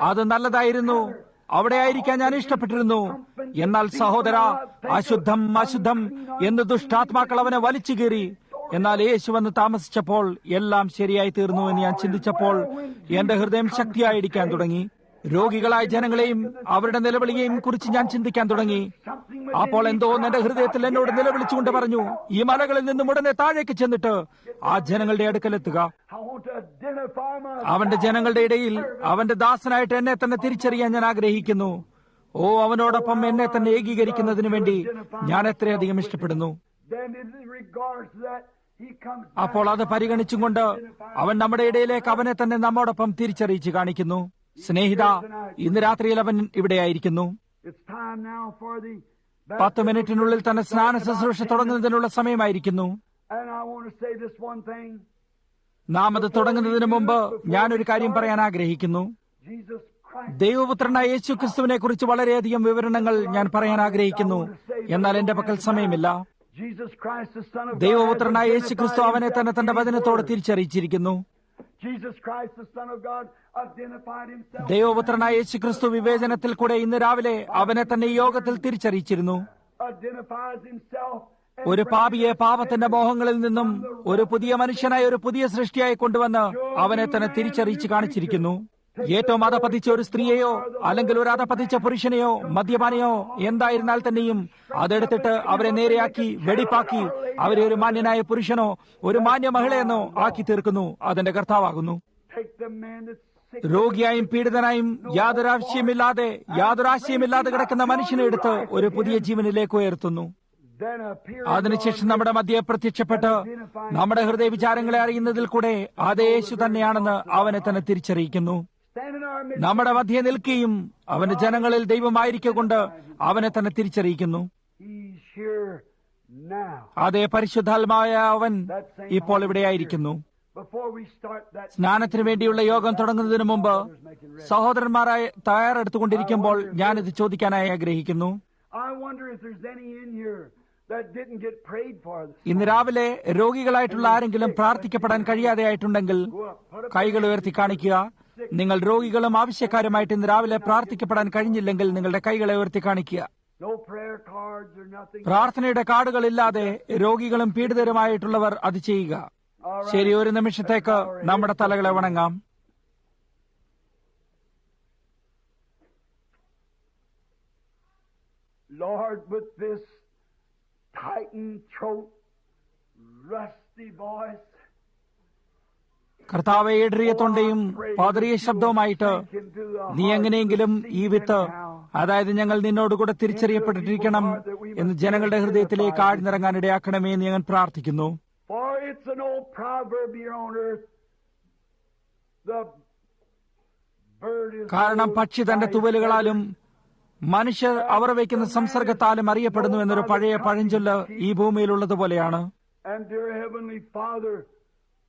അത് നല്ലതായിരുന്നു. അവിടെ ആയിരിക്കാൻ ഞാൻ ഇഷ്ടപ്പെട്ടിരുന്നു. എന്നാൽ സഹോദര, അശുദ്ധം അശുദ്ധം എന്ന് ദുഷ്ടാത്മാക്കൾ അവനെ വലിച്ചു കീറി. എന്നാൽ യേശു വന്ന് താമസിച്ചപ്പോൾ എല്ലാം ശരിയായി തീർന്നു എന്ന് ഞാൻ ചിന്തിച്ചപ്പോൾ എന്റെ ഹൃദയം ശക്തിയായിരിക്കാൻ തുടങ്ങി. രോഗികളായ ജനങ്ങളെയും അവരുടെ നിലവിളിയെയും കുറിച്ച് ഞാൻ ചിന്തിക്കാൻ തുടങ്ങി. അപ്പോൾ എന്തോ എന്റെ ഹൃദയത്തിൽ എന്നോട് നിലവിളിച്ചുകൊണ്ട് പറഞ്ഞു, ഈ മലകളിൽ നിന്നും ഉടനെ താഴേക്ക് ചെന്നിട്ട് ആ ജനങ്ങളുടെ അടുക്കലെത്തുക. അവന്റെ ജനങ്ങളുടെ ഇടയിൽ അവന്റെ ദാസനായിട്ട് എന്നെ തന്നെ തിരിച്ചറിയാൻ ഞാൻ ആഗ്രഹിക്കുന്നു. ഓ, അവനോടൊപ്പം എന്നെ തന്നെ ഏകീകരിക്കുന്നതിന് വേണ്ടി ഞാൻ എത്രയധികം ഇഷ്ടപ്പെടുന്നു. അപ്പോൾ അത് പരിഗണിച്ചും കൊണ്ട് അവൻ നമ്മുടെ ഇടയിലേക്ക് അവനെ തന്നെ നമ്മോടൊപ്പം തിരിച്ചറിയിച്ച് കാണിക്കുന്നു. സ്നേഹിത, ഇന്ന് രാത്രിയിൽ അവൻ ഇവിടെയായിരിക്കുന്നു. 10 മിനിറ്റിനുള്ളിൽ തന്നെ സ്നാന ശുശ്രൂഷ തുടങ്ങുന്നതിനുള്ള സമയമായിരിക്കുന്നു. നാം അത് തുടങ്ങുന്നതിന് മുമ്പ് ഞാനൊരു കാര്യം പറയാൻ ആഗ്രഹിക്കുന്നു. ദൈവപുത്രനായ യേശു ക്രിസ്തുവിനെ കുറിച്ച് വളരെയധികം വിവരണങ്ങൾ ഞാൻ പറയാൻ ആഗ്രഹിക്കുന്നു. എന്നാൽ എന്റെ പക്കൽ സമയമില്ല. ദൈവപുത്രനായ യേശു ക്രിസ്തു അവനെ തന്നെ തന്റെ വചനത്തോട് തിരിച്ചറിയിച്ചിരിക്കുന്നു. ദൈവപുത്രനായ യേശു ക്രിസ്തു വിവേചനത്തിൽ കൂടെ ഇന്ന് രാവിലെ അവനെ തന്നെ ഈ യോഗത്തിൽ തിരിച്ചറിയിച്ചിരുന്നു. ഒരു പാപിയെ പാപത്തിന്റെ മോഹങ്ങളിൽ നിന്നും ഒരു പുതിയ മനുഷ്യനായ ഒരു പുതിയ സൃഷ്ടിയായി കൊണ്ടുവന്ന് അവനെ തന്നെ തിരിച്ചറിയിച്ച് കാണിച്ചിരിക്കുന്നു. ഏറ്റവും അധപതിച്ച ഒരു സ്ത്രീയെയോ അല്ലെങ്കിൽ ഒരു അധപതിച്ച പുരുഷനെയോ മദ്യപാനെയോ എന്തായിരുന്നാൽ തന്നെയും അതെടുത്തിട്ട് അവരെ നേരെയാക്കി വെടിപ്പാക്കി അവരെ ഒരു മാന്യനായ പുരുഷനോ ഒരു മാന്യ മഹിളയെന്നോ ആക്കി തീർക്കുന്നു. അതെന്റെ കർത്താവാകുന്നു. രോഗിയായും പീഡിതനായും യാതൊരാശയമില്ലാതെ കിടക്കുന്ന മനുഷ്യനെ എടുത്ത് ഒരു പുതിയ ജീവനിലേക്ക് ഉയർത്തുന്നു. അതിനുശേഷം നമ്മുടെ മധ്യേ പ്രത്യക്ഷപ്പെട്ട് നമ്മുടെ ഹൃദയ വിചാരങ്ങളെ അറിയുന്നതിൽ കൂടെ അതേ യേശു തന്നെയാണെന്ന് അവനെ തന്നെ തിരിച്ചറിയിക്കുന്നു. നമ്മുടെ മധ്യേ നിൽക്കുകയും അവന്റെ ജനങ്ങളിൽ ദൈവമായിരിക്കൊണ്ട് അവനെ തന്നെ തിരിച്ചറിയിക്കുന്നു. അതേ പരിശുദ്ധാത്മാവായ അവൻ ഇപ്പോൾ ഇവിടെയായിരിക്കുന്നു. സ്നാനത്തിന് വേണ്ടിയുള്ള യോഗം തുടങ്ങുന്നതിന് മുമ്പ് സഹോദരന്മാരായ തയ്യാറെടുത്തുകൊണ്ടിരിക്കുമ്പോൾ ഞാനിത് ചോദിക്കാനായി ആഗ്രഹിക്കുന്നു. ഇന്ന് രാവിലെ രോഗികളായിട്ടുള്ള ആരെങ്കിലും പ്രാർത്ഥിക്കപ്പെടാൻ കഴിയാതെ ആയിട്ടുണ്ടെങ്കിൽ കൈകൾ ഉയർത്തി കാണിക്കുക. നിങ്ങൾ രോഗികളും ആവശ്യക്കാരുമായിട്ട് ഇന്ന് രാവിലെ പ്രാർത്ഥിക്കപ്പെടാൻ കഴിഞ്ഞില്ലെങ്കിൽ നിങ്ങളുടെ കൈകളെ ഉയർത്തി കാണിക്കുക. പ്രാർത്ഥനയുടെ കാർഡുകളില്ലാതെ രോഗികളും പീഡിതരുമായിട്ടുള്ളവർ അത് ചെയ്യുക. ശരി, ഒരു നിമിഷത്തേക്ക് നമ്മുടെ തലകളെ വണങ്ങാം. Lord, with this tightened throat, rusty voice, കർത്താവെ, ഇടറിയ തൊണ്ടയും പാതറിയ ശബ്ദവുമായിട്ട് നീ എങ്ങനെയെങ്കിലും ഈ വിത്ത്, അതായത് ഞങ്ങൾ നിന്നോടുകൂടെ തിരിച്ചറിയപ്പെട്ടിരിക്കണം എന്ന് ജനങ്ങളുടെ ഹൃദയത്തിലേക്ക് ആഴ്ന്നിറങ്ങാൻ ഇടയാക്കണമേ എന്ന് ഞാൻ പ്രാർത്ഥിക്കുന്നു. For it's an old proverb here on earth. The bird is കാരണം പക്ഷി തന്റെ തുവലുകളാലും മനുഷ്യർ അവർ വയ്ക്കുന്ന സംസർഗത്താലും അറിയപ്പെടുന്നു എന്നൊരു പഴയ പഴഞ്ചൊല്ല് ഈ ഭൂമിയിലുള്ളതുപോലെയാണ്. And dear Heavenly Father,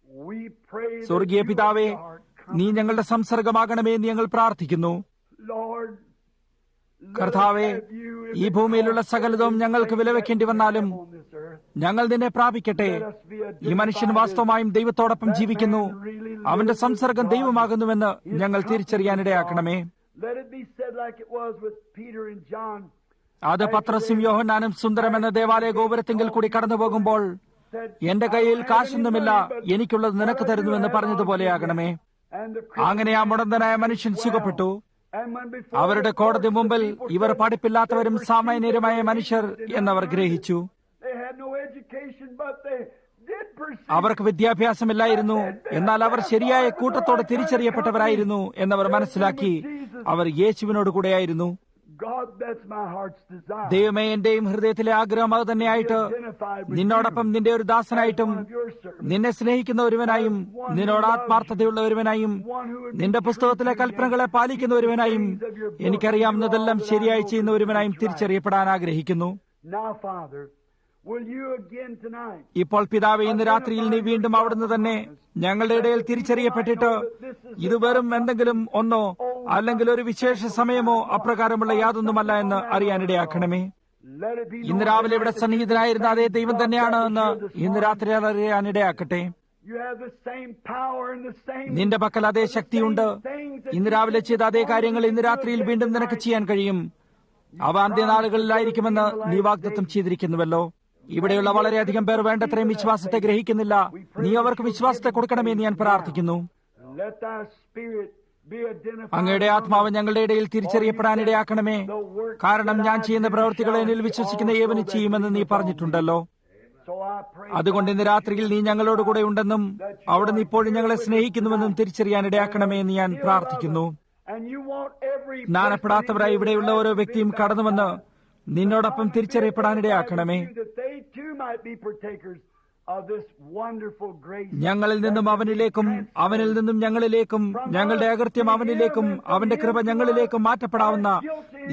we pray that സ്വർഗീയ പിതാവേ, നീ ഞങ്ങളുടെ സംസർഗമാകണമേ എന്ന് ഞങ്ങൾ പ്രാർത്ഥിക്കുന്നു. Lord, കർത്താവെ, ഈ ഭൂമിയിലുള്ള സകലതും ഞങ്ങൾക്ക് വിലവെക്കേണ്ടി വന്നാലും ഞങ്ങൾ നിന്നെ പ്രാപിക്കട്ടെ. ഈ മനുഷ്യൻ വാസ്തവമായും ദൈവത്തോടൊപ്പം ജീവിക്കുന്നു, അവന്റെ സംസർഗം ദൈവമാകുന്നുവെന്ന് ഞങ്ങൾ തിരിച്ചറിയാനിടയാക്കണമേ. let it be said like it was with Peter and John. അത് പത്രസും യോഹന്നാനും സുന്ദരം എന്ന ദേവാലയ ഗോപുരത്തിങ്കിൽ കൂടി കടന്നു പോകുമ്പോൾ എന്റെ കയ്യിൽ കാശൊന്നുമില്ല, എനിക്കുള്ളത് നിനക്ക് തരുന്നുവെന്ന് പറഞ്ഞതുപോലെയാകണമേ. അങ്ങനെ ആ മുടന്തനായ മനുഷ്യൻ സുഖപ്പെട്ടു. അവരുടെ കോടതി മുമ്പിൽ ഇവർ പഠിപ്പില്ലാത്തവരും സാമാന്യരുമായ മനുഷ്യർ എന്നവർ ഗ്രഹിച്ചു. അവർക്ക് വിദ്യാഭ്യാസമില്ലായിരുന്നു, എന്നാൽ അവർ ശരിയായ കൂട്ടത്തോട് തിരിച്ചറിയപ്പെട്ടവരായിരുന്നു എന്നവർ മനസ്സിലാക്കി. അവർ യേശുവിനോട് കൂടെയായിരുന്നു. ദൈവമേ, എന്റെയും ഹൃദയത്തിലെ ആഗ്രഹം അത് തന്നെയായിട്ട് നിന്നോടൊപ്പം നിന്റെ ഒരു ദാസനായിട്ടും നിന്നെ സ്നേഹിക്കുന്ന ഒരുവനായും നിന്നോട് ആത്മാർത്ഥതയുള്ള ഒരുവനായും നിന്റെ പുസ്തകത്തിലെ കൽപ്പനകളെ പാലിക്കുന്ന ഒരുവനായും എനിക്കറിയാവുന്നതെല്ലാം ശരിയായി ചെയ്യുന്ന ഒരുവനായും തിരിച്ചറിയപ്പെടാൻ ആഗ്രഹിക്കുന്നു. ഇപ്പോൾ പിതാവേ, ഇന്ന് രാത്രിയിൽ നീ വീണ്ടും അവിടുന്ന് തന്നെ ഞങ്ങളുടെ ഇടയിൽ തിരിച്ചറിയപ്പെട്ടിട്ട് ഇത് വെറും എന്തെങ്കിലും ഒന്നോ അല്ലെങ്കിൽ ഒരു വിശേഷ സമയമോ അപ്രകാരമുള്ള യാതൊന്നുമല്ല എന്ന് അറിയാനിടയാക്കണമേ. ഇന്ന് രാവിലെ ഇവിടെ സന്നിഹിതനായിരുന്ന അതേ ദൈവം തന്നെയാണ് എന്ന് ഇന്ന് രാത്രി അറിയാനിടയാക്കട്ടെ. നിന്റെ പക്കൽ അതേ ശക്തിയുണ്ട്. ഇന്ന് രാവിലെ ചെയ്ത അതേ കാര്യങ്ങൾ ഇന്ന് രാത്രിയിൽ വീണ്ടും നിനക്ക് ചെയ്യാൻ കഴിയും. അവ അന്ത്യനാളുകളിലായിരിക്കുമെന്ന് നീ വാഗ്ദത്തം ചെയ്തിരിക്കുന്നുവല്ലോ. ഇവിടെയുള്ള വളരെയധികം പേർ വേണ്ടത്രയും വിശ്വാസത്തെ ഗ്രഹിക്കുന്നില്ല. നീ അവർക്ക് വിശ്വാസത്തെ കൊടുക്കണമെന്ന് ഞാൻ പ്രാർത്ഥിക്കുന്നു. അങ്ങയുടെ ആത്മാവ് ഞങ്ങളുടെ ഇടയിൽ തിരിച്ചറിയപ്പെടാനിടയാക്കണമേ. കാരണം ഞാൻ ചെയ്യുന്ന പ്രവൃത്തികളെ എന്നിൽ വിശ്വസിക്കുന്ന ഏവനും ചെയ്യുമെന്ന് നീ പറഞ്ഞിട്ടുണ്ടല്ലോ. അതുകൊണ്ട് ഇന്ന് രാത്രിയിൽ നീ ഞങ്ങളോടുകൂടെ ഉണ്ടെന്നും അവിടുന്ന് ഇപ്പോഴും ഞങ്ങളെ സ്നേഹിക്കുന്നുവെന്നും തിരിച്ചറിയാനിടയാക്കണമേ എന്ന് ഞാൻ പ്രാർത്ഥിക്കുന്നു. സ്നാനപ്പെടാത്തവരായി ഇവിടെയുള്ള ഓരോ വ്യക്തിയും കടന്നുവന്ന് നിന്നോടൊപ്പം തിരിച്ചറിയപ്പെടാനിടയാക്കണമേ. ഞങ്ങളിൽ നിന്നും അവനിലേക്കും അവനിൽ നിന്നും ഞങ്ങളിലേക്കും ഞങ്ങളുടെ അകൃത്യം അവനിലേക്കും അവന്റെ കൃപ ഞങ്ങളിലേക്കും മാറ്റപ്പെടാവുന്ന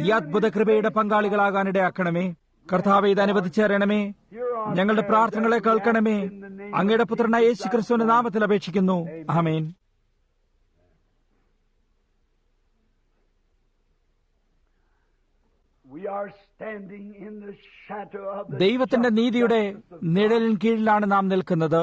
ഈ അദ്ഭുത കൃപയുടെ പങ്കാളികളാകാനിടയാക്കണമേ. കർത്താവേ, ഇത് അനുവദിച്ചേരണമേ. ഞങ്ങളുടെ പ്രാർത്ഥനകളെ കേൾക്കണമേ. അങ്ങയുടെ പുത്രനായ യേശു ക്രിസ്തുവിന്റെ നാമത്തിൽ അപേക്ഷിക്കുന്നു. ആമേൻ. ദൈവത്തിന്റെ നീതിയുടെ നിഴലിൻ കീഴിലാണ് നാം നിൽക്കുന്നത്.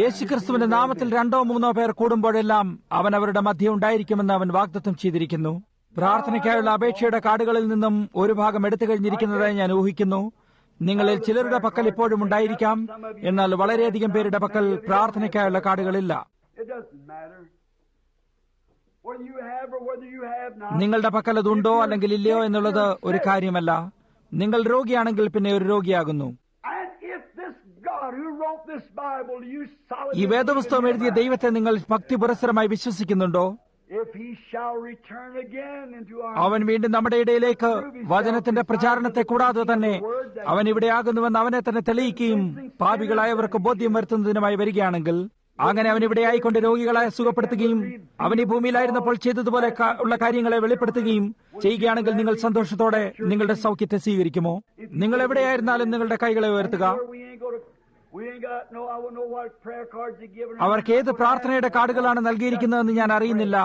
യേശുക്രിസ്തുവിന്റെ നാമത്തിൽ 2 or 3 പേർ കൂടുമ്പോഴെല്ലാം അവൻ അവരുടെ മധ്യേ ഉണ്ടായിരിക്കുമെന്ന് അവൻ വാഗ്ദത്തം ചെയ്തിരിക്കുന്നു. പ്രാർത്ഥനയ്ക്കായുള്ള അപേക്ഷയുടെ കാർഡുകളിൽ നിന്നും ഒരു ഭാഗം എടുത്തു കഴിഞ്ഞിരിക്കുന്നതായി ഞാൻ ഊഹിക്കുന്നു. നിങ്ങളിൽ ചിലരുടെ പക്കൽ ഇപ്പോഴും ഉണ്ടായിരിക്കാം, എന്നാൽ വളരെയധികം പേരുടെ പക്കൽ പ്രാർത്ഥനയ്ക്കായുള്ള കാർഡുകളില്ല. നിങ്ങളുടെ പക്കൽ അതുണ്ടോ അല്ലെങ്കിൽ ഇല്ലയോ എന്നുള്ളത് ഒരു കാര്യമല്ല. നിങ്ങൾ രോഗിയാണെങ്കിൽ പിന്നെ ഒരു രോഗിയാകുന്നു. ഈ വേദപുസ്തകം എഴുതിയ ദൈവത്തെ നിങ്ങൾ ഭക്തിപുരസ്സരമായി വിശ്വസിക്കുന്നുണ്ടോ? അവൻ വീണ്ടും നമ്മുടെ ഇടയിലേക്ക് വചനത്തിന്റെ പ്രചാരണത്തെ കൂടാതെ തന്നെ അവൻ ഇവിടെയാകുന്നുവെന്ന് അവനെ തന്നെ തെളിയിക്കുകയും പാപികളായവർക്ക് ബോധ്യം വരുത്തുന്നതിനുമായി വരികയാണെങ്കിൽ, അങ്ങനെ അവൻ ഇവിടെ ആയിക്കൊണ്ട് രോഗികളെ സുഖപ്പെടുത്തുകയും അവൻ ഈ ഭൂമിയിലായിരുന്നപ്പോൾ ചെയ്തതുപോലെ ഉള്ള കാര്യങ്ങളെ വെളിപ്പെടുത്തുകയും ചെയ്യുകയാണെങ്കിൽ നിങ്ങൾ സന്തോഷത്തോടെ നിങ്ങളുടെ സൗഖ്യത്തെ സ്വീകരിക്കുമോ? നിങ്ങൾ എവിടെയായിരുന്നാലും നിങ്ങളുടെ കൈകളെ ഉയർത്തുക. അവർക്ക് ഏത് പ്രാർത്ഥനയുടെ കാർഡുകളാണ് നൽകിയിരിക്കുന്നതെന്ന് ഞാൻ അറിയുന്നില്ല.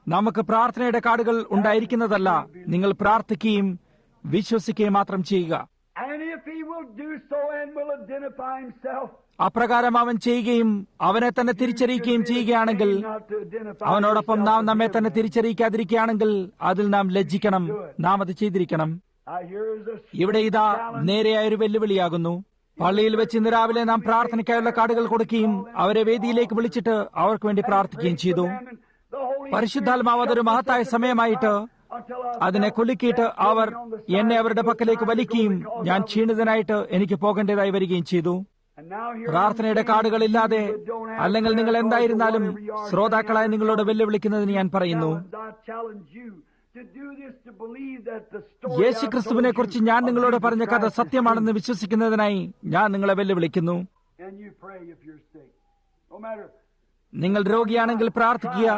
നമുക്ക് പ്രാർത്ഥനയുടെ കാർഡുകൾ ഉണ്ടായിരിക്കുന്നതല്ല. നിങ്ങൾ പ്രാർത്ഥിക്കുകയും വിശ്വസിക്കുകയും മാത്രം ചെയ്യുക. അപ്രകാരം അവൻ ചെയ്യുകയും അവനെ തന്നെ തിരിച്ചറിയിക്കുകയും ചെയ്യുകയാണെങ്കിൽ, അവനോടൊപ്പം നാം നമ്മെ തന്നെ തിരിച്ചറിയിക്കാതിരിക്കുകയാണെങ്കിൽ അതിൽ നാം ലജ്ജിക്കണം. നാം അത് ചെയ്തിരിക്കണം. ഇവിടെ ഇതാ നേരെയായൊരു വെല്ലുവിളിയാകുന്നു. പള്ളിയിൽ വെച്ച് ഇന്ന് രാവിലെ നാം പ്രാർത്ഥനയ്ക്കായുള്ള കാർഡുകൾ കൊടുക്കുകയും അവരെ വേദിയിലേക്ക് വിളിച്ചിട്ട് അവർക്ക് വേണ്ടി പ്രാർത്ഥിക്കുകയും ചെയ്തു. പരിശുദ്ധാത്മാവ് അതൊരു മഹത്തായ സമയമായിട്ട് അതിനെ കുലുക്കിയിട്ട് അവർ എന്നെ അവരുടെ പക്കലേക്ക് വലിക്കുകയും ഞാൻ ക്ഷീണിതനായിട്ട് എനിക്ക് പോകേണ്ടതായി വരികയും ചെയ്തു. പ്രാർത്ഥനയുടെ കാർഡുകളില്ലാതെ അല്ലെങ്കിൽ നിങ്ങൾ എന്തായിരുന്നാലും ശ്രോതാക്കളായ നിങ്ങളോട് വെല്ലുവിളിക്കുന്നതിന് ഞാൻ പറയുന്നു, യേശുക്രിസ്തുവിനെ കുറിച്ച് ഞാൻ നിങ്ങളോട് പറഞ്ഞ കഥ സത്യമാണെന്ന് വിശ്വസിക്കുന്നതിനായി ഞാൻ നിങ്ങളെ വെല്ലുവിളിക്കുന്നു. നിങ്ങൾ രോഗിയാണെങ്കിൽ പ്രാർത്ഥിക്കുക.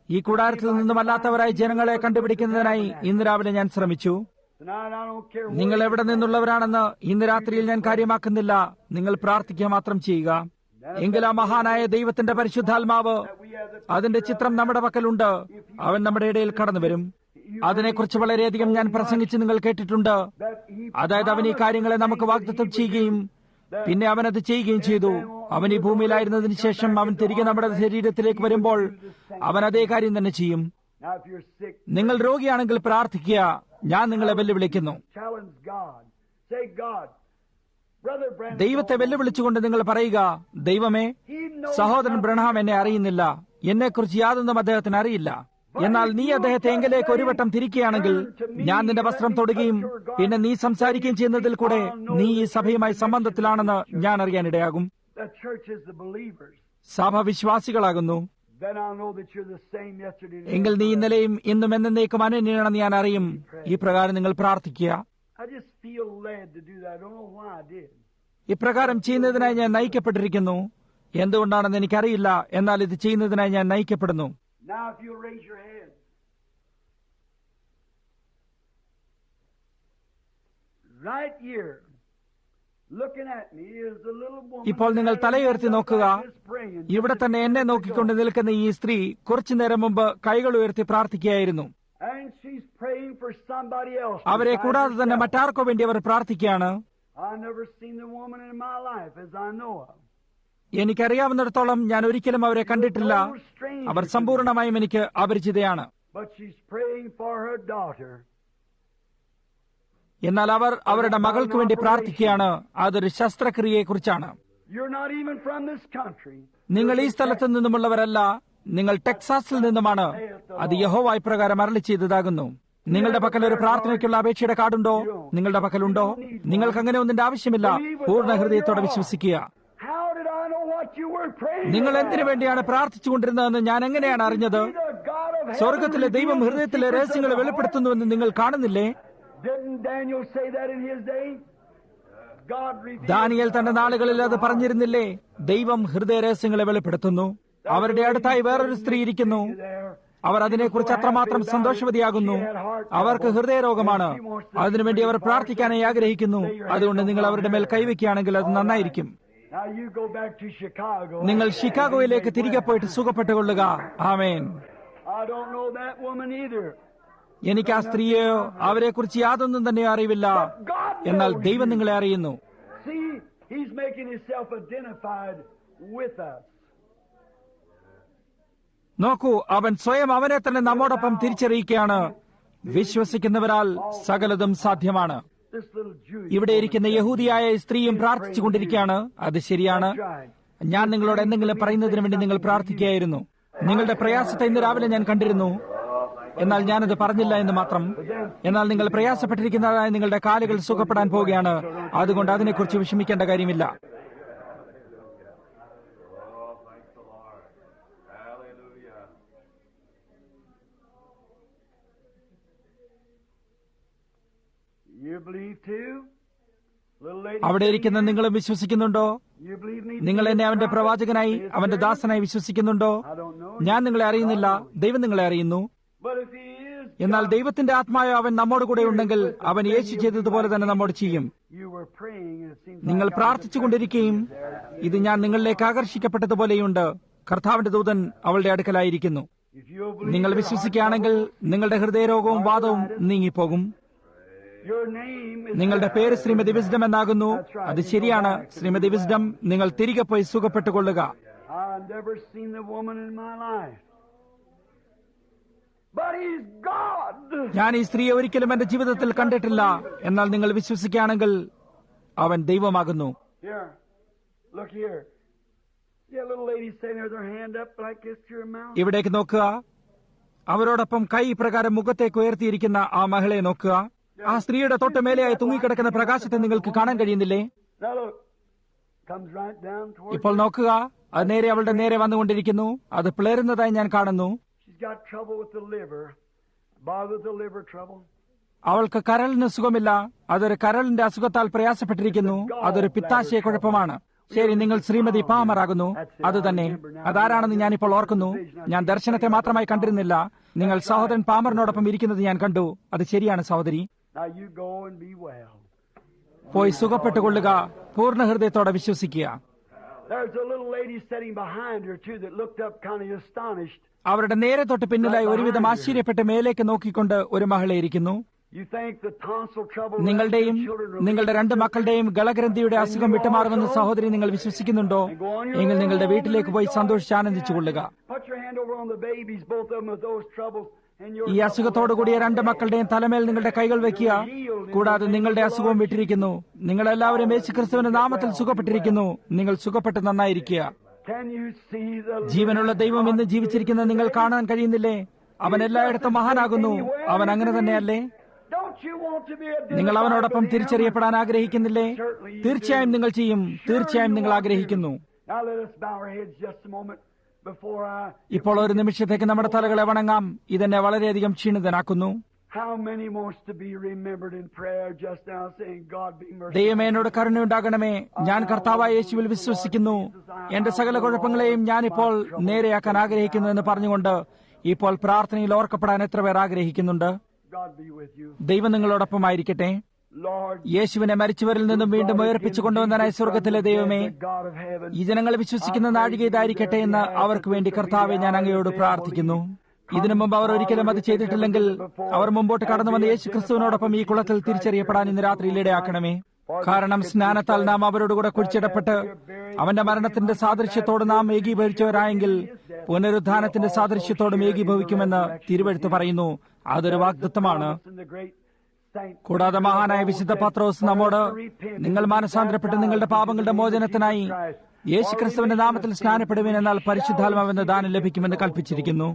ഈ കൂടാരത്തിൽ നിന്നുമല്ലാത്തവരായി ജനങ്ങളെ കണ്ടുപിടിക്കുന്നതിനായി ഇന്ന് രാവിലെ ഞാൻ ശ്രമിച്ചു. നിങ്ങൾ എവിടെ നിന്നുള്ളവരാണെന്ന് ഇന്ന് രാത്രിയിൽ ഞാൻ കാര്യമാക്കുന്നില്ല. നിങ്ങൾ പ്രാർത്ഥിക്കുക മാത്രം ചെയ്യുക. എങ്കിൽ ആ മഹാനായ ദൈവത്തിന്റെ പരിശുദ്ധാത്മാവ് അതിന്റെ ചിത്രം നമ്മുടെ പക്കലുണ്ട്. അവൻ നമ്മുടെ ഇടയിൽ കടന്നു വരും. അതിനെക്കുറിച്ച് വളരെയധികം ഞാൻ പ്രസംഗിച്ച് നിങ്ങൾ കേട്ടിട്ടുണ്ട്. അതായത് അവൻ ഈ കാര്യങ്ങളെ നമുക്ക് വാഗ്ദത്തം ചെയ്യുകയും പിന്നെ അവനത് ചെയ്യുകയും ചെയ്തു. അവൻ ഈ ഭൂമിയിലായിരുന്നതിന് ശേഷം അവൻ തിരികെ നമ്മുടെ ശരീരത്തിലേക്ക് വരുമ്പോൾ അവൻ അതേ കാര്യം തന്നെ ചെയ്യും. നിങ്ങൾ രോഗിയാണെങ്കിൽ പ്രാർത്ഥിക്കുക. ഞാൻ നിങ്ങളെ വെല്ലുവിളിക്കുന്നു. ദൈവത്തെ വെല്ലുവിളിച്ചുകൊണ്ട് നിങ്ങൾ പറയുക, ദൈവമേ, സഹോദരൻ ബ്രഹാം എന്നെ അറിയുന്നില്ല, എന്നെക്കുറിച്ച് യാതൊന്നും അദ്ദേഹത്തിന് അറിയില്ല. എന്നാൽ നീ അദ്ദേഹത്തെ എങ്കിലേക്ക് ഒരു വട്ടം തിരിക്കുകയാണെങ്കിൽ ഞാൻ നിന്റെ വസ്ത്രം തൊടുകയും പിന്നെ നീ സംസാരിക്കുകയും ചെയ്യുന്നതിൽ കൂടെ നീ ഈ സഭയുമായി സംബന്ധത്തിലാണെന്ന് ഞാൻ അറിയാനിടയാകും. സഭ വിശ്വാസികളാകുന്നു. എങ്കിൽ നീ ഇന്നലെയും ഇന്നും എന്നേക്കും അനന്യനാണെന്ന് ഞാൻ അറിയും. ഈ പ്രകാരം നിങ്ങൾ പ്രാർത്ഥിക്കുക. ഇപ്രകാരം ചെയ്യുന്നതിനായി ഞാൻ നയിക്കപ്പെട്ടിരിക്കുന്നു. എന്തുകൊണ്ടാണെന്ന് എനിക്കറിയില്ല, എന്നാൽ ഇത് ചെയ്യുന്നതിനായി ഞാൻ നയിക്കപ്പെടുന്നു. ഇപ്പോൾ നിങ്ങൾ തലയുയർത്തി നോക്കുക. ഇവിടെ തന്നെ എന്നെ നോക്കിക്കൊണ്ട് നിൽക്കുന്ന ഈ സ്ത്രീ കുറച്ചു നേരം മുമ്പ് കൈകൾ ഉയർത്തി പ്രാർത്ഥിക്കുകയായിരുന്നു. അവരെ കൂടാതെ തന്നെ മറ്റാർക്കോ വേണ്ടി അവർ പ്രാർത്ഥിക്കുകയാണ്. എനിക്കറിയാവുന്നിടത്തോളം ഞാൻ ഒരിക്കലും അവരെ കണ്ടിട്ടില്ല. അവർ സമ്പൂർണമായും എനിക്ക് അപരിചിതയാണ്. എന്നാൽ അവർ അവരുടെ മകൾക്ക് വേണ്ടി പ്രാർത്ഥിക്കുകയാണ്. അതൊരു ശസ്ത്രക്രിയയെക്കുറിച്ചാണ്. നിങ്ങൾ ഈ സ്ഥലത്ത് നിന്നുമുള്ളവരല്ല, നിങ്ങൾ ടെക്സാസിൽ നിന്നുമാണ്. അത് യഹോവ ഇപ്രകാരം അരുളി ചെയ്തതാകുന്നു. നിങ്ങളുടെ പക്കൽ ഒരു പ്രാർത്ഥനയ്ക്കുള്ള അപേക്ഷയുടെ കാർഡുണ്ടോ? നിങ്ങളുടെ പക്കലുണ്ടോ? നിങ്ങൾക്ക് അങ്ങനെ ഒന്നിന്റെ ആവശ്യമില്ല. പൂർണ്ണ ഹൃദയത്തോടെ വിശ്വസിക്കുക. നിങ്ങൾ എന്തിനു വേണ്ടിയാണ് പ്രാർത്ഥിച്ചുകൊണ്ടിരുന്നതെന്ന് ഞാൻ എങ്ങനെയാണ് അറിഞ്ഞത്? സ്വർഗത്തിലെ ദൈവം ഹൃദയത്തിലെ രഹസ്യങ്ങളെ വെളിപ്പെടുത്തുന്നുവെന്ന് നിങ്ങൾ കാണുന്നില്ലേ? ദാനിയേൽ തന്റെ നാളുകളിൽ അത് പറഞ്ഞിരുന്നില്ലേ? ദൈവം ഹൃദയ രഹസ്യങ്ങളെ വെളിപ്പെടുത്തുന്നു. അവരുടെ അടുത്തായി വേറൊരു സ്ത്രീ ഇരിക്കുന്നു. അവർ അതിനെക്കുറിച്ച് അത്രമാത്രം സന്തോഷവതിയാകുന്നു. അവർക്ക് ഹൃദയരോഗമാണ്. അതിനുവേണ്ടി അവർ പ്രാർത്ഥിക്കാനായി ആഗ്രഹിക്കുന്നു. അതുകൊണ്ട് നിങ്ങൾ അവരുടെ മേൽ കൈവയ്ക്കുകയാണെങ്കിൽ അത് നന്നായിരിക്കും. നിങ്ങൾ ഷിക്കാഗോയിലേക്ക് തിരികെ പോയിട്ട് സുഖപ്പെട്ടുകൊള്ളുക. ആമേൻ. എനിക്ക് ആ സ്ത്രീയെയോ അവരെക്കുറിച്ച് യാതൊന്നും തന്നെ അറിവില്ല. എന്നാൽ ദൈവം നിങ്ങളെ അറിയുന്നു. നോക്കൂ, അവൻ സ്വയം അവനെ തന്നെ നമ്മോടൊപ്പം തിരിച്ചറിയിക്കുകയാണ്. വിശ്വസിക്കുന്നവരാൽ സകലതും സാധ്യമാണ്. ഇവിടെ ഇരിക്കുന്ന യഹൂദിയായ സ്ത്രീയും പ്രാർത്ഥിച്ചുകൊണ്ടിരിക്കുകയാണ്. അത് ശരിയാണ്. ഞാൻ നിങ്ങളോട് എന്തെങ്കിലും പറയുന്നതിന് വേണ്ടി നിങ്ങൾ പ്രാർത്ഥിക്കുകയായിരുന്നു. നിങ്ങളുടെ പ്രയാസത്തെ ഇന്ന് രാവിലെ ഞാൻ കണ്ടിരുന്നു. എന്നാൽ ഞാനത് പറഞ്ഞില്ല എന്ന് മാത്രം. എന്നാൽ നിങ്ങൾ പ്രയാസപ്പെട്ടിരിക്കുന്നതായ നിങ്ങളുടെ കാലുകൾ സുഖപ്പെടാൻ പോവുകയാണ്. അതുകൊണ്ട് അതിനെക്കുറിച്ച് വിഷമിക്കേണ്ട കാര്യമില്ല. അവിടെ ഇരിക്കുന്ന നിങ്ങളും വിശ്വസിക്കുന്നുണ്ടോ? നിങ്ങൾ എന്നെ അവന്റെ പ്രവാചകനായി, അവന്റെ ദാസനായി വിശ്വസിക്കുന്നുണ്ടോ? ഞാൻ നിങ്ങളെ അറിയുന്നില്ല, ദൈവം നിങ്ങളെ അറിയുന്നു. എന്നാൽ ദൈവത്തിന്റെ ആത്മാവ് അവൻ നമ്മോട് കൂടെ ഉണ്ടെങ്കിൽ അവൻ യേശു ചെയ്തതുപോലെ തന്നെ നമ്മോട് ചെയ്യും. നിങ്ങൾ പ്രാർത്ഥിച്ചുകൊണ്ടിരിക്കുകയും ഇത് ഞാൻ നിങ്ങളിലേക്ക് ആകർഷിക്കപ്പെട്ടതുപോലെയുണ്ട്. കർത്താവിന്റെ ദൂതൻ അവളുടെ അടുക്കലായിരിക്കുന്നു. നിങ്ങൾ വിശ്വസിക്കുകയാണെങ്കിൽ നിങ്ങളുടെ ഹൃദയരോഗവും വാദവും നീങ്ങിപ്പോകും. നിങ്ങളുടെ പേര് ശ്രീമതി വിസ്ഡം എന്നാകുന്നു. അത് ശരിയാണ്, ശ്രീമതി വിസ്ഡം. നിങ്ങൾ തിരികെ പോയി സുഖപ്പെട്ടുകൊള്ളുക. ഞാൻ ഈ സ്ത്രീയെ ഒരിക്കലും എന്റെ ജീവിതത്തിൽ കണ്ടിട്ടില്ല. എന്നാൽ നിങ്ങൾ വിശ്വസിക്കുകയാണെങ്കിൽ അവൻ ദൈവമാകുന്നു. ഇവിടേക്ക് നോക്കുക. അവരോടൊപ്പം കൈ പ്രകാരം മുഖത്തേക്ക് ഉയർത്തിയിരിക്കുന്ന ആ മഹിളയെ നോക്കുക. ആ സ്ത്രീയുടെ തൊട്ട് മേലെയായി തൂങ്ങിക്കിടക്കുന്ന പ്രകാശത്തെ നിങ്ങൾക്ക് കാണാൻ കഴിയുന്നില്ലേ? ഇപ്പോൾ നോക്കുക, അത് നേരെ അവളുടെ നേരെ വന്നുകൊണ്ടിരിക്കുന്നു. അത് പിളരുന്നതായി ഞാൻ കാണുന്നു. അവൾക്ക് കരളിന് സുഖമില്ല. അതൊരു കരളിന്റെ അസുഖത്താൽ പ്രയാസപ്പെട്ടിരിക്കുന്നു. അതൊരു പിത്താശയ കുഴപ്പമാണ്. ശരി, നിങ്ങൾ ശ്രീമതി പാമർ ആകുന്നു. അത് തന്നെ. അതാരാണെന്ന് ഞാനിപ്പോൾ ഓർക്കുന്നു. ഞാൻ ദർശനത്തെ മാത്രമായി കണ്ടിരുന്നില്ല. നിങ്ങൾ സഹോദരൻ പാമറിനോടൊപ്പം ഇരിക്കുന്നത് ഞാൻ കണ്ടു. അത് ശരിയാണ് സഹോദരി. പോയി സുഖപ്പെട്ടുകൊള്ളുക. പൂർണ്ണ ഹൃദയത്തോടെ വിശ്വസിക്കുക. അവരുടെ നേരെ തൊട്ട് പിന്നിലായി ഒരുവിധം ആശ്ചര്യപ്പെട്ട് മേലേക്ക് നോക്കിക്കൊണ്ട് ഒരു മഹിള ഇരിക്കുന്നു. നിങ്ങളുടെയും നിങ്ങളുടെ 2 മക്കളുടെയും ഗളഗ്രന്ഥിയുടെ അസുഖം വിട്ടുമാറുമെന്ന് സഹോദരി നിങ്ങൾ വിശ്വസിക്കുന്നുണ്ടോ? എങ്കിൽ നിങ്ങളുടെ വീട്ടിലേക്ക് പോയി സന്തോഷിച്ച് ആനന്ദിച്ചുകൊള്ളുക. ഈ അസുഖത്തോടുകൂടിയ 2 മക്കളുടെയും തലമേൽ നിങ്ങളുടെ കൈകൾ വയ്ക്കുക. കൂടാതെ നിങ്ങളുടെ അസുഖവും വിട്ടിരിക്കുന്നു. നിങ്ങളെല്ലാവരും യേശുക്രിസ്തുവിന്റെ നാമത്തിൽ സുഖപ്പെട്ടിരിക്കുന്നു. നിങ്ങൾ സുഖപ്പെട്ട് നന്നായിരിക്കുക. ജീവനുള്ള ദൈവം ഇന്ന് ജീവിച്ചിരിക്കുന്നത് നിങ്ങൾ കാണാൻ കഴിയുന്നില്ലേ? അവൻ എല്ലായിടത്തും മഹാനാകുന്നു. അവൻ അങ്ങനെ തന്നെയല്ലേ? നിങ്ങൾ അവനോടൊപ്പം തിരിച്ചറിയപ്പെടാൻ ആഗ്രഹിക്കുന്നില്ലേ? തീർച്ചയായും നിങ്ങൾ ചെയ്യും. തീർച്ചയായും നിങ്ങൾ ആഗ്രഹിക്കുന്നു. ഇപ്പോൾ ഒരു നിമിഷത്തേക്ക് നമ്മുടെ തലകളെ വണങ്ങാം. ഇതെന്നെ വളരെയധികം ക്ഷീണിതനാക്കുന്നു. ദൈവമേ, എന്നോട് കരുണയുണ്ടാകണമേ. ഞാൻ കർത്താവായ യേശുവിൽ വിശ്വസിക്കുന്നു. എന്റെ സകല കുഴപ്പങ്ങളെയും ഞാനിപ്പോൾ നേരെയാക്കാൻ ആഗ്രഹിക്കുന്നു എന്ന് പറഞ്ഞുകൊണ്ട് ഇപ്പോൾ പ്രാർത്ഥനയിൽ ഓർക്കപ്പെടാൻ എത്ര പേർ ആഗ്രഹിക്കുന്നുണ്ട്? ദൈവം നിങ്ങളോടൊപ്പമായിരിക്കട്ടെ. യേശുവിനെ മരിച്ചവരിൽ നിന്നും വീണ്ടും ഉയർപ്പിച്ചു കൊണ്ടുവന്നനായ സ്വർഗത്തിലെ ദൈവമേ, ഈ ജനങ്ങൾ വിശ്വസിക്കുന്ന നാഴിക ഇതായിരിക്കട്ടെ എന്ന് അവർക്ക് വേണ്ടി കർത്താവെ ഞാൻ അങ്ങയോട് പ്രാർത്ഥിക്കുന്നു. ഇതിനു മുമ്പ് അവർ ഒരിക്കലും അത് ചെയ്തിട്ടില്ലെങ്കിൽ അവർ മുമ്പോട്ട് കടന്നു വന്ന യേശു ക്രിസ്തുവിനോടൊപ്പം ഈ കുളത്തിൽ തിരിച്ചറിയപ്പെടാൻ ഇന്ന് രാത്രിയിൽ ഇടയാക്കണമേ. കാരണം സ്നാനത്താൽ നാം അവരോടുകൂടെ കുഴിച്ചിടപ്പെട്ട് അവന്റെ മരണത്തിന്റെ സാദൃശ്യത്തോട് നാം ഏകീഭവിച്ചവരായെങ്കിൽ പുനരുദ്ധാനത്തിന്റെ സാദൃശ്യത്തോടും ഏകീഭവിക്കുമെന്ന് തിരുവെഴുത്ത് പറയുന്നു. അതൊരു വാഗ്ദത്തമാണ്. കൂടാതെ മഹാനായ വിശുദ്ധ പത്രോസ് നമ്മോട് നിങ്ങൾ മാനസാന്തരപ്പെട്ട് നിങ്ങളുടെ പാപങ്ങളുടെ മോചനത്തിനായി യേശുക്രിസ്തുവിന്റെ നാമത്തിൽ സ്നാനപ്പെടുവിൻ, എന്നാൽ പരിശുദ്ധാത്മാവെന്ന ദാനം ലഭിക്കുമെന്ന് കൽപ്പിച്ചിരിക്കുന്നു.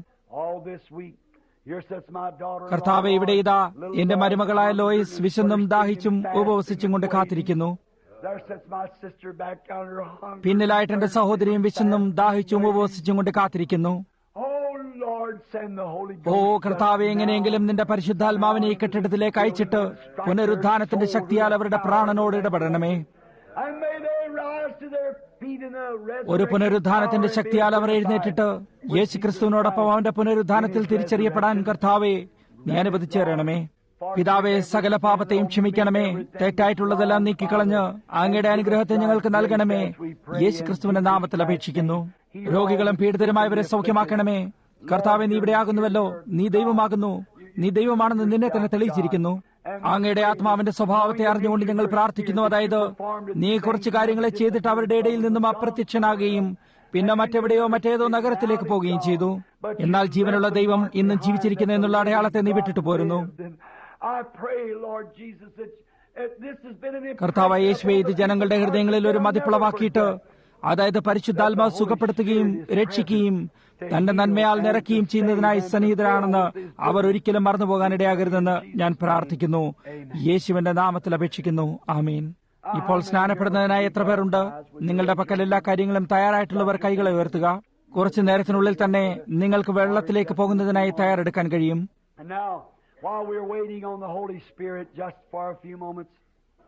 കർത്താവെ, ഇവിടെ ഇതാ എന്റെ മരുമകളായ ലോയിസ് വിശന്നും ദാഹിച്ചും ഉപവസിച്ചും കൊണ്ട് കാത്തിരിക്കുന്നു. പിന്നിലായിട്ട് എന്റെ സഹോദരിയും വിശന്നും ദാഹിച്ചും ഉപവസിച്ചും കൊണ്ട് കാത്തിരിക്കുന്നു. ഓ കർത്താവെ, എങ്ങനെയെങ്കിലും നിന്റെ പരിശുദ്ധാത്മാവിനെ ഈ കെട്ടിടത്തിലേക്ക് അയച്ചിട്ട് പുനരുദ്ധാനത്തിന്റെ ശക്തിയാൽ അവരുടെ പ്രാണനോട് ഇടപെടണമേ. ഒരു പുനരുദ്ധാനത്തിന്റെ ശക്തിയാൽ അവർ എഴുന്നേറ്റിട്ട് യേശുക്രിസ്തുവിനോടൊപ്പം അവന്റെ പുനരുദ്ധാനത്തിൽ തിരിച്ചറിയപ്പെടാൻ കർത്താവെ നീ അനുവദിച്ചു തരണമേ. പിതാവെ, സകല പാപത്തെയും ക്ഷമിക്കണമേ. തെറ്റായിട്ടുള്ളതെല്ലാം നീക്കിക്കളഞ്ഞ് അങ്ങയുടെ അനുഗ്രഹത്തെ ഞങ്ങൾക്ക് നൽകണമേ. യേശുക്രിസ്തുവിന്റെ നാമത്തിൽ അപേക്ഷിക്കുന്നു. രോഗികളും പീഡിതരുമായവരെ സൗഖ്യമാക്കണമേ. കർത്താവെ, നീ ഇവിടെയാകുന്നുവല്ലോ. നീ ദൈവമാകുന്നു. നീ ദൈവമാണെന്ന് നിന്നെ തന്നെ തെളിയിച്ചിരിക്കുന്നു. അങ്ങയുടെ ആത്മാവിന്റെ സ്വഭാവത്തെ അറിഞ്ഞുകൊണ്ട് ഞങ്ങൾ പ്രാർത്ഥിക്കുന്നു. അതായത് നീ കുറച്ച് കാര്യങ്ങളെ ചെയ്തിട്ട് അവരുടെ ഇടയിൽ നിന്നും അപ്രത്യക്ഷനാകുകയും പിന്നെ മറ്റെവിടെയോ മറ്റേതോ നഗരത്തിലേക്ക് പോവുകയും ചെയ്തു. എന്നാൽ ജീവനുള്ള ദൈവം ഇന്നും ജീവിച്ചിരിക്കുന്നു എന്നുള്ള അടയാളത്തെ നീ വിട്ടിട്ട് പോരുന്നു. കർത്താവായ യേശുവേ, ഇത് ജനങ്ങളുടെ ഹൃദയങ്ങളിൽ ഒരു മതിപ്പുളവാക്കിയിട്ട്, അതായത് പരിശുദ്ധാത്മാവ് സുഖപ്പെടുത്തുകയും രക്ഷിക്കുകയും തന്റെ നന്മയാൽ നിറയ്ക്കുകയും ചെയ്യുന്നതിനായി സന്നിഹിതരാണെന്ന് അവർ ഒരിക്കലും മറന്നുപോകാനിടയാകരുതെന്ന് ഞാൻ പ്രാർത്ഥിക്കുന്നു. യേശുവിന്റെ നാമത്തിൽ അപേക്ഷിക്കുന്നു. ആമീൻ. ഇപ്പോൾ സ്നാനപ്പെടുന്നതിനായി എത്ര പേരുണ്ട്? നിങ്ങളുടെ പക്കൽ എല്ലാ കാര്യങ്ങളും തയ്യാറായിട്ടുള്ളവർ കൈകളെ ഉയർത്തുക. കുറച്ചു നേരത്തിനുള്ളിൽ തന്നെ നിങ്ങൾക്ക് വെള്ളത്തിലേക്ക് പോകുന്നതിനായി തയ്യാറെടുക്കാൻ കഴിയും.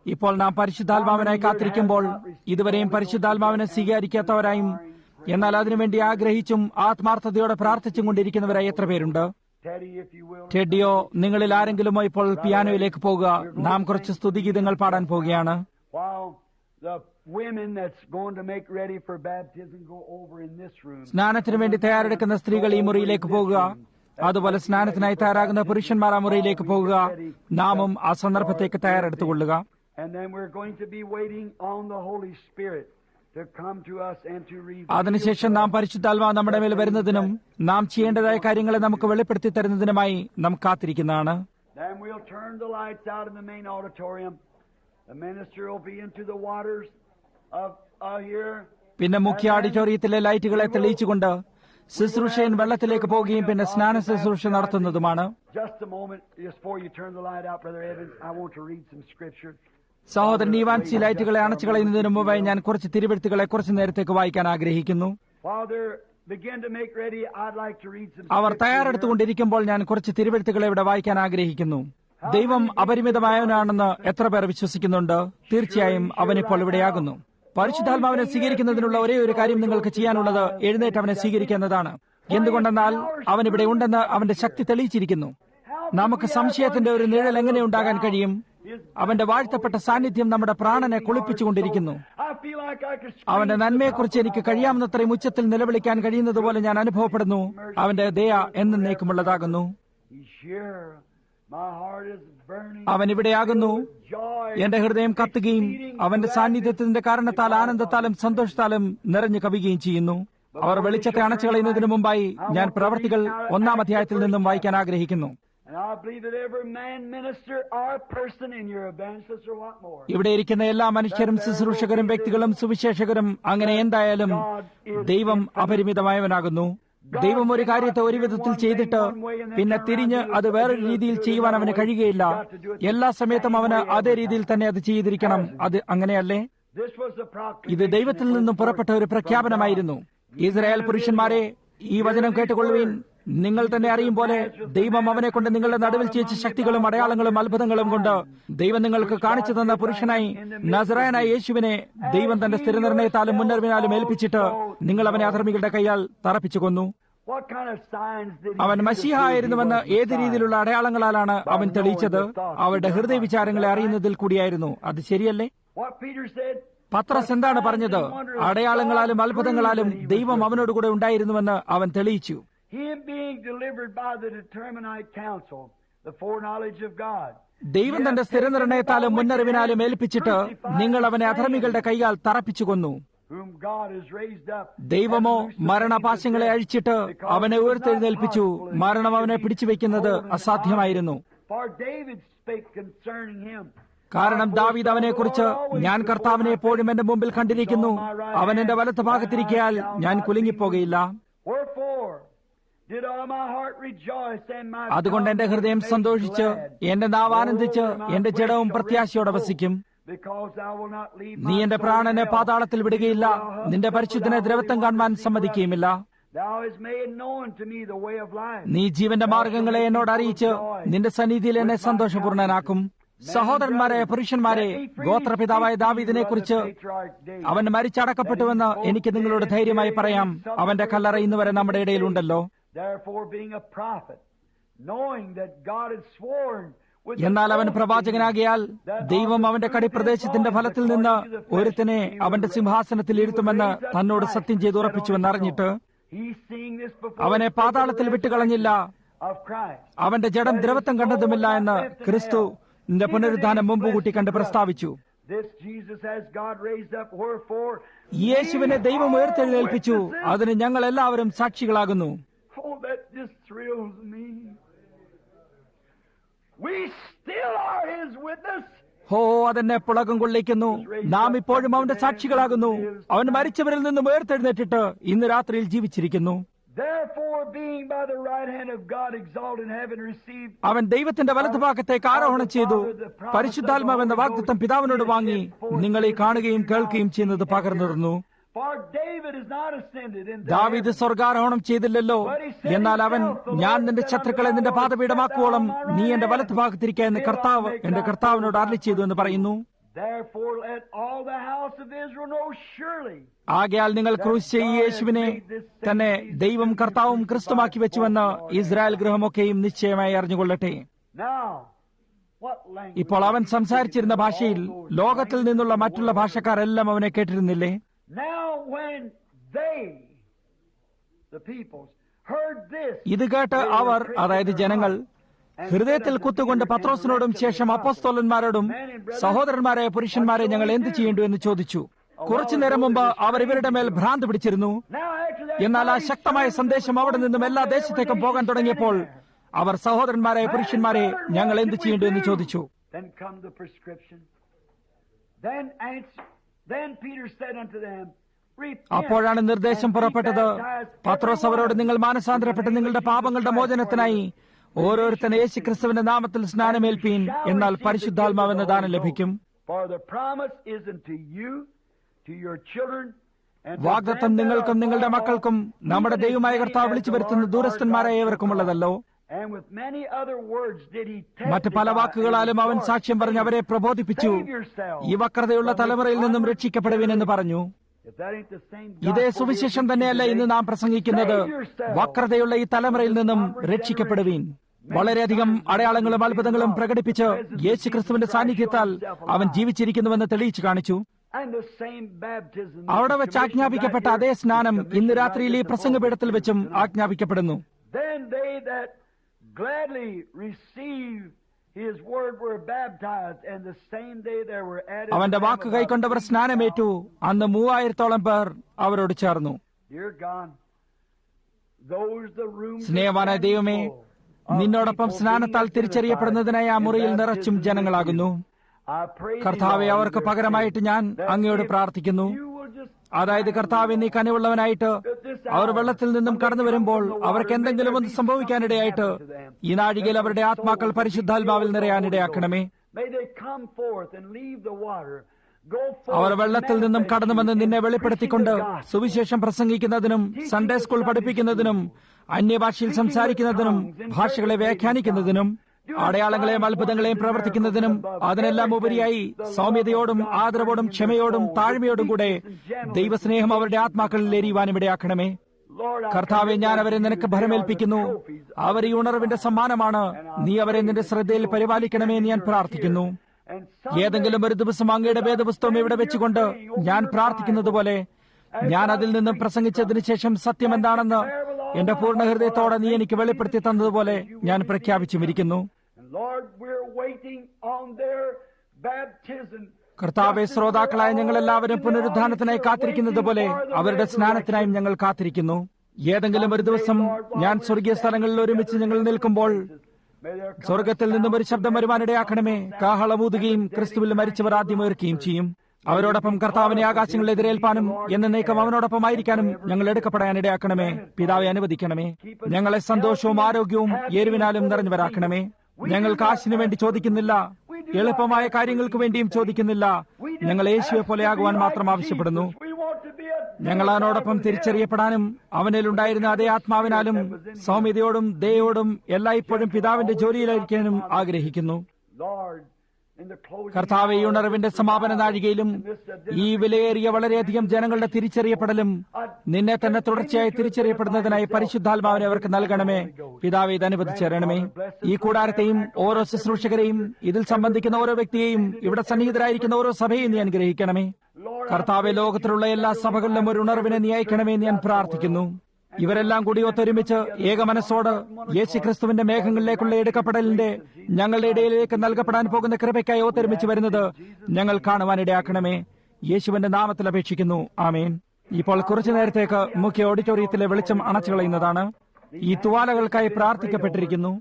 ഇപ്പോൾ നാം പരിശുദ്ധാത്മാവിനായി കാത്തിരിക്കുമ്പോൾ ഇതുവരെയും പരിശുദ്ധാത്മാവിനെ സ്വീകരിക്കാത്തവരായും എന്നാൽ അതിനുവേണ്ടി ആഗ്രഹിച്ചും ആത്മാർത്ഥതയോടെ പ്രാർത്ഥിച്ചും കൊണ്ടിരിക്കുന്നവരായി എത്ര പേരുണ്ട്? ടെഡിയോ, നിങ്ങളിൽ ആരെങ്കിലുമോ ഇപ്പോൾ പിയാനോയിലേക്ക് പോകുക. നാം കുറച്ച് സ്തുതിഗീതങ്ങൾ പാടാൻ പോവുകയാണ്. സ്നാനത്തിനു വേണ്ടി തയ്യാറെടുക്കുന്ന സ്ത്രീകൾ ഈ മുറിയിലേക്ക് പോകുക. അതുപോലെ സ്നാനത്തിനായി തയ്യാറാകുന്ന പുരുഷന്മാർ ആ മുറിയിലേക്ക് പോകുക. നാമും ആ സന്ദർഭത്തേക്ക് തയ്യാറെടുത്തുകൊള്ളുക. അതിനുശേഷം നാം പരിശുദ്ധാത്മാവ് നമ്മുടെ മേൽ വരുന്നതിനും നാം ചെയ്യേണ്ടതായ കാര്യങ്ങളെ നമുക്ക് വെളിപ്പെടുത്തി തരുന്നതിനുമായി നാം കാത്തിരിക്കുന്നതാണ്. പിന്നെ മുഖ്യ ഓഡിറ്റോറിയത്തിലെ ലൈറ്റുകളെ തെളിയിച്ചുകൊണ്ട് ശുശ്രൂഷയൻ വെള്ളത്തിലേക്ക് പോവുകയും പിന്നെ സ്നാന ശുശ്രൂഷ നടത്തുന്നതുമാണ്. Just a moment, just before you turn the light out, Brother Evans, I want to read some scripture. സഹോദരൻ ഈവാൻസി ലൈറ്റുകളെ അണച്ചു കളയുന്നതിന് മുമ്പായി ഞാൻ കുറച്ച് തിരുവെഴുത്തുകളെ കുറച്ചു നേരത്തേക്ക് വായിക്കാൻ ആഗ്രഹിക്കുന്നു. അവർ തയ്യാറെടുത്തുകൊണ്ടിരിക്കുമ്പോൾ ഞാൻ കുറച്ച് തിരുവെഴുത്തുകളെ ഇവിടെ വായിക്കാൻ ആഗ്രഹിക്കുന്നു. ദൈവം അപരിമിതമായവനാണെന്ന് എത്ര പേർ വിശ്വസിക്കുന്നുണ്ട്? തീർച്ചയായും അവനിപ്പോൾ ഇവിടെയാകുന്നു. പരിശുദ്ധാത്മാവിനെ സ്വീകരിക്കുന്നതിനുള്ള ഒരേ ഒരു കാര്യം നിങ്ങൾക്ക് ചെയ്യാനുള്ളത് എഴുന്നേറ്റ് അവനെ സ്വീകരിക്കുന്നതാണ്. എന്തുകൊണ്ടെന്നാൽ അവൻ ഇവിടെ ഉണ്ടെന്ന് അവന്റെ ശക്തി തെളിയിച്ചിരിക്കുന്നു. നമുക്ക് സംശയത്തിന്റെ ഒരു നിഴൽ എങ്ങനെ ഉണ്ടാകാൻ കഴിയും? അവന്റെ വാഴ്ത്തപ്പെട്ട സാന്നിധ്യം നമ്മുടെ പ്രാണനെ കുളിപ്പിച്ചുകൊണ്ടിരിക്കുന്നു. അവന്റെ നന്മയെക്കുറിച്ച് എനിക്ക് കഴിയാവുന്നത്രയും ഉച്ചത്തിൽ നിലവിളിക്കാൻ കഴിയുന്നത് പോലെ ഞാൻ അനുഭവപ്പെടുന്നു. അവന്റെ ദയ എന്നേക്കുമുള്ളതാകുന്നു. അവൻ ഇവിടെയാകുന്നു. എന്റെ ഹൃദയം കത്തുകയും അവന്റെ സാന്നിധ്യത്തിന്റെ കാരണത്താൽ ആനന്ദത്താലും സന്തോഷത്താലും നിറഞ്ഞു കവിയുകയും ചെയ്യുന്നു. അവർ വെളിച്ചത്തെ അണച്ചു കളയുന്നതിനു മുമ്പായി ഞാൻ പ്രവർത്തികൾ 1-ാം അധ്യായത്തിൽ നിന്നും വായിക്കാൻ ആഗ്രഹിക്കുന്നു. ഇവിടെ ഇരിക്കുന്ന എല്ലാ മനുഷ്യരും ശുശ്രൂഷകരും വ്യക്തികളും സുവിശേഷകരും അങ്ങനെ എന്തായാലും ദൈവം അപരിമിതമായവനാകുന്നു. ദൈവം ഒരു കാര്യത്തെ ഒരു വിധത്തിൽ ചെയ്തിട്ട് പിന്നെ തിരിഞ്ഞ് അത് വേറൊരു രീതിയിൽ ചെയ്യുവാൻ അവന് കഴിയുകയില്ല. എല്ലാ സമയത്തും അവന് അതേ രീതിയിൽ തന്നെ അത് ചെയ്തിരിക്കണം. അത് അങ്ങനെയല്ലേ? ഇത് ദൈവത്തിൽ നിന്നും പുറപ്പെട്ട ഒരു പ്രഖ്യാപനമായിരുന്നു. ഇസ്രായേൽ പുരുഷന്മാരെ, ഈ വചനം കേട്ടുകൊള്ളുവീൻ. നിങ്ങൾ തന്നെ അറിയും പോലെ ദൈവം അവനെ കൊണ്ട് നിങ്ങളുടെ നടുവിൽ ചെയ്യിച്ച ശക്തികളും അടയാളങ്ങളും അത്ഭുതങ്ങളും കൊണ്ട് ദൈവം നിങ്ങൾക്ക് കാണിച്ചു തന്ന പുരുഷനായി നസറായനായ യേശുവിനെ ദൈവം തന്റെ സ്ഥിരനിർണയത്താലും മുന്നറിവിനാലും ഏൽപ്പിച്ചിട്ട് നിങ്ങൾ അവനെ അധർമ്മികളുടെ കൈയാൽ തറപ്പിച്ചു കൊന്നു. അവൻ മശീഹ ആയിരുന്നുവെന്ന് ഏത് രീതിയിലുള്ള അടയാളങ്ങളാലാണ് അവൻ തെളിയിച്ചത്? അവരുടെ ഹൃദയവിചാരങ്ങളെ അറിയുന്നതിൽ കൂടിയായിരുന്നു. അത് ശരിയല്ലേ? പത്രസ് എന്താണ് പറഞ്ഞത്? അടയാളങ്ങളാലും അത്ഭുതങ്ങളാലും ദൈവം അവനോട് കൂടെ ഉണ്ടായിരുന്നുവെന്ന് അവൻ തെളിയിച്ചു. ദൈവം തന്റെ സ്ഥിരനിർണയത്താലും മുന്നറിവിനാലും ഏൽപ്പിച്ചിട്ട് നിങ്ങൾ അവനെ അധർമ്മികളുടെ കൈയാൽ തറപ്പിച്ചു കൊന്നു. ദൈവമോ മരണപാശങ്ങളെ അഴിച്ചിട്ട് അവനെ ഉയർത്തെഴുന്നേൽപ്പിച്ചു. മരണം അവനെ പിടിച്ചുവെക്കുന്നത് അസാധ്യമായിരുന്നു. കാരണം ദാവീദ് അവനെക്കുറിച്ച്, ഞാൻ കർത്താവിനെ എപ്പോഴും എന്റെ മുമ്പിൽ കണ്ടിരിക്കുന്നു, അവൻ എന്റെ വലത്ത് ഭാഗത്തിരിക്കയാൽ ഞാൻ കുലുങ്ങിപ്പോകയില്ല. അതുകൊണ്ട് എന്റെ ഹൃദയം സന്തോഷിച്ച് എന്റെ നാവ് ആനന്ദിച്ച് എന്റെ ജഡവും പ്രത്യാശയോടെ വസിക്കും. നീ എന്റെ പ്രാണനെ പാതാളത്തിൽ വിടുകയില്ല, നിന്റെ പരിശുദ്ധനെ ദ്രവത്വം കാണുവാൻ സമ്മതിക്കുകയുമില്ല. നീ ജീവന്റെ മാർഗങ്ങളെ എന്നോട് അറിയിച്ച് നിന്റെ സന്നിധിയിൽ എന്നെ സന്തോഷപൂർണനാക്കും. സഹോദരന്മാരെ, പുരുഷന്മാരെ, ഗോത്രപിതാവായ ദാവീദിനെ കുറിച്ച് അവൻ മരിച്ചടക്കപ്പെട്ടുവെന്ന് എനിക്ക് നിങ്ങളോട് ധൈര്യമായി പറയാം. അവന്റെ കല്ലറ ഇന്നുവരെ നമ്മുടെ ഇടയിലുണ്ടല്ലോ. എന്നാൽ അവൻ പ്രവാചകനാകിയാൽ ദൈവം അവന്റെ കടിപ്രദേശത്തിന്റെ ഫലത്തിൽ നിന്ന് ഒരുത്തനെ അവന്റെ സിംഹാസനത്തിൽ ഇരുത്തുമെന്ന് തന്നോട് സത്യം ചെയ്ത് ഉറപ്പിച്ചുവെന്നറിഞ്ഞിട്ട് അവനെ പാതാളത്തിൽ വിട്ടുകളഞ്ഞില്ല. അവന്റെ ജഡം ദ്രവത്വം കണ്ടതുമില്ല എന്ന് ക്രിസ്തു പുനരുദ്ധാനം മുമ്പ് കൂട്ടി കണ്ട് പ്രസ്താവിച്ചു. യേശുവിനെ ദൈവം ഉയർത്തെഴുന്നേൽപ്പിച്ചു. അതിന് ഞങ്ങൾ എല്ലാവരും സാക്ഷികളാകുന്നു. അതെന്നെ പുളകം കൊള്ളിക്കുന്നു. നാം ഇപ്പോഴും അവന്റെ സാക്ഷികളാകുന്നു. അവൻ മരിച്ചവരിൽ നിന്നും ഉയർത്തെഴുന്നേറ്റിട്ട് ഇന്ന് രാത്രിയിൽ ജീവിച്ചിരിക്കുന്നു. അവൻ ദൈവത്തിന്റെ വലതുഭാഗത്തേക്ക് ആരോഹണം ചെയ്തു. പരിശുദ്ധാത്മാവെന്ന വാഗ്ദത്തം പിതാവിനോട് വാങ്ങി നിങ്ങൾ ഈ കാണുകയും കേൾക്കുകയും ചെയ്യുന്നത് പകർന്നിരുന്നു. ദാവീദ് സ്വർഗാരോഹണം ചെയ്തില്ലല്ലോ. എന്നാൽ അവൻ, ഞാൻ നിന്റെ ശത്രുക്കളെ നിന്റെ പാദപീഠമാക്കുവോളം നീ എന്റെ വലത്തുഭാഗത്തിരിക്കുക എന്ന് കർത്താവ് എന്റെ കർത്താവിനോട് അരുളി ചെയ്തു എന്ന് പറയുന്നു. ആകയാൽ നിങ്ങൾ ക്രൂശിച്ച ഈ യേശുവിനെ തന്നെ ദൈവം കർത്താവും ക്രിസ്തുമാക്കി വെച്ചുവെന്ന് ഇസ്രായേൽ ഗൃഹമൊക്കെയും നിശ്ചയമായി അറിഞ്ഞുകൊള്ളട്ടെ. ഇപ്പോൾ അവൻ സംസാരിച്ചിരുന്ന ഭാഷയിൽ ലോകത്തിൽ നിന്നുള്ള മറ്റുള്ള ഭാഷക്കാരെല്ലാം അവനെ കേട്ടിരുന്നില്ലേ? ഇത് കേട്ട് അവർ, അതായത് ജനങ്ങൾ, ഹൃദയത്തിൽ കുത്തുകൊണ്ട് പത്രോസിനോടും ശേഷം അപ്പോസ്തലന്മാരോടും, സഹോദരന്മാരെ, പുരുഷന്മാരെ, ഞങ്ങൾ എന്ത് ചെയ്യേണ്ടു എന്ന് ചോദിച്ചു. കുറച്ചു നേരം മുമ്പ് അവർ ഇവരുടെ മേൽ ഭ്രാന്ത് പിടിച്ചിരുന്നു. എന്നാൽ ആ ശക്തമായ സന്ദേശം അവിടെ നിന്നും എല്ലാ ദേശത്തേക്കും പോകാൻ തുടങ്ങിയപ്പോൾ അവർ, സഹോദരന്മാരെ, പുരുഷന്മാരെ, ഞങ്ങൾ എന്ത് ചെയ്യേണ്ടു എന്ന് ചോദിച്ചു. Then Peter said unto them, അപ്പോഴാണ് നിർദ്ദേശം പുറപ്പെട്ടത്. പത്രോസ് അവരോട്, നിങ്ങൾ മാനസാന്തരപ്പെട്ട് നിങ്ങളുടെ പാപങ്ങളുടെ മോചനത്തിനായി ഓരോരുത്തരും യേശുക്രിസ്തുവിന്റെ നാമത്തിൽ സ്നാനമേൽപ്പീൻ, എന്നാൽ പരിശുദ്ധാത്മാവെന്ന ദാനം ലഭിക്കും. വാഗ്ദത്തം നിങ്ങൾക്കും നിങ്ങളുടെ മക്കൾക്കും നമ്മുടെ ദൈവമായ കർത്താവ് വിളിച്ചു വരുത്തുന്ന ദൂരസ്ഥന്മാരായ ഏവർക്കുമുള്ളതല്ലോ. മറ്റ് പല വാക്കുകളാലും അവൻ സാക്ഷ്യം പറഞ്ഞ് അവരെ പ്രബോധിപ്പിച്ചു, ഈ വക്രതയുള്ള തലമുറയിൽ നിന്നും രക്ഷിക്കപ്പെടുവിനെന്ന് പറഞ്ഞു. ഇതേ സുവിശേഷം തന്നെയല്ല ഇന്ന് നാം പ്രസംഗിക്കുന്നത്. വക്രതയുള്ള ഈ തലമുറയിൽ നിന്നും രക്ഷിക്കപ്പെടുവീൻ. വളരെയധികം അടയാളങ്ങളും അത്ഭുതങ്ങളും പ്രകടിപ്പിച്ച് യേശുക്രിസ്തുവിന്റെ സാന്നിധ്യത്താൽ അവൻ ജീവിച്ചിരിക്കുന്നുവെന്ന് തെളിയിച്ചു കാണിച്ചു. അവിടെ വെച്ച് ആജ്ഞാപിക്കപ്പെട്ട അതേ സ്നാനം ഇന്ന് രാത്രിയിൽ ഈ പ്രസംഗപീഠത്തിൽ വെച്ചും ആജ്ഞാപിക്കപ്പെടുന്നു. അവന്റെ വാക്ക് കൈക്കൊണ്ടവർ സ്നാനമേറ്റു. അന്ന് 3000-ഓളം പേർ അവരോട് ചേർന്നു. സ്നേഹവാനായ ദൈവമേ, നിന്നോടൊപ്പം സ്നാനത്താൽ തിരിച്ചറിയപ്പെടുന്നതിനായി ആ മുറിയിൽ നിറച്ചും ജനങ്ങളാകുന്നു. കർത്താവെ, അവർക്ക് പകരമായിട്ട് ഞാൻ അങ്ങയോട് പ്രാർത്ഥിക്കുന്നു. അതായത് കർത്താവെ, നീ കനിവുള്ളവനായിട്ട് അവർ വെള്ളത്തിൽ നിന്നും കടന്നു വരുമ്പോൾ അവർക്ക് എന്തെങ്കിലും ഒന്ന് സംഭവിക്കാനിടയായിട്ട് ഈ നാഴികയിൽ അവരുടെ ആത്മാക്കൾ പരിശുദ്ധാത്മാവിൽ നിറയാനിടയാക്കണമേ. അവർ വെള്ളത്തിൽ നിന്നും കടന്നുവന്ന് നിന്നെ വെളിപ്പെടുത്തിക്കൊണ്ട് സുവിശേഷം പ്രസംഗിക്കുന്നതിനും സൺഡേ സ്കൂൾ പഠിപ്പിക്കുന്നതിനും അന്യഭാഷയിൽ സംസാരിക്കുന്നതിനും ഭാഷകളെ വ്യാഖ്യാനിക്കുന്നതിനും അടയാളങ്ങളെയും അത്ഭുതങ്ങളെയും പ്രവർത്തിക്കുന്നതിനും അതിനെല്ലാം ഉപരിയായി സൗമ്യതയോടും ആദരവോടും ക്ഷമയോടും താഴ്മയോടും കൂടെ ദൈവസ്നേഹം അവരുടെ ആത്മാക്കളിൽ എരിയുവാനും ഇടയാക്കണമേ. കർത്താവെ, ഞാൻ അവരെ നിനക്ക് ഭരമേൽപ്പിക്കുന്നു. അവർ ഈ ഉണർവിന്റെ സമ്മാനമാണ്. നീ അവരെ നിന്റെ ശ്രദ്ധയിൽ പരിപാലിക്കണമേ എന്ന് ഞാൻ പ്രാർത്ഥിക്കുന്നു. ഏതെങ്കിലും ഒരു ദിവസം അങ്ങയുടെ വേദപുസ്തകം ഇവിടെ വെച്ചുകൊണ്ട് ഞാൻ പ്രാർത്ഥിക്കുന്നത് പോലെ ഞാൻ അതിൽ നിന്നും പ്രസംഗിച്ചതിന് ശേഷം സത്യം എന്താണെന്ന് എന്റെ പൂർണ്ണ ഹൃദയത്തോടെ നീ എനിക്ക് വെളിപ്പെടുത്തി തന്നതുപോലെ ഞാൻ പ്രഖ്യാപിച്ചുമിരിക്കുന്നു. കർത്താവെ, ശ്രോതാക്കളായ ഞങ്ങളെല്ലാവരും പുനരുദ്ധാനത്തിനായി കാത്തിരിക്കുന്നത് പോലെ അവരുടെ സ്നാനത്തിനായും ഞങ്ങൾ കാത്തിരിക്കുന്നു. ഏതെങ്കിലും ഒരു ദിവസം ഞാൻ സ്വർഗീയ സ്ഥലങ്ങളിൽ ഒരുമിച്ച് ഞങ്ങൾ നിൽക്കുമ്പോൾ സ്വർഗത്തിൽ നിന്നും ഒരു ശബ്ദം വരുവാനിടയാക്കണമേ. കാഹളമൂതുകയും ക്രിസ്തുവിൽ മരിച്ചവർ ആദ്യം ഉയർക്കുകയും ചെയ്യും. അവരോടൊപ്പം കർത്താവിനെ ആകാശങ്ങളിൽ എതിരേൽപ്പാനും എന്നേക്കും അവനോടൊപ്പം ആയിരിക്കാനും ഞങ്ങൾ എടുക്കപ്പെടാനിടയാക്കണമേ. പിതാവെ, അനുവദിക്കണമേ. ഞങ്ങളെ സന്തോഷവും ആരോഗ്യവും എരിവിനാലും നിറഞ്ഞവരാക്കണമേ. ഞങ്ങൾ കാശിനു വേണ്ടി ചോദിക്കുന്നില്ല, എളുപ്പമായ കാര്യങ്ങൾക്ക് വേണ്ടിയും ചോദിക്കുന്നില്ല. ഞങ്ങൾ യേശുവെ പോലെയാകുവാൻ മാത്രം ആവശ്യപ്പെടുന്നു. ഞങ്ങൾ അവനോടൊപ്പം തിരിച്ചറിയപ്പെടാനും അവനിലുണ്ടായിരുന്ന അതേ ആത്മാവിനാലും സൗമ്യതയോടും ദയോടും എല്ലായ്പ്പോഴും പിതാവിന്റെ ജോലിയിലായിരിക്കാനും ആഗ്രഹിക്കുന്നു. കർത്താവെ, ഈ ഉണർവിന്റെ സമാപന നാഴികയിലും ഈ വിലയേറിയ വളരെയധികം ജനങ്ങളുടെ തിരിച്ചറിയപ്പെടലും നിന്നെ തന്നെ തുടർച്ചയായി തിരിച്ചറിയപ്പെടുന്നതിനായി പരിശുദ്ധാത്മാവിനെ അവർക്ക് നൽകണമേ. പിതാവെ, ഇത് അനുവദിച്ചേരണമേ. ഈ കൂടാരത്തെയും ഓരോ ശുശ്രൂഷകരെയും ഇതിൽ സംബന്ധിക്കുന്ന ഓരോ വ്യക്തിയെയും ഇവിടെ സന്നിഹിതരായിരിക്കുന്ന ഓരോ സഭയെയും നീ അനുഗ്രഹിക്കണമേ. കർത്താവെ, ലോകത്തിലുള്ള എല്ലാ സഭകളിലും ഒരു ഉണർവിനെ നീ അയക്കണമേ എന്ന് ഞാൻ പ്രാർത്ഥിക്കുന്നു. ഇവരെല്ലാം കൂടി ഒത്തൊരുമിച്ച് ഏക മനസ്സോട് യേശുക്രിസ്തുവിന്റെ മേഘങ്ങളിലേക്കുള്ള എടുക്കപ്പെടലിന്റെ ഞങ്ങളുടെ ഇടയിലേക്ക് നൽകപ്പെടാൻ പോകുന്ന കൃപയ്ക്കായി ഒത്തൊരുമിച്ച് വരുന്നത് ഞങ്ങൾ കാണുവാനിടയാക്കണമേ. യേശുവിന്റെ നാമത്തിൽ അപേക്ഷിക്കുന്നു. ആമേൻ. ഇപ്പോൾ കുറച്ചു നേരത്തേക്ക് മുഖ്യ ഓഡിറ്റോറിയത്തിലെ വെളിച്ചം അണച്ചു കളയുന്നതാണ്. ഈ തുവാലകൾക്കായി പ്രാർത്ഥിക്കപ്പെട്ടിരിക്കുന്നു.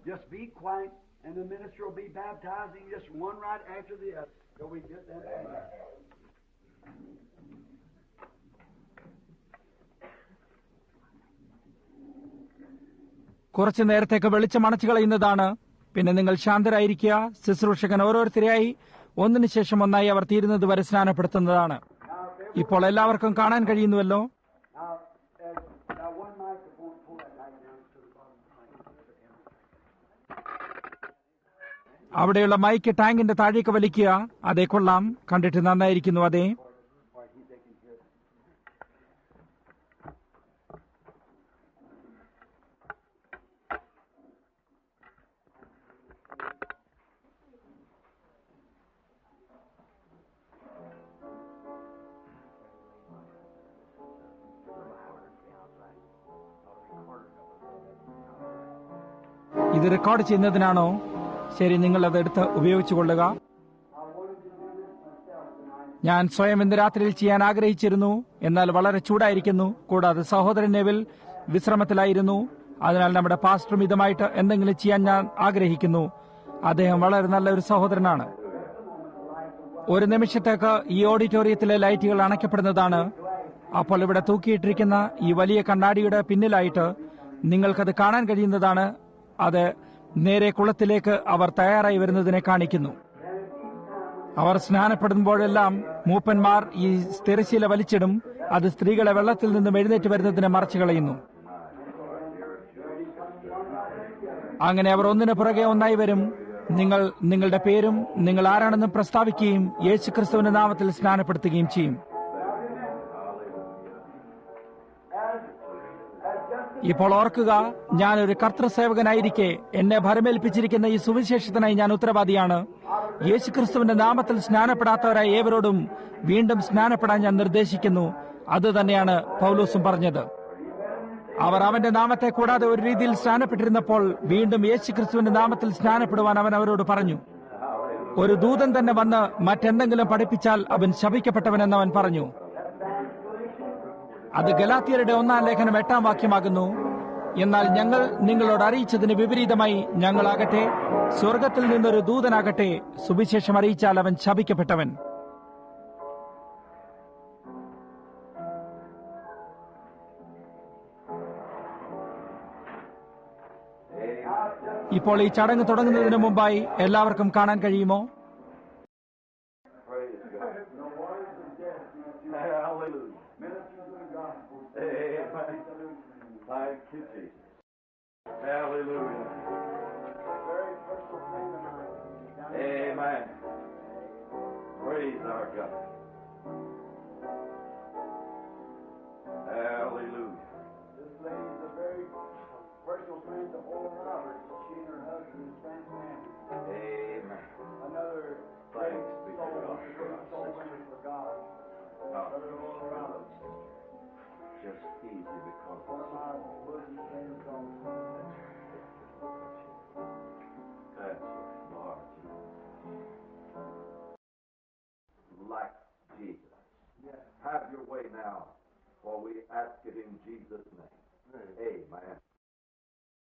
Just be quiet, and the minister will be baptizing just one right after the other. So we get that. കുറച്ചു നേരത്തേക്ക് വെളിച്ചം അണച്ചു കളയുന്നതാണ്. പിന്നെ നിങ്ങൾ ശാന്തരായിരിക്കുക. ശുശ്രൂഷകൻ ഓരോരുത്തരെയായി ഒന്നിനു ശേഷം ഒന്നായി അവർ തീരുന്നത് വരെ സ്നാനപ്പെടുത്തുന്നതാണ്. ഇപ്പോൾ എല്ലാവർക്കും കാണാൻ കഴിയുന്നുവല്ലോ. അവിടെയുള്ള മൈക്ക് ടാങ്കിന്റെ താഴേക്ക് വലിക്കുക. അതേ, കൊള്ളാം. കണ്ടിട്ട് നന്നായിരിക്കുന്നു. അതെ, ഇത് റെക്കോർഡ് ചെയ്യുന്നതിനാണോ? ശരി, നിങ്ങൾ അതെടുത്ത് ഉപയോഗിച്ചുകൊള്ളുക. ഞാൻ സ്വയം ഇന്ന് രാത്രിയിൽ ചെയ്യാൻ ആഗ്രഹിച്ചിരുന്നു, എന്നാൽ വളരെ ചൂടായിരിക്കുന്നു. കൂടാതെ സഹോദരൻ നെവിൽ വിശ്രമത്തിലായിരുന്നു. അതിനാൽ നമ്മുടെ പാസ്റ്ററും ഇതുമായിട്ട് എന്തെങ്കിലും ചെയ്യാൻ ഞാൻ ആഗ്രഹിക്കുന്നു. അദ്ദേഹം വളരെ നല്ല ഒരു സഹോദരനാണ്. ഒരു നിമിഷത്തേക്ക് ഈ ഓഡിറ്റോറിയത്തിലെ ലൈറ്റുകൾ അണയ്ക്കപ്പെടുന്നതാണ്. അപ്പോൾ ഇവിടെ തൂക്കിയിട്ടിരിക്കുന്ന ഈ വലിയ കണ്ണാടിയുടെ പിന്നിലായിട്ട് നിങ്ങൾക്കത് കാണാൻ കഴിയുന്നതാണ്. അത് നേരെ കുളത്തിലേക്ക് അവർ തയ്യാറായി വരുന്നതിനെ കാണിക്കുന്നു. അവർ സ്നാനപ്പെടുമ്പോഴെല്ലാം മൂപ്പന്മാർ ഈ തിരശ്ശീല വലിച്ചിടും. അത് സ്ത്രീകളെ വെള്ളത്തിൽ നിന്നും എഴുന്നേറ്റ് വരുന്നതിനെ മറച്ചു കളയുന്നു. അങ്ങനെ അവർ ഒന്നിനു പുറകെ ഒന്നായി വരും. നിങ്ങൾ നിങ്ങളുടെ പേരും നിങ്ങൾ ആരാണെന്നും പ്രസ്താവിക്കുകയും യേശുക്രിസ്തുവിന്റെ നാമത്തിൽ സ്നാനപ്പെടുത്തുകയും ചെയ്യും. ഇപ്പോൾ ഓർക്കുക, ഞാനൊരു കർത്തൃസേവകനായിരിക്കെ എന്നെ ഭരമേൽപ്പിച്ചിരിക്കുന്ന ഈ സുവിശേഷത്തിനായി ഞാൻ ഉത്തരവാദിയാണ്. യേശുക്രിസ്തുവിന്റെ നാമത്തിൽ സ്നാനപ്പെടാത്തവരായ ഏവരോടും വീണ്ടും സ്നാനപ്പെടാൻ ഞാൻ നിർദ്ദേശിക്കുന്നു. അത് തന്നെയാണ് പൗലോസും പറഞ്ഞത്. അവർ അവന്റെ നാമത്തെ കൂടാതെ ഒരു രീതിയിൽ സ്നാനപ്പെട്ടിരുന്നപ്പോൾ വീണ്ടും യേശുക്രിസ്തുവിന്റെ നാമത്തിൽ സ്നാനപ്പെടുവാൻ അവൻ അവരോട് പറഞ്ഞു. ഒരു ദൂതൻ തന്നെ വന്ന് മറ്റെന്തെങ്കിലും പഠിപ്പിച്ചാൽ അവൻ ശപിക്കപ്പെട്ടവനെന്ന് അവൻ പറഞ്ഞു. അത് ഗലാത്യരുടെ 1-ാം ലേഖനം 8-ാം വാക്യമാകുന്നു. എന്നാൽ ഞങ്ങൾ നിങ്ങളോട് അറിയിച്ചതിന് വിപരീതമായി ഞങ്ങളാകട്ടെ, സ്വർഗത്തിൽ നിന്നൊരു ദൂതനാകട്ടെ, സുവിശേഷം അറിയിച്ചാൽ അവൻ ശപിക്കപ്പെട്ടവൻ. ഇപ്പോൾ ഈ ചടങ്ങ് തുടങ്ങുന്നതിന് മുമ്പായി എല്ലാവർക്കും കാണാൻ കഴിയുമോ? Amen. Praise our God. Hallelujah. This lady is a very personal friend to Oral Roberts. She and her husband is fantastic. Amen. Another Thanks be to God. soul winner for God. Brother Oral Roberts. Just easy because One of my bosom friends also. that's Lord. Like Jesus. Yes. Have your way now, for we ask it in Jesus' name. Amen.